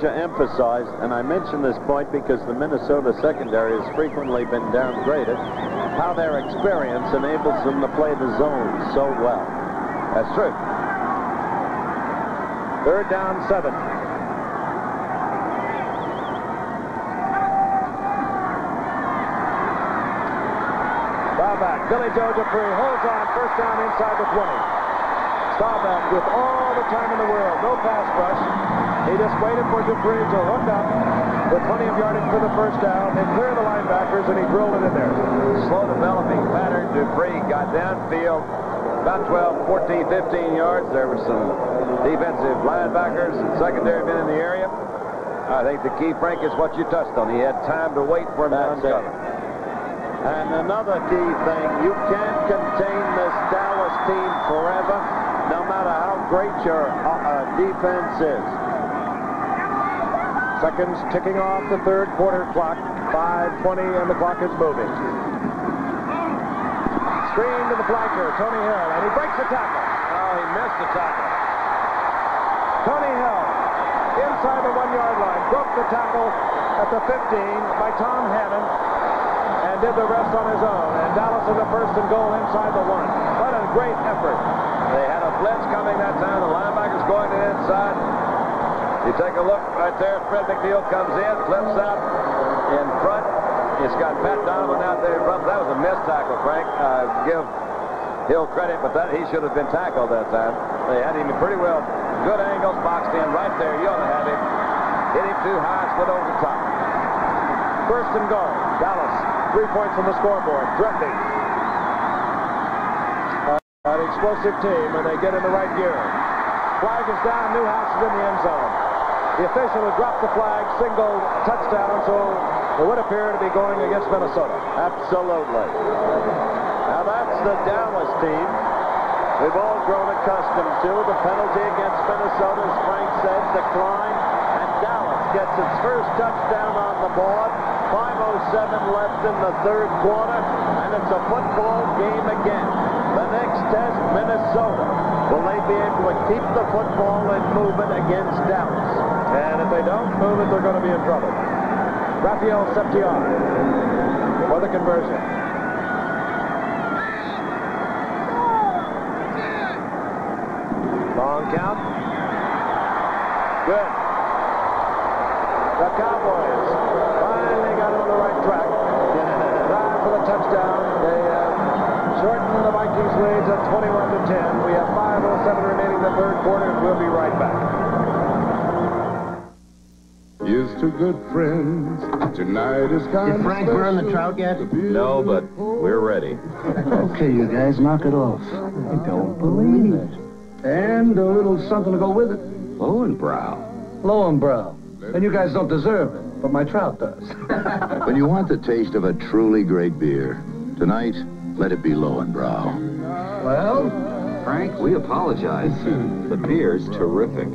emphasized, and I mention this point because the Minnesota secondary has frequently been downgraded, how their experience enables them to play the zone so well. That's true. 3rd down, 7. Staubach, Billy Joe Dupree holds on, 1st down inside the 20. Staubach with all the time in the world, no pass rush. He just waited for Gifford to hook up with plenty of yardage for the first down. They cleared the linebackers, and he drilled it in there. Slow developing pattern. Gifford got downfield about 12, 14, 15 yards. There were some defensive linebackers and secondary men in the area. I think the key, Frank, is what you touched on. He had time to wait for him to uncover. And another key thing, you can't contain this Dallas team forever, no matter how great your defense is. Seconds ticking off the third quarter clock. 5:20, and the clock is moving. Screen to the flanker, Tony Hill, and he breaks the tackle. Oh, he missed the tackle. Tony Hill, inside the 1-yard line, broke the tackle at the 15 by Tom Hannon, and did the rest on his own. And Dallas is a first and goal inside the 1. What a great effort. They had a blitz coming that time. The linebackers going to the inside. You take a look right there. Fred McNeil comes in, flips out in front. It's got Pat Donovan out there in front. That was a missed tackle, Frank. Give Hill credit, but he should have been tackled that time. They had him pretty well. Good angles, boxed in right there. You ought to have him. Hit him too high, split over the top. First and goal. Dallas, 3 points on the scoreboard. Threatening. An explosive team, and they get in the right gear. Flag is down. Newhouse is in the end zone. The official has dropped the flag, single touchdown, so it would appear to be going against Minnesota. Absolutely. Now that's the Dallas team we've all grown accustomed to. The penalty against Minnesota, as Frank said, declined, and Dallas gets its first touchdown on the board. 5:07 left in the third quarter, and it's a football game again. The next test, Minnesota. Will they be able to keep the football in movement against Dallas? And if they don't move it, they're going to be in trouble. Raphael Septian for the conversion. Long count. Good. The Cowboys finally got on the right track. Drive for the touchdown. They shortened the Vikings lead to 21-10. We have 5:07 remaining in the third quarter, and we'll be right back. Here's to good friends. Tonight is kind Did Frank burn the trout yet? No, but we're ready. Okay, you guys, knock it off. I don't believe it. And a little something to go with it. Lowenbrow. Lowenbrow. And you guys don't deserve it, but my trout does. When you want the taste of a truly great beer, tonight, let it be Lowenbrow. Well? Frank, we apologize. The beer's terrific.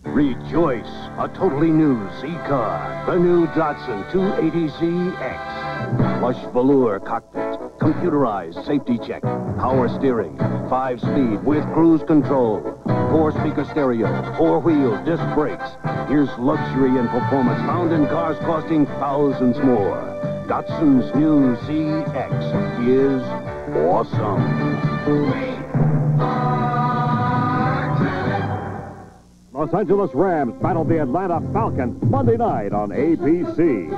Rejoice! A totally new Z-Car. The new Datsun 280ZX. Plush velour cockpit. Computerized safety check. Power steering. 5-speed with cruise control. 4-speaker stereo. 4-wheel disc brakes. Here's luxury and performance found in cars costing thousands more. Datsun's new ZX is awesome. Los Angeles Rams battled the Atlanta Falcons Monday night on ABC.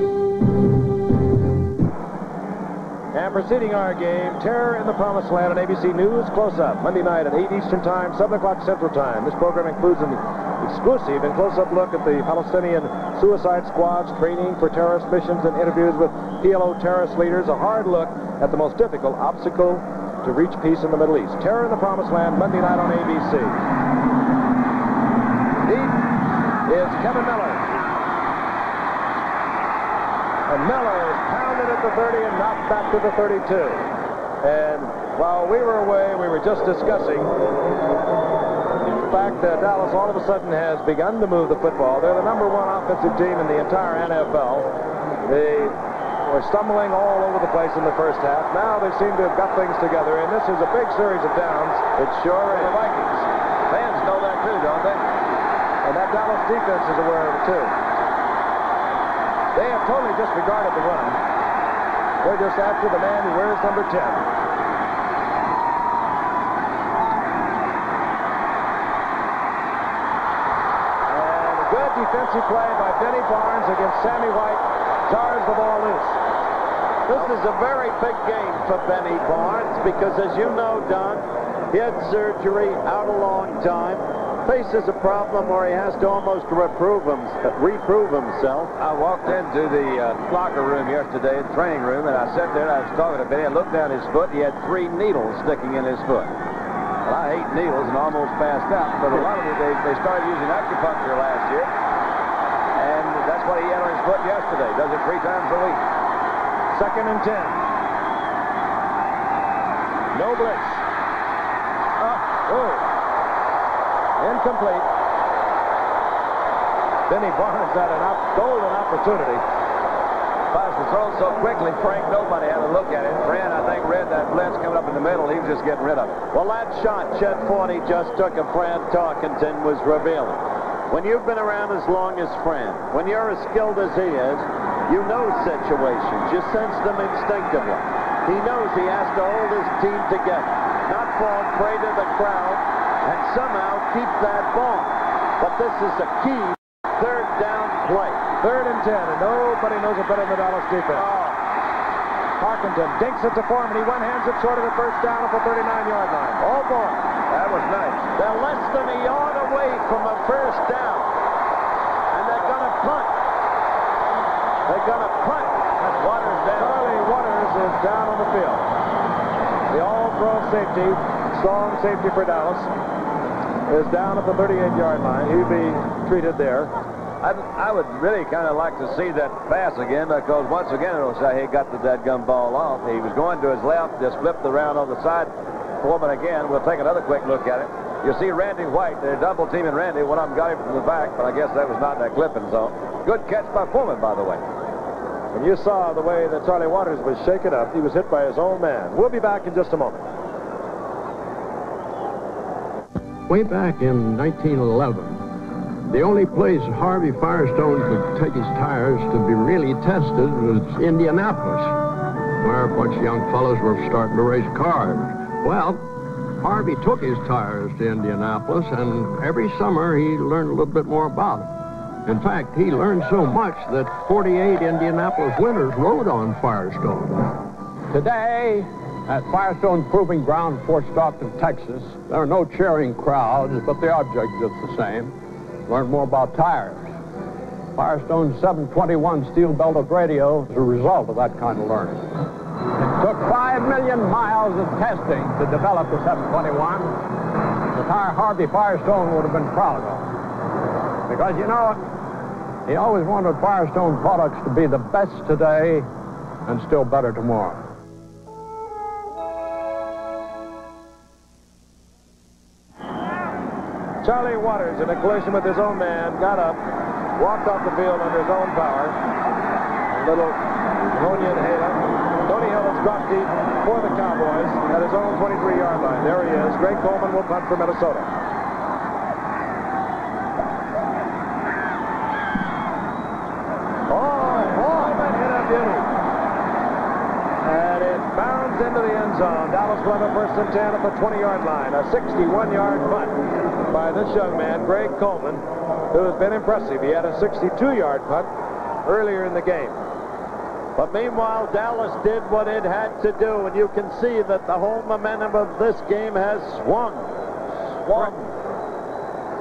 And preceding our game, Terror in the Promised Land on ABC News Close-Up, Monday night at 8 Eastern Time, 7 o'clock Central Time. This program includes an exclusive and close-up look at the Palestinian suicide squad's training for terrorist missions and interviews with PLO terrorist leaders, a hard look at the most difficult obstacle to reach peace in the Middle East. Terror in the Promised Land, Monday night on ABC. Deep is Kevin Miller. And Miller is pounded at the 30 and knocked back to the 32. And while we were away, we were just discussing the fact that Dallas all of a sudden has begun to move the football. They're the #1 offensive team in the entire NFL. They were stumbling all over the place in the first half. Now they seem to have got things together, and this is a big series of downs. It sure is. The Vikings. Fans know that too, don't they? And that Dallas defense is aware of it too. They have totally disregarded the run. They're just after the man who wears number 10. And a good defensive play by Benny Barnes against Sammy White jars the ball loose. This is a very big game for Benny Barnes because, as you know, Don, he had surgery, out a long time. faces a problem where he has to almost reprove himself. I walked into the locker room yesterday, the training room, and I sat there and I was talking to Benny. I looked down his foot. He had 3 needles sticking in his foot. Well, I hate needles and almost passed out, but a lot of it, they started using acupuncture last year, and that's what he had on his foot yesterday. Does it 3 times a week. 2nd and 10. No blitz. Incomplete. Benny Barnes had a golden opportunity. Pass was thrown so quickly, Frank, nobody had a look at it. Fran, I think, read that blitz coming up in the middle. He was just getting rid of it. Well, that shot Chet Forney just took of Fran Tarkenton was revealing. When you've been around as long as Fran, when you're as skilled as he is, you know situations. You sense them instinctively. He knows he has to hold his team together, not fall prey to the crowd, and somehow keep that ball. But this is a key 3rd down play. 3rd and 10, and nobody knows it better than the Dallas defense. Tarkenton dinks it to Foreman. He one-hands it short of the 1st down at the 39-yard line. Oh, boy. That was nice. They're less than a yard away from a 1st down. And they're going to punt. They're going to punt. That's Waters down. Charlie Waters is down on the field. The all-pro safety, strong safety for Dallas, is down at the 38-yard line. He'll be treated there. I would really kind of like to see that pass again, because once again it'll say he got the dadgum ball off. He was going to his left, just flipped around on the side. Foreman again. We'll take another quick look at it. You see Randy White. They're double teaming Randy. One of them got him from the back, but I guess that was not that clipping zone. Good catch by Foreman, by the way. And you saw the way that Charlie Waters was shaken up. He was hit by his own man. We'll be back in just a moment. Way back in 1911, the only place Harvey Firestone could take his tires to be really tested was Indianapolis, where a bunch of young fellows were starting to race cars. Well, Harvey took his tires to Indianapolis, and every summer he learned a little bit more about them. In fact, he learned so much that 48 Indianapolis winners rode on Firestone. Today, at Firestone's Proving Ground, Fort Stockton, Texas, there are no cheering crowds, but the objective's the same. Learn more about tires. Firestone's 721 steel-belted radio is a result of that kind of learning. It took 5 million miles of testing to develop the 721. The tire Harvey Firestone would have been proud of. Because, you know, he always wanted Firestone products to be the best today and still better tomorrow. Charlie Waters, in a collision with his own man, got up, walked off the field under his own power. A little pneumonia inhaler. Tony Hill has dropped deep for the Cowboys at his own 23-yard line. There he is. Greg Coleman will punt for Minnesota. Coleman hit a beauty. And it bounds into the end zone. Dallas will have a 1st and 10 at the 20-yard line. A 61-yard punt by this young man, Greg Coleman, who has been impressive. He had a 62-yard punt earlier in the game. But meanwhile, Dallas did what it had to do, and you can see that the whole momentum of this game has swung.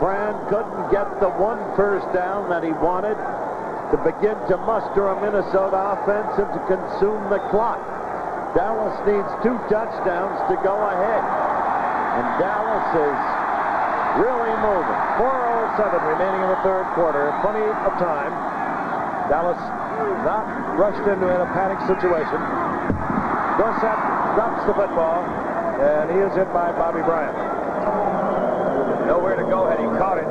Fran couldn't get the 1 1st down that he wanted to begin to muster a Minnesota offense and to consume the clock. Dallas needs 2 touchdowns to go ahead. And Dallas is really moving. 4:07 remaining in the 3rd quarter. Plenty of time. Dallas not rushed into a panic situation. Dorsett drops the football, and he is hit by Bobby Bryant. Nowhere to go had he caught it.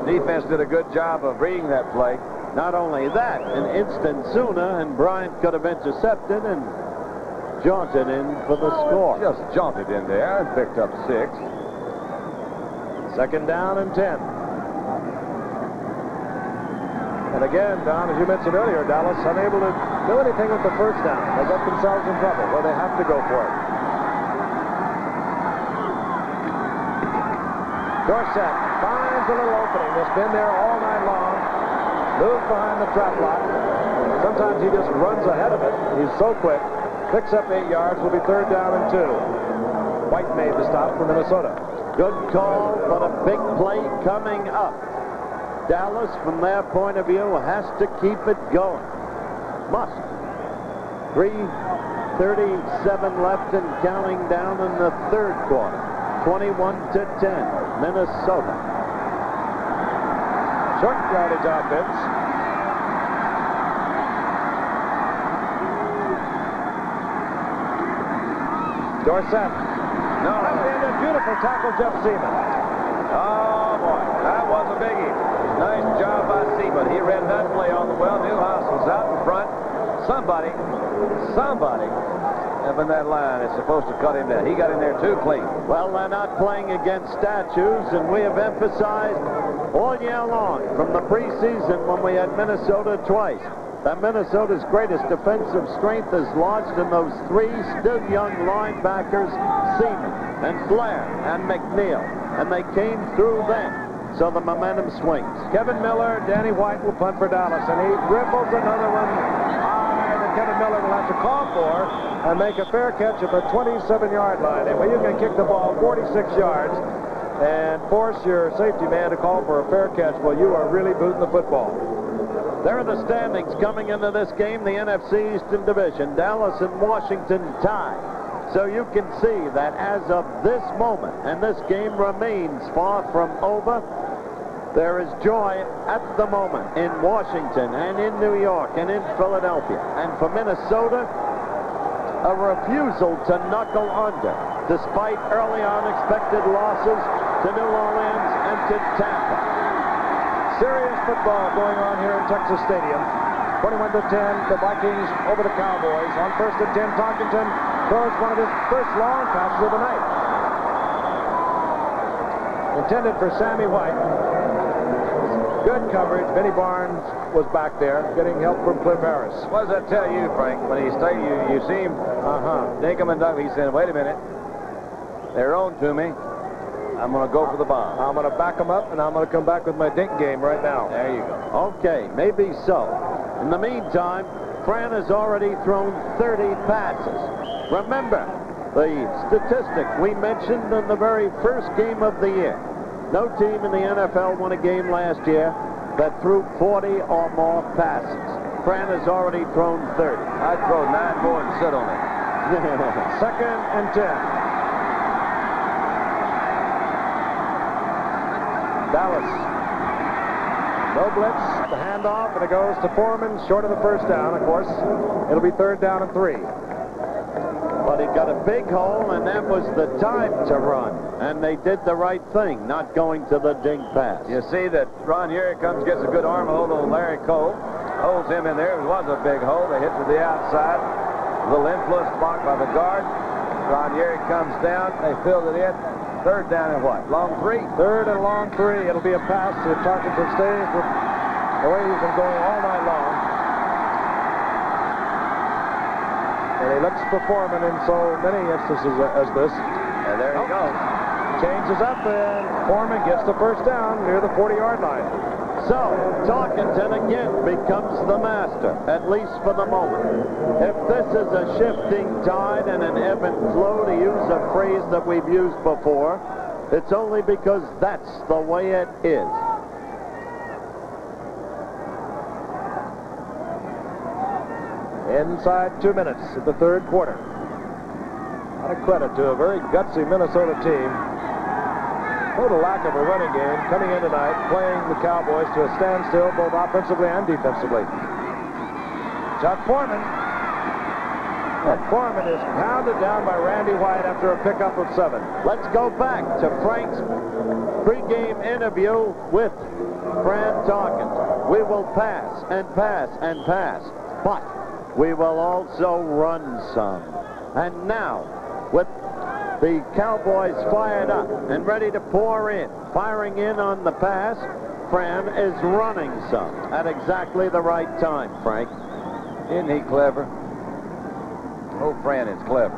Defense did a good job of reading that play. Not only that, an instant sooner, and Bryant could have intercepted and jaunted in for the score. Just jaunted in there and picked up 6. 2nd down and 10. And again, Don, as you mentioned earlier, Dallas unable to do anything with the 1st down. They got themselves in trouble where they have to go for it. Dorsett finds a little opening. That's been there all night long. Moves behind the trap block. Sometimes he just runs ahead of it. He's so quick. Picks up 8 yards. Will be 3rd down and 2. White made the stop for Minnesota. Good call, but a big play coming up. Dallas, from their point of view, has to keep it going. Must. 3:37 left and counting down in the third quarter. 21-10, Minnesota. Short yardage offense. Dorsett. No. And a beautiful tackle, Jeff Seaman. Oh, boy. That was a biggie. Nice job by Seaman. He read that play on the well. Newhouse was out in front. Somebody up in that line is supposed to cut him down. He got in there too clean. Well, they're not playing against statues, and we have emphasized all year long from the preseason when we had Minnesota twice that Minnesota's greatest defensive strength is lodged in those three still young linebackers, Seaman and Blair and McNeil, and they came through then. So the momentum swings. Kevin Miller, Danny White will punt for Dallas, and he dribbles another one high that Kevin Miller will have to call for and make a fair catch at the 27-yard line. And when you can kick the ball 46 yards and force your safety man to call for a fair catch, well, you are really booting the football. There are the standings coming into this game, the NFC Eastern Division. Dallas and Washington tied. So you can see that as of this moment, and this game remains far from over, there is joy at the moment in Washington and in New York and in Philadelphia. And for Minnesota, a refusal to knuckle under, despite early unexpected losses to New Orleans and to Tampa. Serious football going on here in Texas Stadium. 21-10, the Vikings over the Cowboys. On 1st and 10, Tarkenton throws one of his first long passes of the night. Intended for Sammy White. Good coverage. Benny Barnes was back there, getting help from Cliff Harris. What does that tell you, Frank? When he stayed, you see him dink him and dunk. He said, wait a minute. They're on to me. I'm going to go for the bomb. I'm going to back them up, and I'm going to come back with my dink game right now. There you go. Okay, maybe so. In the meantime, Fran has already thrown 30 passes. Remember the statistic we mentioned in the very first game of the year. No team in the NFL won a game last year that threw 40 or more passes. Fran has already thrown 30. I'd throw 9 more and sit on it. 2nd and 10. Dallas. No blitz, the handoff, and it goes to Foreman, short of the first down, of course. It'll be 3rd down and 3. But he got a big hole, and that was the time to run. And they did the right thing, not going to the dink pass. You see that Ron Yeri comes, gets a good arm hold on Larry Cole, holds him in there. It was a big hole. They hit to the outside. A little influence blocked by the guard. Ron Yeri comes down. They filled it in. 3rd down and what? Long 3? 3rd and long 3. It'll be a pass to Tarkenton stays with the way he's been going all night long. And he looks for Foreman in so many instances as this. And there he goes. Changes up, and Foreman gets the first down near the 40-yard line. So, Tarkenton again becomes the master, at least for the moment. If this is a shifting tide and an ebb and flow, to use a phrase that we've used before, it's only because that's the way it is. Inside 2 minutes of the 3rd quarter. A lot of credit to a very gutsy Minnesota team. Total lack of a running game coming in tonight, playing the Cowboys to a standstill both offensively and defensively. Chuck Foreman. And Foreman is pounded down by Randy White after a pickup of 7. Let's go back to Frank's pregame interview with Fran Tarkenton. We will pass and pass and pass, but we will also run some. And now, with the Cowboys fired up and ready to pour in, firing in on the pass, Fran is running some at exactly the right time, Frank. Isn't he clever? Oh, Fran is clever.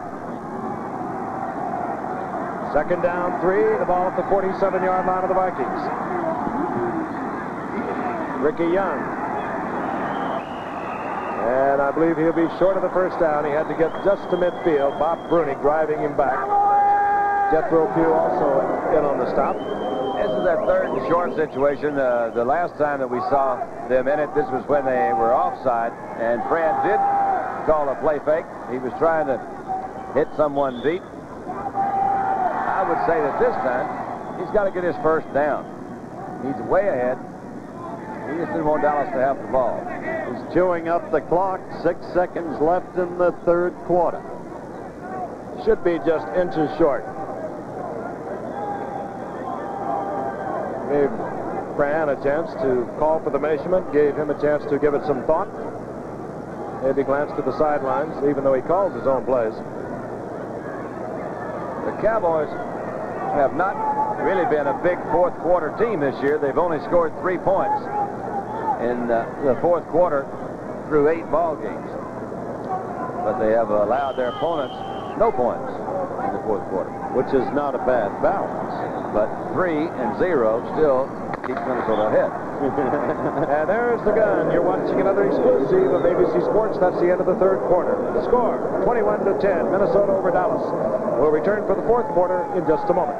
2nd down 3, the ball at the 47-yard line of the Vikings. Ricky Young. And I believe he'll be short of the first down. He had to get just to midfield. Bob Bruni driving him back. Jethro Pugh also in on the stop. This is their third and short situation. The last time that we saw them in it, this was when they were offside, and Fred did call a play fake. He was trying to hit someone deep. I would say that this time, he's got to get his first down. He's way ahead. He just didn't want Dallas to have the ball. He's chewing up the clock. 6 seconds left in the third quarter. Should be just inches short. Gave Fran a chance to call for the measurement, gave him a chance to give it some thought. Maybe glance to the sidelines, even though he calls his own plays. The Cowboys have not really been a big fourth quarter team this year. They've only scored 3 points in the fourth quarter through 8 ball games. But they have allowed their opponents no points in the fourth quarter. Which is not a bad balance. But 3-0 still keeps Minnesota ahead. And there's the gun. You're watching another exclusive of ABC Sports. That's the end of the third quarter. The score, 21-10, Minnesota over Dallas. We'll return for the fourth quarter in just a moment.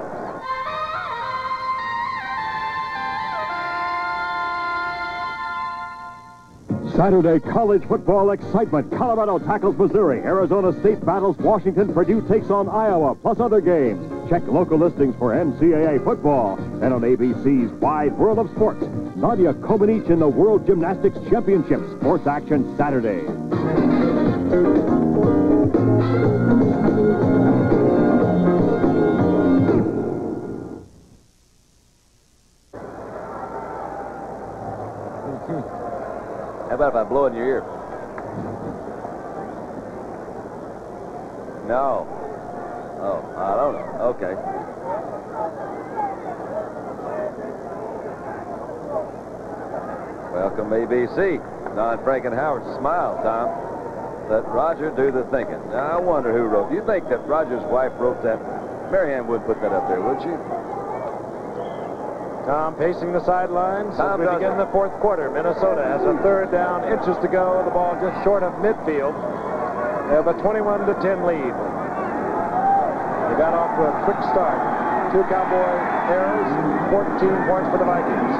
Saturday college football excitement. Colorado tackles Missouri. Arizona State battles Washington. Purdue takes on Iowa, plus other games. Check local listings for NCAA football. And on ABC's Wide World of Sports, Nadia Comaneci in the World Gymnastics Championship. Sports Action Saturday. How about if I blow in your ear? No. Oh, I don't know. Okay. Welcome, ABC. Don Frankenhauer's smile, Tom. Let Roger do the thinking. Now, I wonder who wrote. Do you think that Roger's wife wrote that? Marianne would put that up there, would she? Tom pacing the sidelines as we begin the fourth quarter. Minnesota has a third down, inches to go. The ball just short of midfield. They have a 21-10 lead. They got off to a quick start. 2 Cowboy errors, 14 points for the Vikings.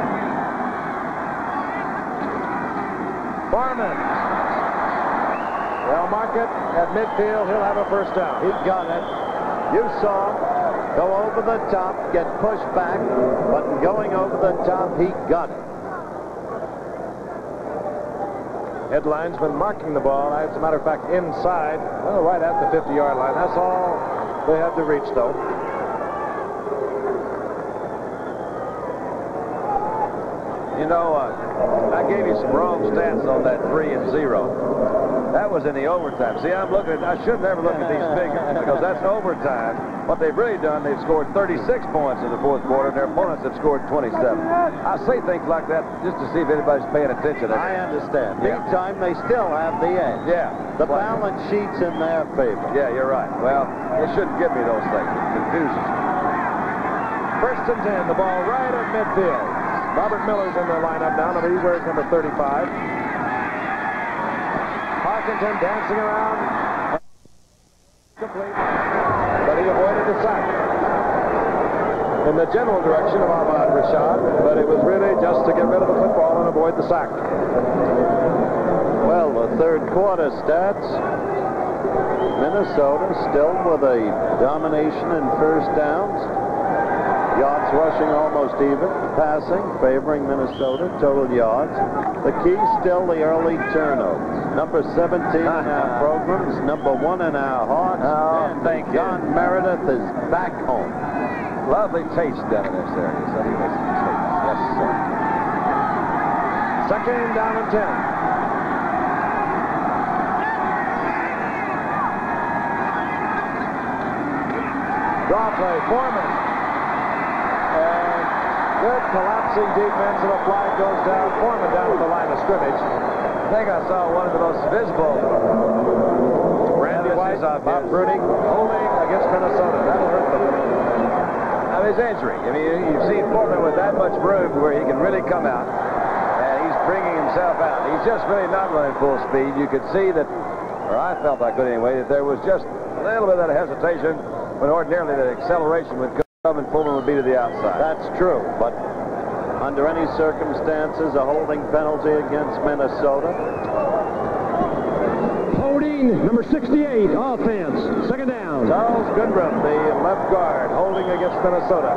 Barman. They'll mark it at midfield. He'll have a first down. He got it. You saw him go over the top, get pushed back, but going over the top, he got it. Headlines been marking the ball. As a matter of fact, inside, well, right at the 50-yard line. That's all they had to reach, though. You know, I gave you some wrong stats on that 3-0. That was in the overtime. See, I'm looking at, I should never look at these figures because that's overtime. What they've really done, they've scored 36 points in the fourth quarter, and their opponents have scored 27. I say things like that just to see if anybody's paying attention. I understand. Yeah. Meantime, they still have the edge. Yeah. The balance sheet's in their favor. Yeah, you're right. Well, they shouldn't give me those things. It confuses me. First and 10, the ball right at midfield. Robert Miller's in the lineup now. He wears number 35. Parkinson dancing around. Complete. But he avoided the sack. In the general direction of Ahmad Rashad, but it was really just to get rid of the football and avoid the sack. Well, the third quarter stats. Minnesota still with a domination in first downs. Yards rushing almost even. Passing favoring Minnesota. Total yards. The key still the early turnovers. Number 17 in our programs. Number 1 in our hearts. Oh, thank you. John Meredith is back home. Lovely taste down in this area. So he makes mistakes. Yes, sir. Second down and 10. Draw play. Foreman. And good collapsing defense, and a flag goes down. Foreman down to the line of scrimmage. I think I saw one of the most visible. Randy White, Bob Bruning, holding against Minnesota. That'll hurt them. Now, his injury. I mean, you've seen Foreman with that much room where he can really come out, and he's bringing himself out. He's just really not running full speed. You could see that, or I felt I could anyway, that there was just a little bit of that hesitation. But ordinarily, the acceleration would come and Pullman would be to the outside. That's true, but under any circumstances, a holding penalty against Minnesota. Holding, number 68, offense, second down. Charles Goodrum, the left guard, holding against Minnesota.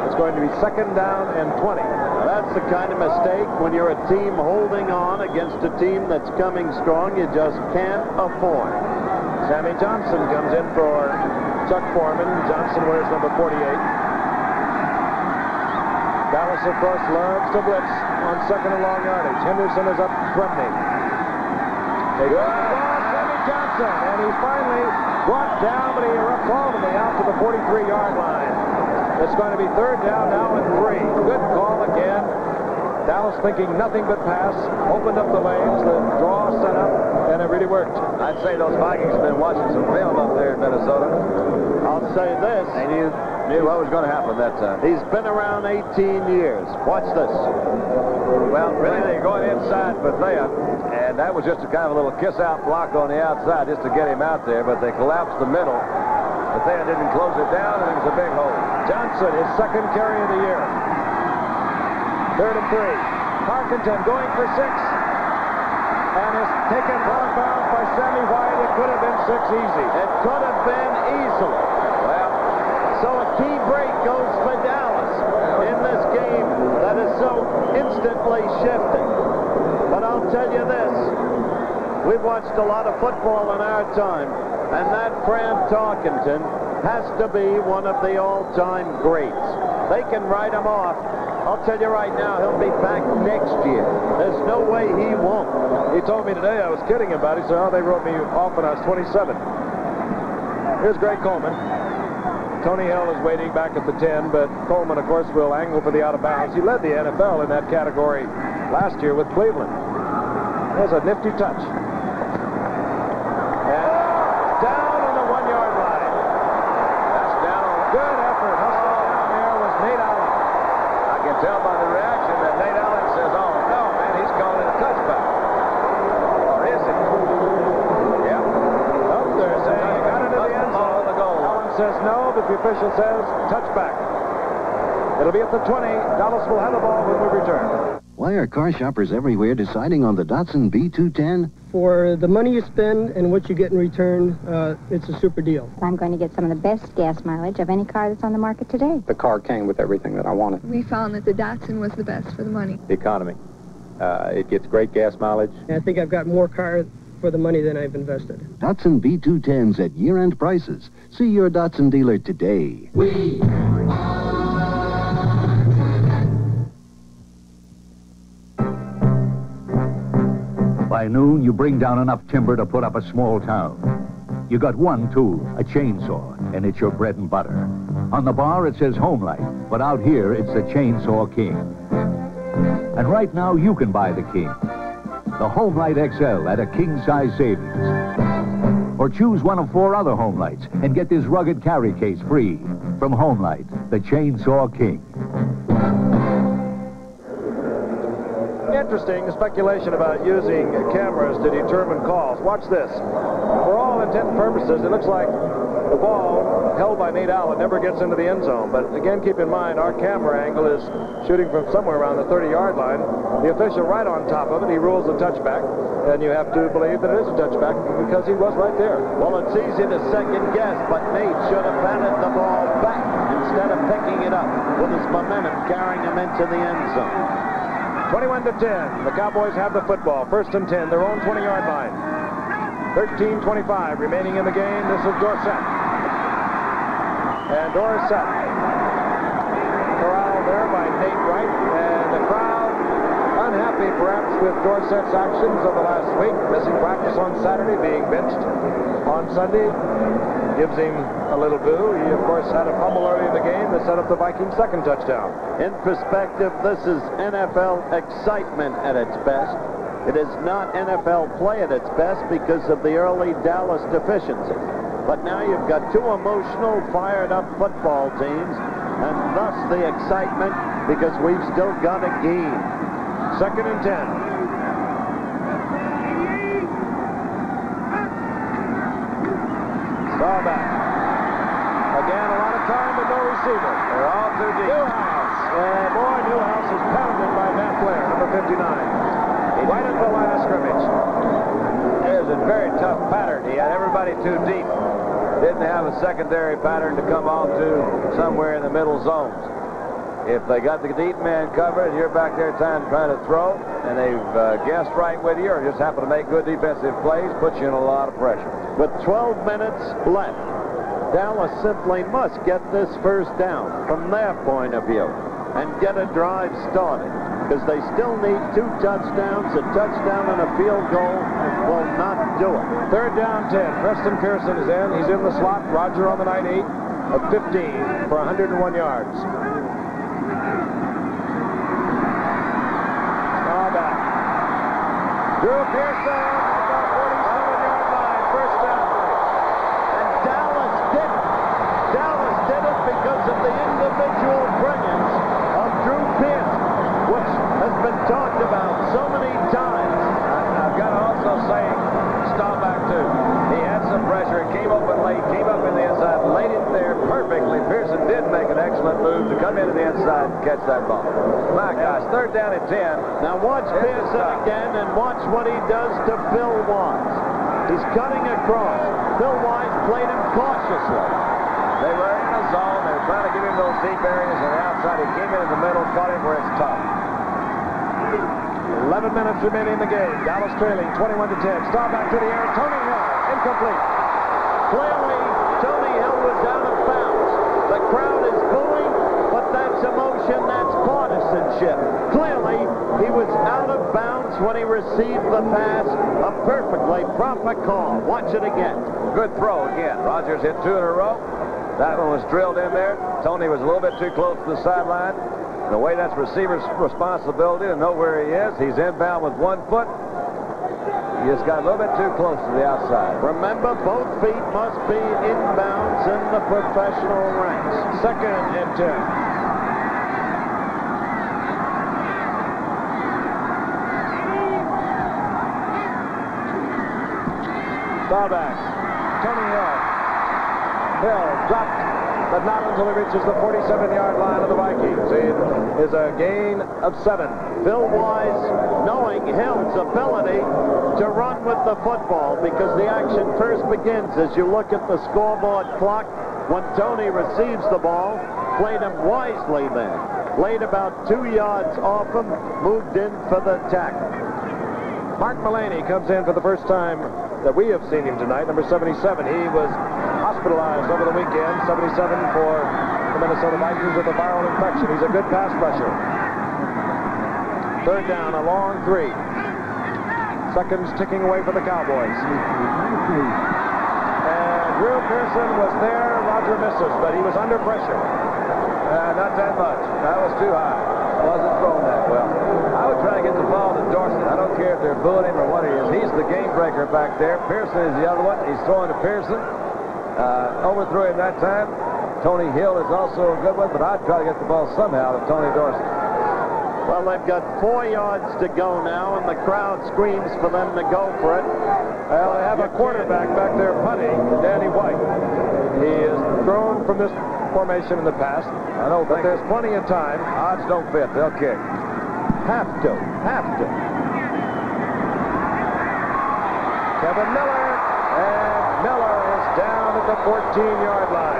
It's going to be second down and 20. That's the kind of mistake when you're a team holding on against a team that's coming strong, you just can't afford. Sammy Johnson comes in for Chuck Foreman. Johnson wears number 48. Dallas, of course, loves to blitz on second and long yardage. Henderson is up threatening. They go Sammy Johnson, and he finally brought down, but he erupted out to the 43-yard line. It's going to be third down now and 3. Good call again. Dallas thinking nothing but pass, opened up the lanes, the draw set up, and it really worked. I'd say those Vikings have been watching some film up there in Minnesota. I'll say this. They knew what was going to happen that time. He's been around 18 years. Watch this. Well, really, they're going inside Bethea, and that was just a kind of a little kiss-out block on the outside just to get him out there, but they collapsed the middle. Bethea didn't close it down, and it was a big hole. Johnson, his second carry of the year. Third and 3. Parkinson going for 6. And is taken out of bounds by Sammy White. It could have been 6 easy. It could have been easily. Well, so a key break goes for Dallas in this game that is so instantly shifting. But I'll tell you this. We've watched a lot of football in our time, and that Fran Tarkenton has to be one of the all-time greats. They can write him off. I'll tell you right now, he'll be back next year. There's no way he won't. He told me today, I was kidding about it. He said, oh, they wrote me off when I was 27. Here's Greg Coleman. Tony Hill is waiting back at the 10, but Coleman, of course, will angle for the out of bounds. He led the NFL in that category last year with Cleveland. There's a nifty touch. And down on the 1-yard line. That's down. Good effort. Hustling down there was Nate Allen. I can tell by the reaction that Nate Allen says, oh, no, man, he's calling it a touchback. Or is it? Yep. Oh, they're saying he got into the end zone. Allen says no, but the official says touchback. It'll be at the 20. Dallas will have the ball when we return. Why are car shoppers everywhere deciding on the Datsun B210? For the money you spend and what you get in return, it's a super deal. I'm going to get some of the best gas mileage of any car that's on the market today. The car came with everything that I wanted. We found that the Datsun was the best for the money. The economy. It gets great gas mileage. I think I've got more car for the money than I've invested. Datsun B210s at year-end prices. See your Datsun dealer today. By noon, you bring down enough timber to put up a small town. You got one tool, a chainsaw, and it's your bread and butter. On the bar, it says Homelight, but out here, it's the Chainsaw King. And right now, you can buy the King. The Homelight XL at a king-size savings. Or choose one of 4 other Homelights and get this rugged carry case free. From Homelight, the Chainsaw King. Interesting speculation about using cameras to determine calls. Watch this. For all intent and purposes, it looks like the ball held by Nate Allen never gets into the end zone. But again, keep in mind, our camera angle is shooting from somewhere around the 30-yard line. The official right on top of it, he rules a touchback. And you have to believe that it is a touchback because he was right there. Well, it's easy to second guess, but Nate should have batted the ball back instead of picking it up with his momentum carrying him into the end zone. 21-10. The Cowboys have the football. First and 10, their own 20-yard line. 13:25 remaining in the game. This is Dorsett. And Dorsett corralled there by Nate Wright. And the crowd unhappy perhaps with Dorsett's actions of the last week. Missing practice on Saturday, being benched on Sunday. Gives him a little boo. He, of course, had a fumble early in the game that set up the Vikings' second touchdown. In perspective, this is NFL excitement at its best. It is not NFL play at its best because of the early Dallas deficiency. But now you've got 2 emotional, fired-up football teams, and thus the excitement because we've still got a game. Second and 10. Staubach time, but no receiver. They're all too deep. Newhouse. And boy, Newhouse is pounded by Matt Blair, number 59. Right at the line of scrimmage. It was a very tough pattern. He had everybody too deep. Didn't have a secondary pattern to come on to somewhere in the middle zones. If they got the deep man covered, you're back there trying to throw, and they've guessed right with you, or just happen to make good defensive plays, puts you in a lot of pressure. With 12 minutes left, Dallas simply must get this first down from their point of view and get a drive started, because they still need 2 touchdowns. A touchdown and a field goal will not do it. Third down 10. Preston Pearson is in. He's in the slot. Roger on the 9-8 of 15 for 101 yards. Drew Pearson at the 47-yard line, first down. And Dallas did it. Dallas did it because of the individual brilliance of Drew Pearson, which has been talked about so many times. I've got to also say, Staubach too. He had some pressure, came open late, came up in the inside, laid it there perfectly. Pearson did make an excellent move to come into the inside and catch that ball. My gosh, third down at 10. Now watch Pearson again and watch what he does to Phil Wise. He's cutting across. Phil Wise played him cautiously. They were in a zone. They were trying to give him those deep areas on the outside. He came in the middle, caught him where it's tough. 11 minutes remaining in the game. Dallas trailing 21-10. Staubach to the air. Tony Hill, incomplete. Clearly, Tony Hill was out of bounds. The crowd is booing, but that's emotion, that's partisanship. Clearly, he was out of bounds when he received the pass. A perfectly proper call. Watch it again. Good throw again. Rogers hit 2 in a row. That one was drilled in there. Tony was a little bit too close to the sideline. The way that's receiver's responsibility to know where he is. He's inbound with 1 foot. He just got a little bit too close to the outside. Remember, both feet must be inbounds in the professional ranks. Second and 10. Staubach, Tony Hill. Hill dropped, but not until he reaches the 47-yard line of the Vikings. It is a gain of 7. Phil Wise, knowing Hill's ability to run with the football, because the action first begins as you look at the scoreboard clock. When Tony receives the ball, played him wisely then. Laid about 2 yards off him, moved in for the tackle. Mark Mullaney comes in for the first time that we have seen him tonight, number 77. He was hospitalized over the weekend, 77 for the Minnesota Vikings with a viral infection. He's a good pass rusher. Third down, a long 3. Seconds ticking away for the Cowboys. And Drew Pearson was there. Roger misses, but he was under pressure. Not that much. That was too high. Wasn't thrown that well. I would try to get the ball to Dorsett. I don't care if they're booing him or what he is. He's the game breaker back there. Pearson is the other one. He's throwing to Pearson. Overthrew him that time. Tony Hill is also a good one, but I'd try to get the ball somehow to Tony Dorsett. Well, they've got 4 yards to go now, and the crowd screams for them to go for it. Well, they have a quarterback back there punting, Danny White. He is thrown from this formation in the past. I don't but think there's plenty of time. Odds don't fit. They'll kick. Have to. Kevin Miller, and Miller is down at the 14-yard line.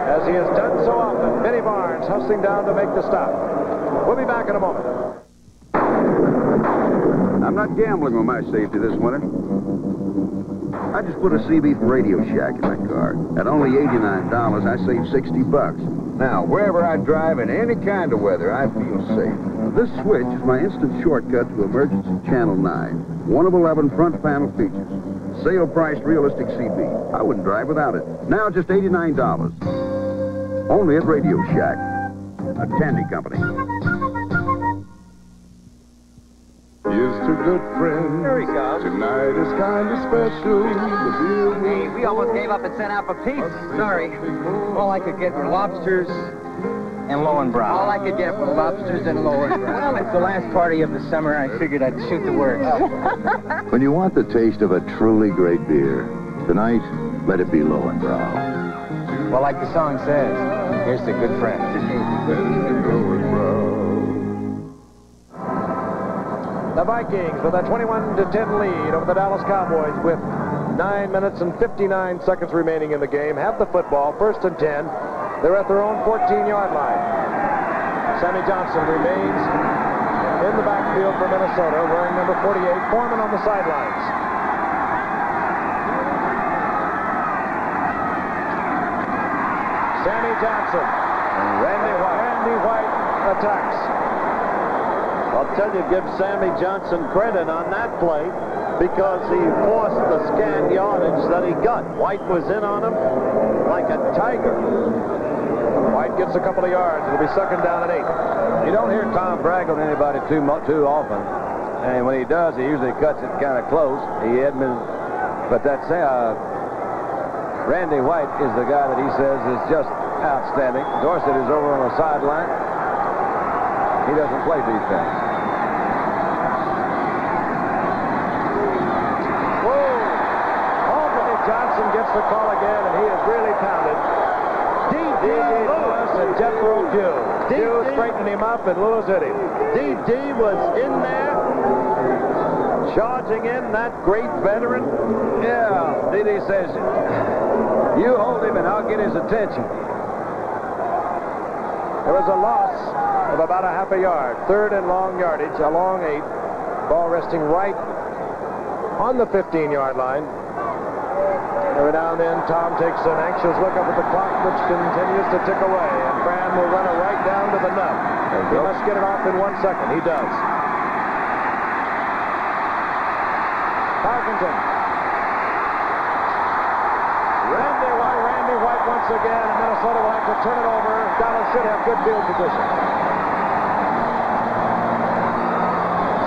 As he has done so often, Vinnie Barnes hustling down to make the stop. We'll be back in a moment. I'm not gambling with my safety this winter. I just put a CB for Radio Shack in my car. At only $89, I save $60. Now, wherever I drive in any kind of weather, I feel safe. This switch is my instant shortcut to Emergency Channel 9. One of 11 front panel features. Sale-priced realistic CB. I wouldn't drive without it. Now just $89. Only at Radio Shack, a Tandy company. Here's to good friends. Here he comes. Tonight is kind of special. Hey, we almost gave up and sent out for peace. Sorry. All I could get were lobsters and Lowenbrow. All I could get were lobsters and Lowenbrow. Well, it's the last party of the summer. I figured I'd shoot the word. When you want the taste of a truly great beer, Tonight, let it be Lowenbrow. Well, like the song says, here's to good friends. The Vikings with a 21-10 lead over the Dallas Cowboys with 9 minutes and 59 seconds remaining in the game. Have the football, 1st and 10. They're at their own 14-yard line. Sammy Johnson remains in the backfield for Minnesota, wearing number 48. Foreman on the sidelines. Sammy Johnson. Randy White attacks. I'll tell you, give Sammy Johnson credit on that play because he forced the scant yardage that he got. White was in on him like a tiger. White gets a couple of yards. It'll be 2nd down and 8. You don't hear Tom brag on anybody too often. And when he does, he usually cuts it kind of close. He had been, but that's Randy White is the guy that he says is just outstanding. Dorsett is over on the sideline. He doesn't play defense. Whoa! Albany Johnson gets the call again, and he is really pounded. D.D. Lewis and Jethro Dew. Dew straightened him up, and Lewis hit him. D.D. was in there, charging in, that great veteran. Yeah, D.D. says, you hold him and I'll get his attention. There was a loss of about a half a yard. 3rd and long yardage, a long 8. Ball resting right on the 15-yard line. Every now and then, Tom takes an anxious look up at the clock, which continues to tick away, and Fran will run it right down to the nub. He must get it off in 1 second. He does. Parkinson. Randy White once again, and Minnesota will have to turn it over. Dallas should have good field position.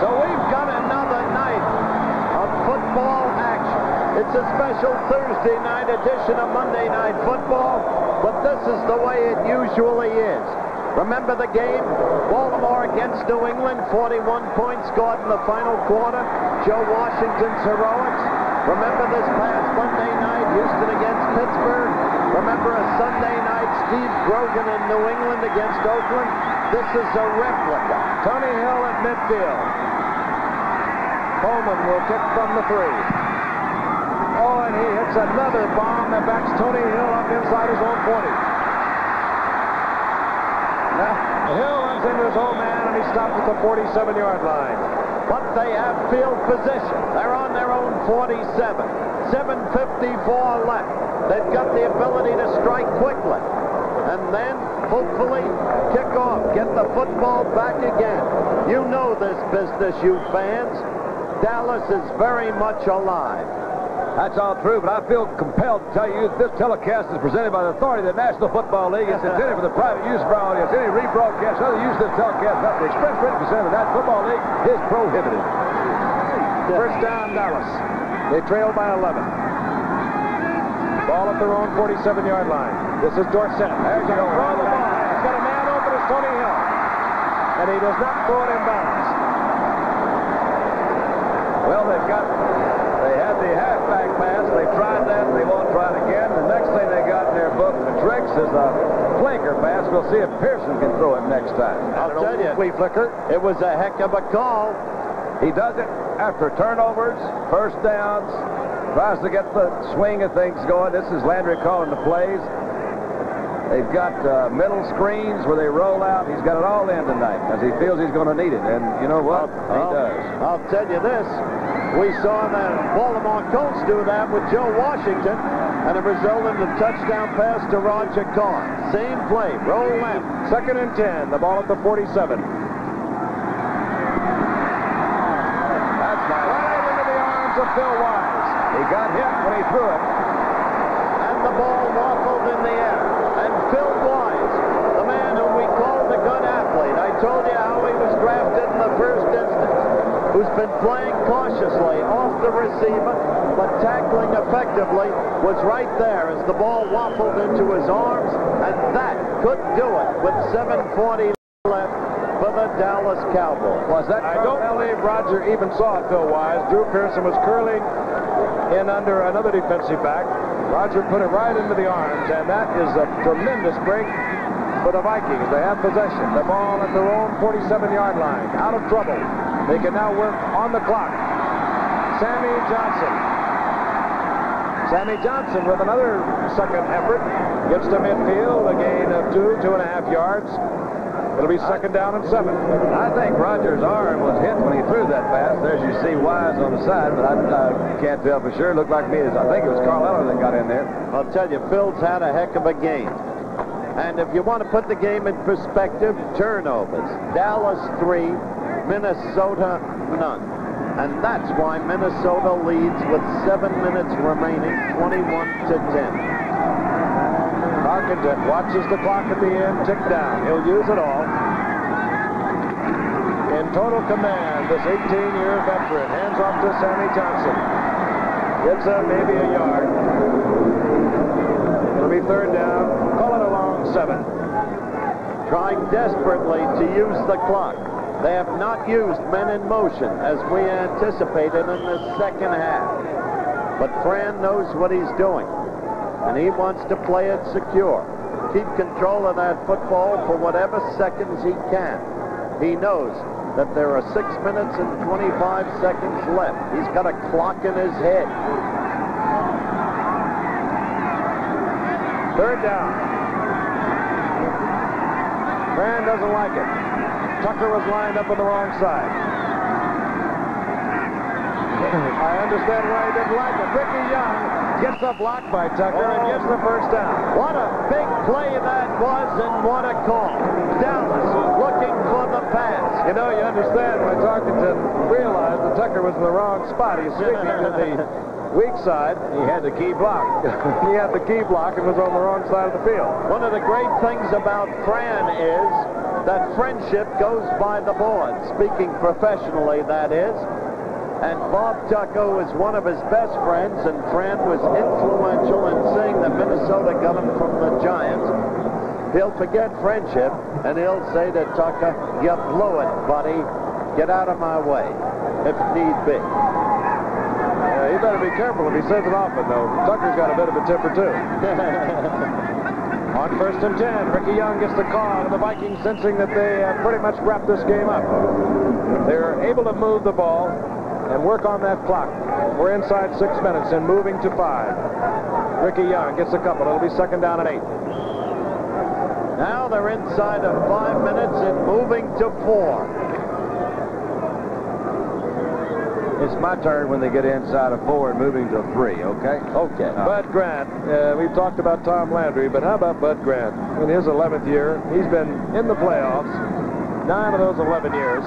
So we've got another night of football action. It's a special Thursday night edition of Monday Night Football, but this is the way it usually is. Remember the game? Baltimore against New England, 41 points scored in the final quarter. Joe Washington's heroics. Remember this past Monday night, Houston against Pittsburgh. Remember a Sunday night, Steve Grogan in New England against Oakland. This is a replica. Tony Hill at midfield. Coleman will kick from the 3. Oh, and he hits another bomb that backs Tony Hill up inside his own 40. Now, Hill runs into his old man, and he stopped at the 47-yard line. But they have field position. They're on their own 47. 7:54 left. They've got the ability to strike quickly. And then, hopefully, kick off. Get the football back again. You know this business, you fans. Dallas is very much alive. That's all true, but I feel compelled to tell you that this telecast is presented by the authority of the National Football League. It's intended for the private use of our audience. Any rebroadcast, other use of this telecast, not the express written consent of the National Football League is prohibited. First down, Dallas. They trail by 11. Ball at their own 47-yard line. This is Dorsett. There's a throw the ball. He's got a man open as Tony Hill. And he does not throw it in bounds. Well, they had the halfback pass. They tried that, and they won't try it again. The next thing they got in their book, the tricks, is a flanker pass. We'll see if Pearson can throw it next time. I'll tell you, flea flicker, it was a heck of a call. He does it after turnovers, first downs, tries to get the swing of things going. This is Landry calling the plays. They've got middle screens where they roll out. He's got it all in tonight because he feels he's going to need it. And you know what? He does. I'll tell you this. We saw the Baltimore Colts do that with Joe Washington, and it resulted in a touchdown pass to Roger Carr. Same play. Roll left. 2nd and 10. The ball at the 47. That's nice. Right into the arms of Phil Wise. He got hit when he threw it. And the ball waffled in the air. And Phil Wise, the man whom we called the good athlete. I told you how he was drafted in the first instance. Who's been playing cautiously off the receiver, but tackling effectively, was right there as the ball waffled into his arms, and that could do it with 7:40 left for the Dallas Cowboys. I don't believe Roger even saw Phil Wise. Drew Pearson was curling in under another defensive back. Roger put it right into the arms, and that is a tremendous break for the Vikings. They have possession. The ball at their own 47-yard line. Out of trouble. They can now work on the clock. Sammy Johnson. Sammy Johnson with another second effort. Gets to midfield, a gain of 2.5 yards. It'll be second down and 7. I think Rogers' arm was hit when he threw that pass. There you see Wise on the side, but I can't tell for sure. It looked like me. I think it was Carl Eller that got in there. I'll tell you, Phil's had a heck of a game. And if you want to put the game in perspective, turnovers. Dallas 3, Minnesota none. And that's why Minnesota leads with 7 minutes remaining, 21-10. Harkington watches the clock at the end tick down. He'll use it all. In total command, this 18-year veteran hands off to Sammy Johnson. Gets maybe a yard. It'll be third down. Call it a long 7. Trying desperately to use the clock. They have not used men in motion as we anticipated in the second half. But Fran knows what he's doing. And he wants to play it secure. Keep control of that football for whatever seconds he can. He knows that there are 6 minutes and 25 seconds left. He's got a clock in his head. Third down. Fran doesn't like it. Tucker was lined up on the wrong side. I understand why he didn't like it. Ricky Young gets the block by Tucker and gets the first down. What a big play that was, and what a call. Dallas looking for the pass. You know, you understand why Tarkenton realized that Tucker was in the wrong spot. He's sweeping to the weak side. He had the key block. He had the key block and was on the wrong side of the field. One of the great things about Fran is that friendship goes by the board. Speaking professionally, that is. And Bob Tucker was one of his best friends, and Fran was influential in seeing that Minnesota got him from the Giants. He'll forget friendship, and he'll say to Tucker, "You blew it, buddy. Get out of my way," if need be. He better be careful if he says it often, though. Tucker's got a bit of a temper, too. On 1st and 10, Ricky Young gets the call, and the Vikings, sensing that they have pretty much wrapped this game up. They're able to move the ball and work on that clock. We're inside 6 minutes and moving to 5. Ricky Young gets a couple. It'll be second down and 8. Now they're inside of 5 minutes and moving to 4. It's my turn when they get inside of 4 and moving to 3, okay? Okay. Bud Grant, we've talked about Tom Landry, but how about Bud Grant? In his 11th year, he's been in the playoffs 9 of those 11 years.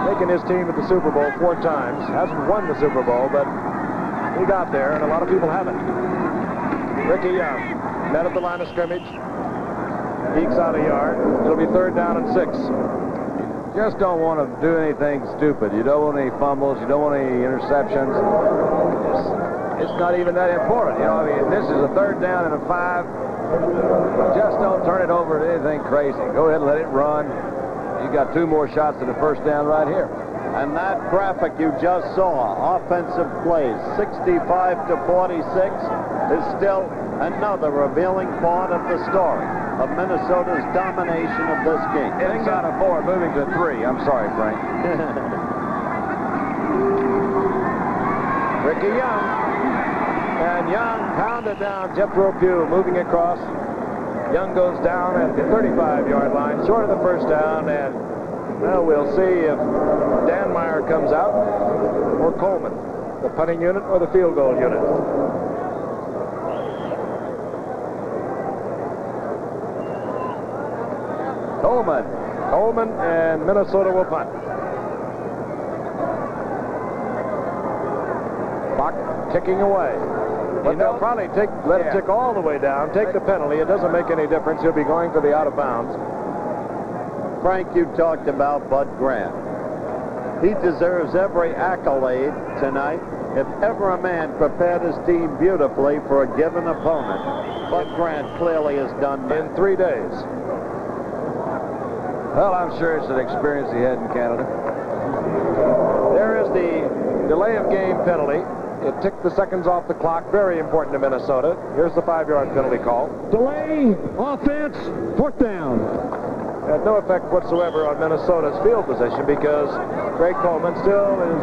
Taken his team to the Super Bowl 4 times. Hasn't won the Super Bowl, but he got there, and a lot of people haven't. Ricky Young, met at the line of scrimmage. Ekes out a yard. It'll be third down and 6. Just don't want to do anything stupid. You don't want any fumbles. You don't want any interceptions. It's not even that important. You know, I mean, this is a third down and a 5. Just don't turn it over to anything crazy. Go ahead and let it run. You got 2 more shots at the first down right here. And that graphic you just saw, offensive plays, 65 to 46, is still another revealing part of the story of Minnesota's domination of this game. Inside of 4, moving to 3. I'm sorry, Frank. Ricky Young. And Young pounded down Jethro Pugh, moving across. Young goes down at the 35-yard line, short of the first down, and well, we'll see if Dan Meyer comes out or Coleman, the punting unit or the field goal unit. Coleman, and Minnesota will punt. Clock ticking away. But they'll probably let it tick all the way down, take the penalty. It doesn't make any difference. He'll be going for the out of bounds. Frank, you talked about Bud Grant. He deserves every accolade tonight. If ever a man prepared his team beautifully for a given opponent, Bud Grant clearly has done that. In 3 days. Well, I'm sure it's an experience he had in Canada. There is the delay of game penalty. It ticked the seconds off the clock. Very important to Minnesota. Here's the 5-yard penalty call. Delay, offense, 4th down. Had no effect whatsoever on Minnesota's field position because Greg Coleman still is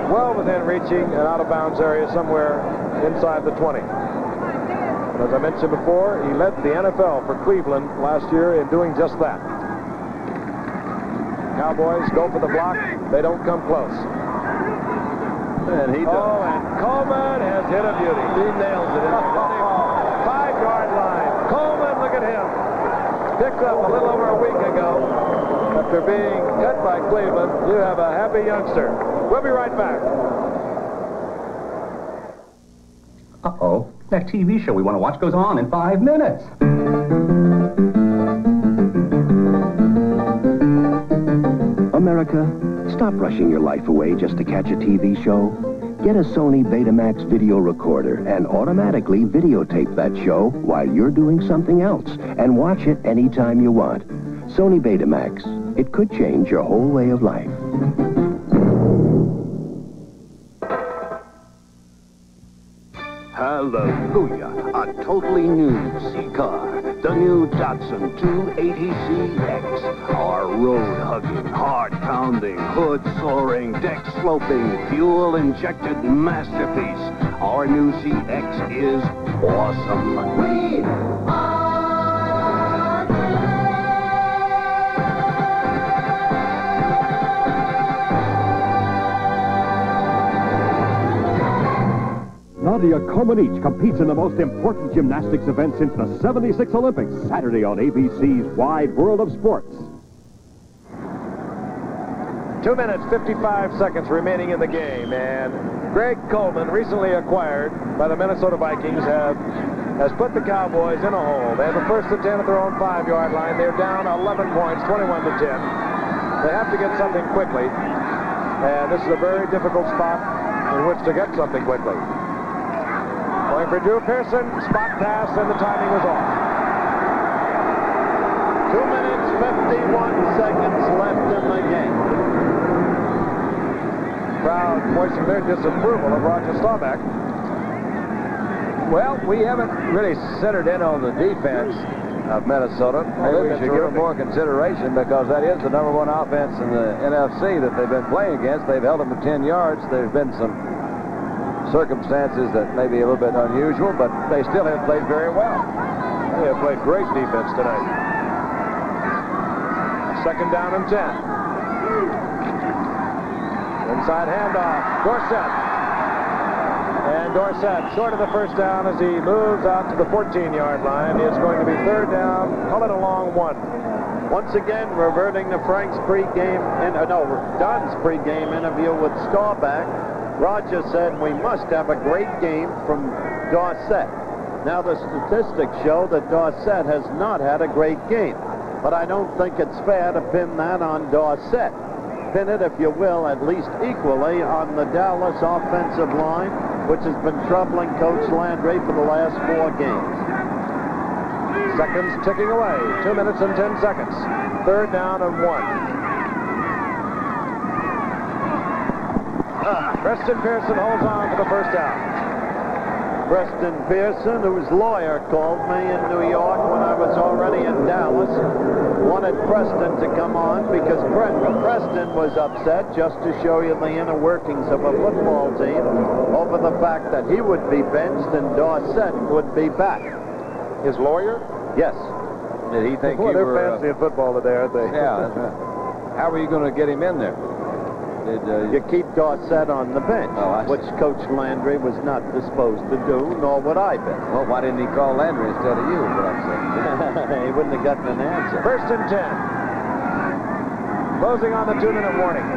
well within reaching an out-of-bounds area somewhere inside the 20. And as I mentioned before, he led the NFL for Cleveland last year in doing just that. Cowboys go for the block. They don't come close. And he does. Oh, and Coleman has hit a beauty. He nails it in there. 5-yard line. Coleman, look at him. Picked up a little over a week ago. After being cut by Cleveland, you have a happy youngster. We'll be right back. Uh-oh. That TV show we want to watch goes on in 5 minutes. America, stop rushing your life away just to catch a TV show. Get a Sony Betamax video recorder and automatically videotape that show while you're doing something else and watch it anytime you want. Sony Betamax. It could change your whole way of life. Hallelujah. A totally new C-Car. The new Datsun 280ZX. Our road-hugging, hard-pounding, hood-soaring, deck-sloping, fuel-injected masterpiece. Our new ZX is awesome. We are Nadia Comaneci competes in the most important gymnastics event since the '76 Olympics, Saturday on ABC's Wide World of Sports. 2 minutes, 55 seconds remaining in the game, and Greg Coleman, recently acquired by the Minnesota Vikings, has put the Cowboys in a hole. They have a 1st and 10 at their own 5-yard line. They're down 11 points, 21 to 10. They have to get something quickly, and this is a very difficult spot in which to get something quickly. Going for Drew Pearson, spot pass, and the timing was off. 2 minutes, 51 seconds left in the game. Crowd voicing their disapproval of Roger Staubach. Well, we haven't really centered in on the defense of Minnesota. Maybe we should give them more consideration because that is the #1 offense in the NFC that they've been playing against. They've held them to 10 yards. There's been some circumstances that may be a little bit unusual, but they still have played very well. They have played great defense tonight. 2nd down and 10. Inside handoff, Dorsett. And Dorsett short of the 1st down as he moves out to the 14-yard line. It's going to be 3rd down, call it a long 1. Once again, reverting to Frank's Dunn's pregame interview with Staubach. Roger said we must have a great game from Dorsett. Now the statistics show that Dorsett has not had a great game, but I don't think it's fair to pin that on Dorsett. Pin it, if you will, at least equally on the Dallas offensive line, which has been troubling Coach Landry for the last 4 games. Seconds ticking away. 2 minutes and 10 seconds. 3rd down and 1. Preston Pearson holds on for the 1st down. Preston Pearson, whose lawyer called me in New York when I was already in Dallas, wanted Preston to come on because Preston was upset, just to show you the inner workings of a football team, over the fact that he would be benched and Dorsett would be back. His lawyer? Yes. Did he think they're fancy in football today, aren't they? Yeah. How were you going to get him in there? You keep Dorsett on the bench, which Coach Landry was not disposed to do, nor would I be. Well, why didn't he call Landry instead of you, is what I'm saying? He wouldn't have gotten an answer. 1st and 10. Closing on the 2-minute warning.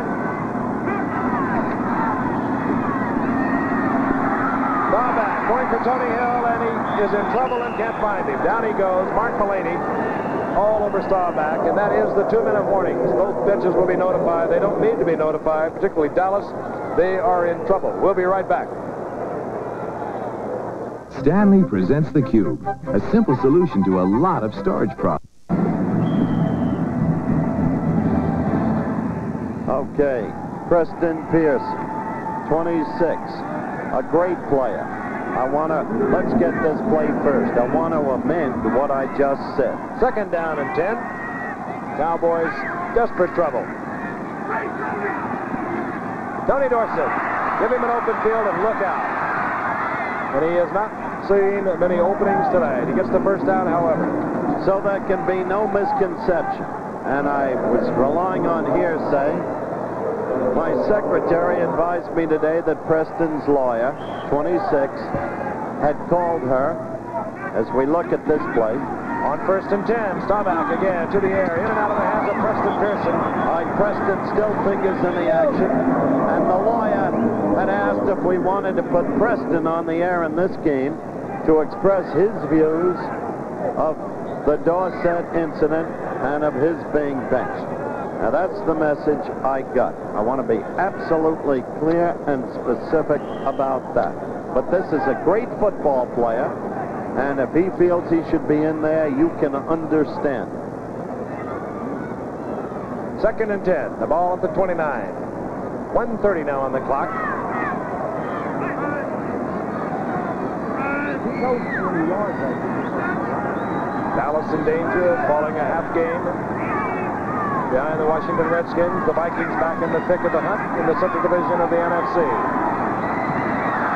Staubach going for Tony Hill, and he is in trouble and can't find him. Down he goes. Mark Mullaney all over Staubach, and that is the 2-minute warnings. Both benches will be notified. They don't need to be notified, particularly Dallas. They are in trouble. We'll be right back. Stanley presents the Cube, a simple solution to a lot of storage problems. Okay, Preston Pearson. 26. A great player. Let's get this play first. I want to amend what I just said. Second down and 10. Cowboys, desperate trouble. Tony Dorsett, give him an open field and look out. And he has not seen many openings tonight. He gets the first down, however. So there can be no misconception. And I was relying on hearsay. My secretary advised me today that Preston's lawyer, 26, had called her as we look at this play. On first and 10, Staubach again to the air, in and out of the hands of Preston Pearson. Preston still fingers in the action, and the lawyer had asked if we wanted to put Preston on the air in this game to express his views of the Dorsett incident and of his being benched. Now that's the message I got. I want to be absolutely clear and specific about that. But this is a great football player, and if he feels he should be in there, you can understand. Second and 10, the ball at the 29. 1:30 now on the clock. Dallas in danger of falling a half game behind the Washington Redskins. The Vikings back in the thick of the hunt in the Central Division of the NFC.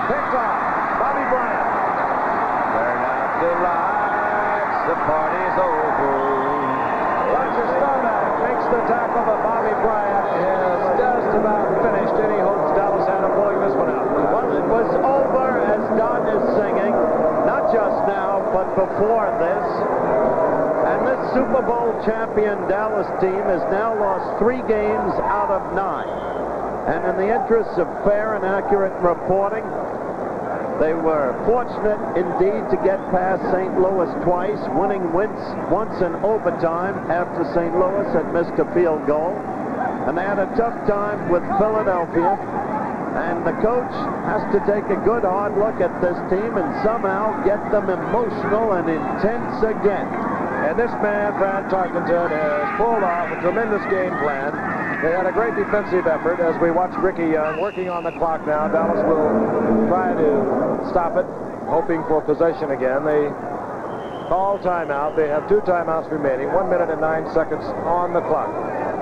Picked off, Bobby Bryant. Turn out the lights, the party's over. Roger Staubach makes the tackle, but Bobby Bryant is just about finished. Any hopes Dallas had of pulling this one out? Well, it was over as Don is singing, not just now, but before this. And this Super Bowl champion Dallas team has now lost 3 games out of 9. And in the interests of fair and accurate reporting, they were fortunate indeed to get past St. Louis twice, winning once in overtime after St. Louis had missed a field goal. And they had a tough time with Philadelphia. And the coach has to take a good hard look at this team and somehow get them emotional and intense again. And this man, Fran Tarkenton, has pulled off a tremendous game plan. They had a great defensive effort as we watch Ricky Young working on the clock now. Dallas will try to stop it, hoping for possession again. They call timeout. They have 2 timeouts remaining, 1 minute and 9 seconds on the clock.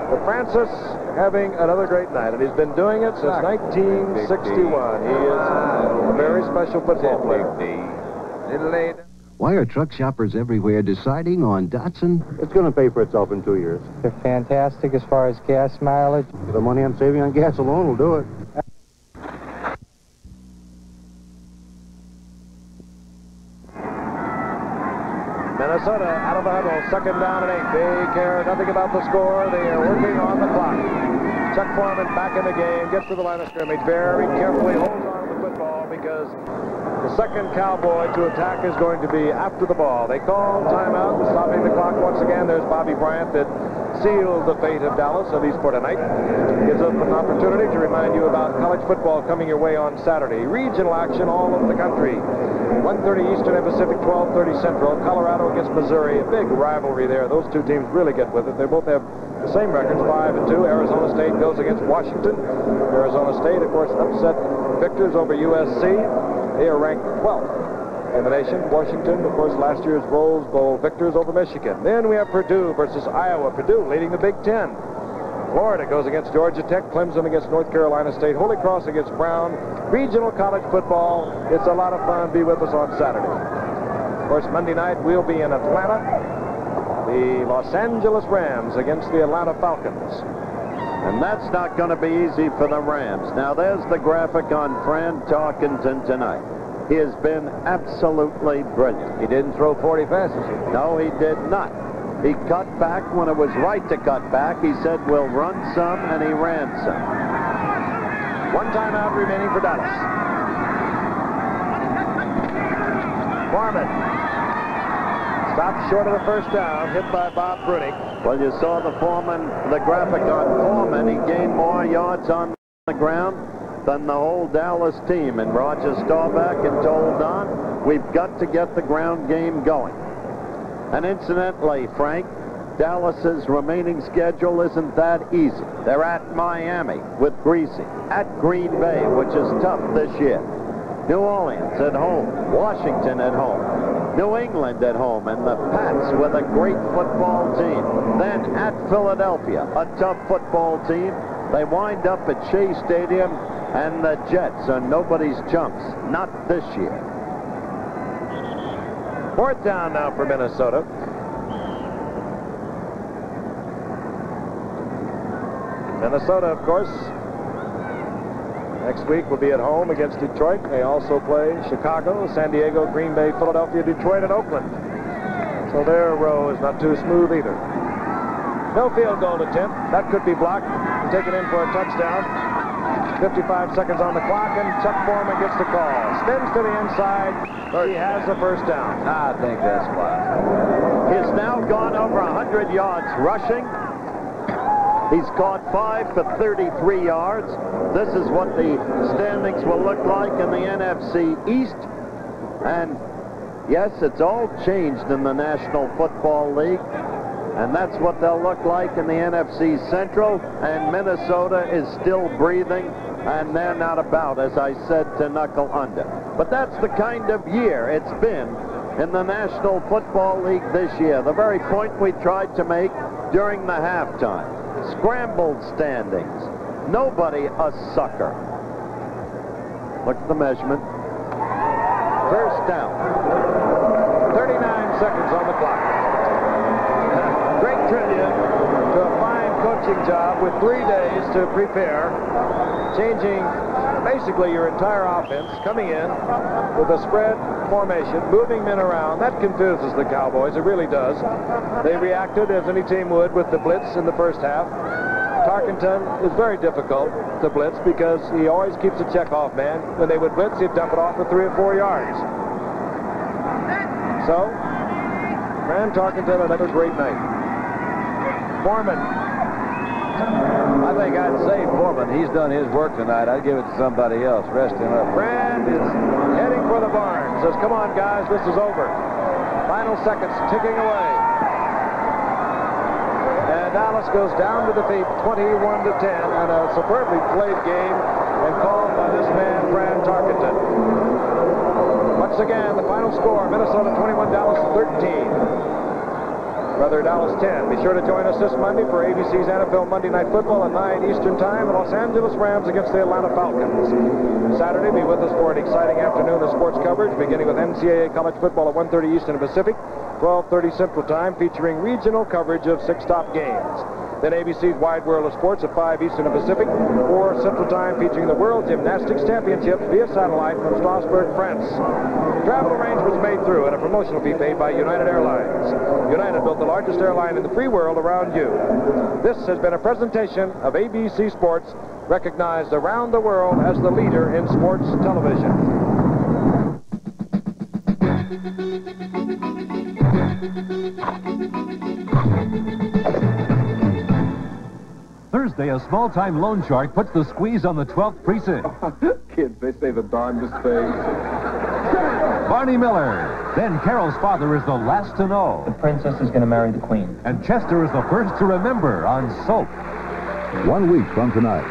But Francis having another great night, and he's been doing it since 1961. He is a very special football player. Why are truck shoppers everywhere deciding on Datsun? It's going to pay for itself in 2 years. They're fantastic as far as gas mileage. The money I'm saving on gas alone will do it. Minnesota out of the huddle, second down and 8. They care nothing about the score. They are working on the clock. Chuck Foreman back in the game, gets to the line of scrimmage, very carefully holds on to the football because the second Cowboy to attack is going to be after the ball. They call timeout, stopping the clock once again. There's Bobby Bryant that sealed the fate of Dallas, at least for tonight. Gives us an opportunity to remind you about college football coming your way on Saturday. Regional action all over the country. 1:30 Eastern and Pacific, 12:30 Central. Colorado against Missouri, a big rivalry there. Those two teams really get with it. They both have the same records, 5-2. Arizona State goes against Washington. Arizona State, of course, upset victors over USC. They are ranked 12th in the nation. Washington, of course, last year's Rose Bowl victors over Michigan. Then we have Purdue versus Iowa. Purdue leading the Big Ten. Florida goes against Georgia Tech. Clemson against North Carolina State. Holy Cross against Brown. Regional college football. It's a lot of fun. Be with us on Saturday. Of course, Monday night we'll be in Atlanta. The Los Angeles Rams against the Atlanta Falcons. And that's not going to be easy for the Rams. Now, there's the graphic on Fran Tarkenton tonight. He has been absolutely brilliant. He didn't throw 40 passes. No, he did not. He cut back when it was right to cut back. He said, we'll run some, and he ran some. 1 timeout remaining for Dallas. Foreman stopped short of the first down, hit by Bob Brunick. Well, you saw the graphic on Foreman. He gained more yards on the ground than the whole Dallas team. And Roger Staubach had told Don, we've got to get the ground game going. And incidentally, Frank, Dallas's remaining schedule isn't that easy. They're at Miami with Greasy, at Green Bay, which is tough this year. New Orleans at home, Washington at home, New England at home, and the Pats with a great football team. Then at Philadelphia, a tough football team. They wind up at Shea Stadium, and the Jets are nobody's chumps, not this year. Fourth down now for Minnesota. Minnesota, of course, next week will be at home against Detroit. They also play Chicago, San Diego, Green Bay, Philadelphia, Detroit, and Oakland. So their row is not too smooth either. No field goal attempt. That could be blocked and taken in for a touchdown. 55 seconds on the clock, and Chuck Foreman gets the call. Spins to the inside. He has the first down. I think that's why. He's now gone over 100 yards rushing. He's caught 5 for 33 yards. This is what the standings will look like in the NFC East. And yes, it's all changed in the National Football League. And that's what they'll look like in the NFC Central. And Minnesota is still breathing, and they're not about, as I said, to knuckle under. But that's the kind of year it's been in the National Football League this year. The very point we tried to make during the halftime. Scrambled standings. Nobody a sucker. Look at the measurement. First down. 39 seconds on the clock. Great tribute to a fine coaching job with 3 days to prepare, changing basically your entire offense, coming in with a spread formation, moving men around. That confuses the Cowboys. It really does. They reacted as any team would with the blitz in the first half. Tarkenton is very difficult to blitz because he always keeps a checkoff man. When they would blitz, he'd dump it off for 3 or 4 yards. So, Fran Tarkenton, another great night. Foreman. I think I'd say Foreman. He's done his work tonight. I'd give it to somebody else. Rest him up. Fran is heading for the barn. Says, come on, guys, this is over. Final seconds ticking away. And Dallas goes down to defeat 21-10, and a superbly played game and called by this man, Fran Tarkenton. Once again, the final score, Minnesota 21, Dallas 13. Rather, Dallas 10. Be sure to join us this Monday for ABC's NFL Monday Night Football at 9 Eastern Time. The Los Angeles Rams against the Atlanta Falcons. Saturday, be with us for an exciting afternoon of sports coverage, beginning with NCAA college football at 1:30 Eastern Pacific, 12:30 Central Time, featuring regional coverage of 6 top games. Then ABC's Wide World of Sports at 5 Eastern and Pacific, 4 Central Time, featuring the World Gymnastics Championships via satellite from Strasbourg, France. Travel arrangements made through and a promotional fee paid by United Airlines. United built the largest airline in the free world around you. This has been a presentation of ABC Sports, recognized around the world as the leader in sports television. Thursday, a small-time loan shark puts the squeeze on the 12th precinct. Kids, they say the darndest things. Barney Miller. Then Carol's father is the last to know. The princess is going to marry the queen. And Chester is the first to remember on Soap. 1 week from tonight.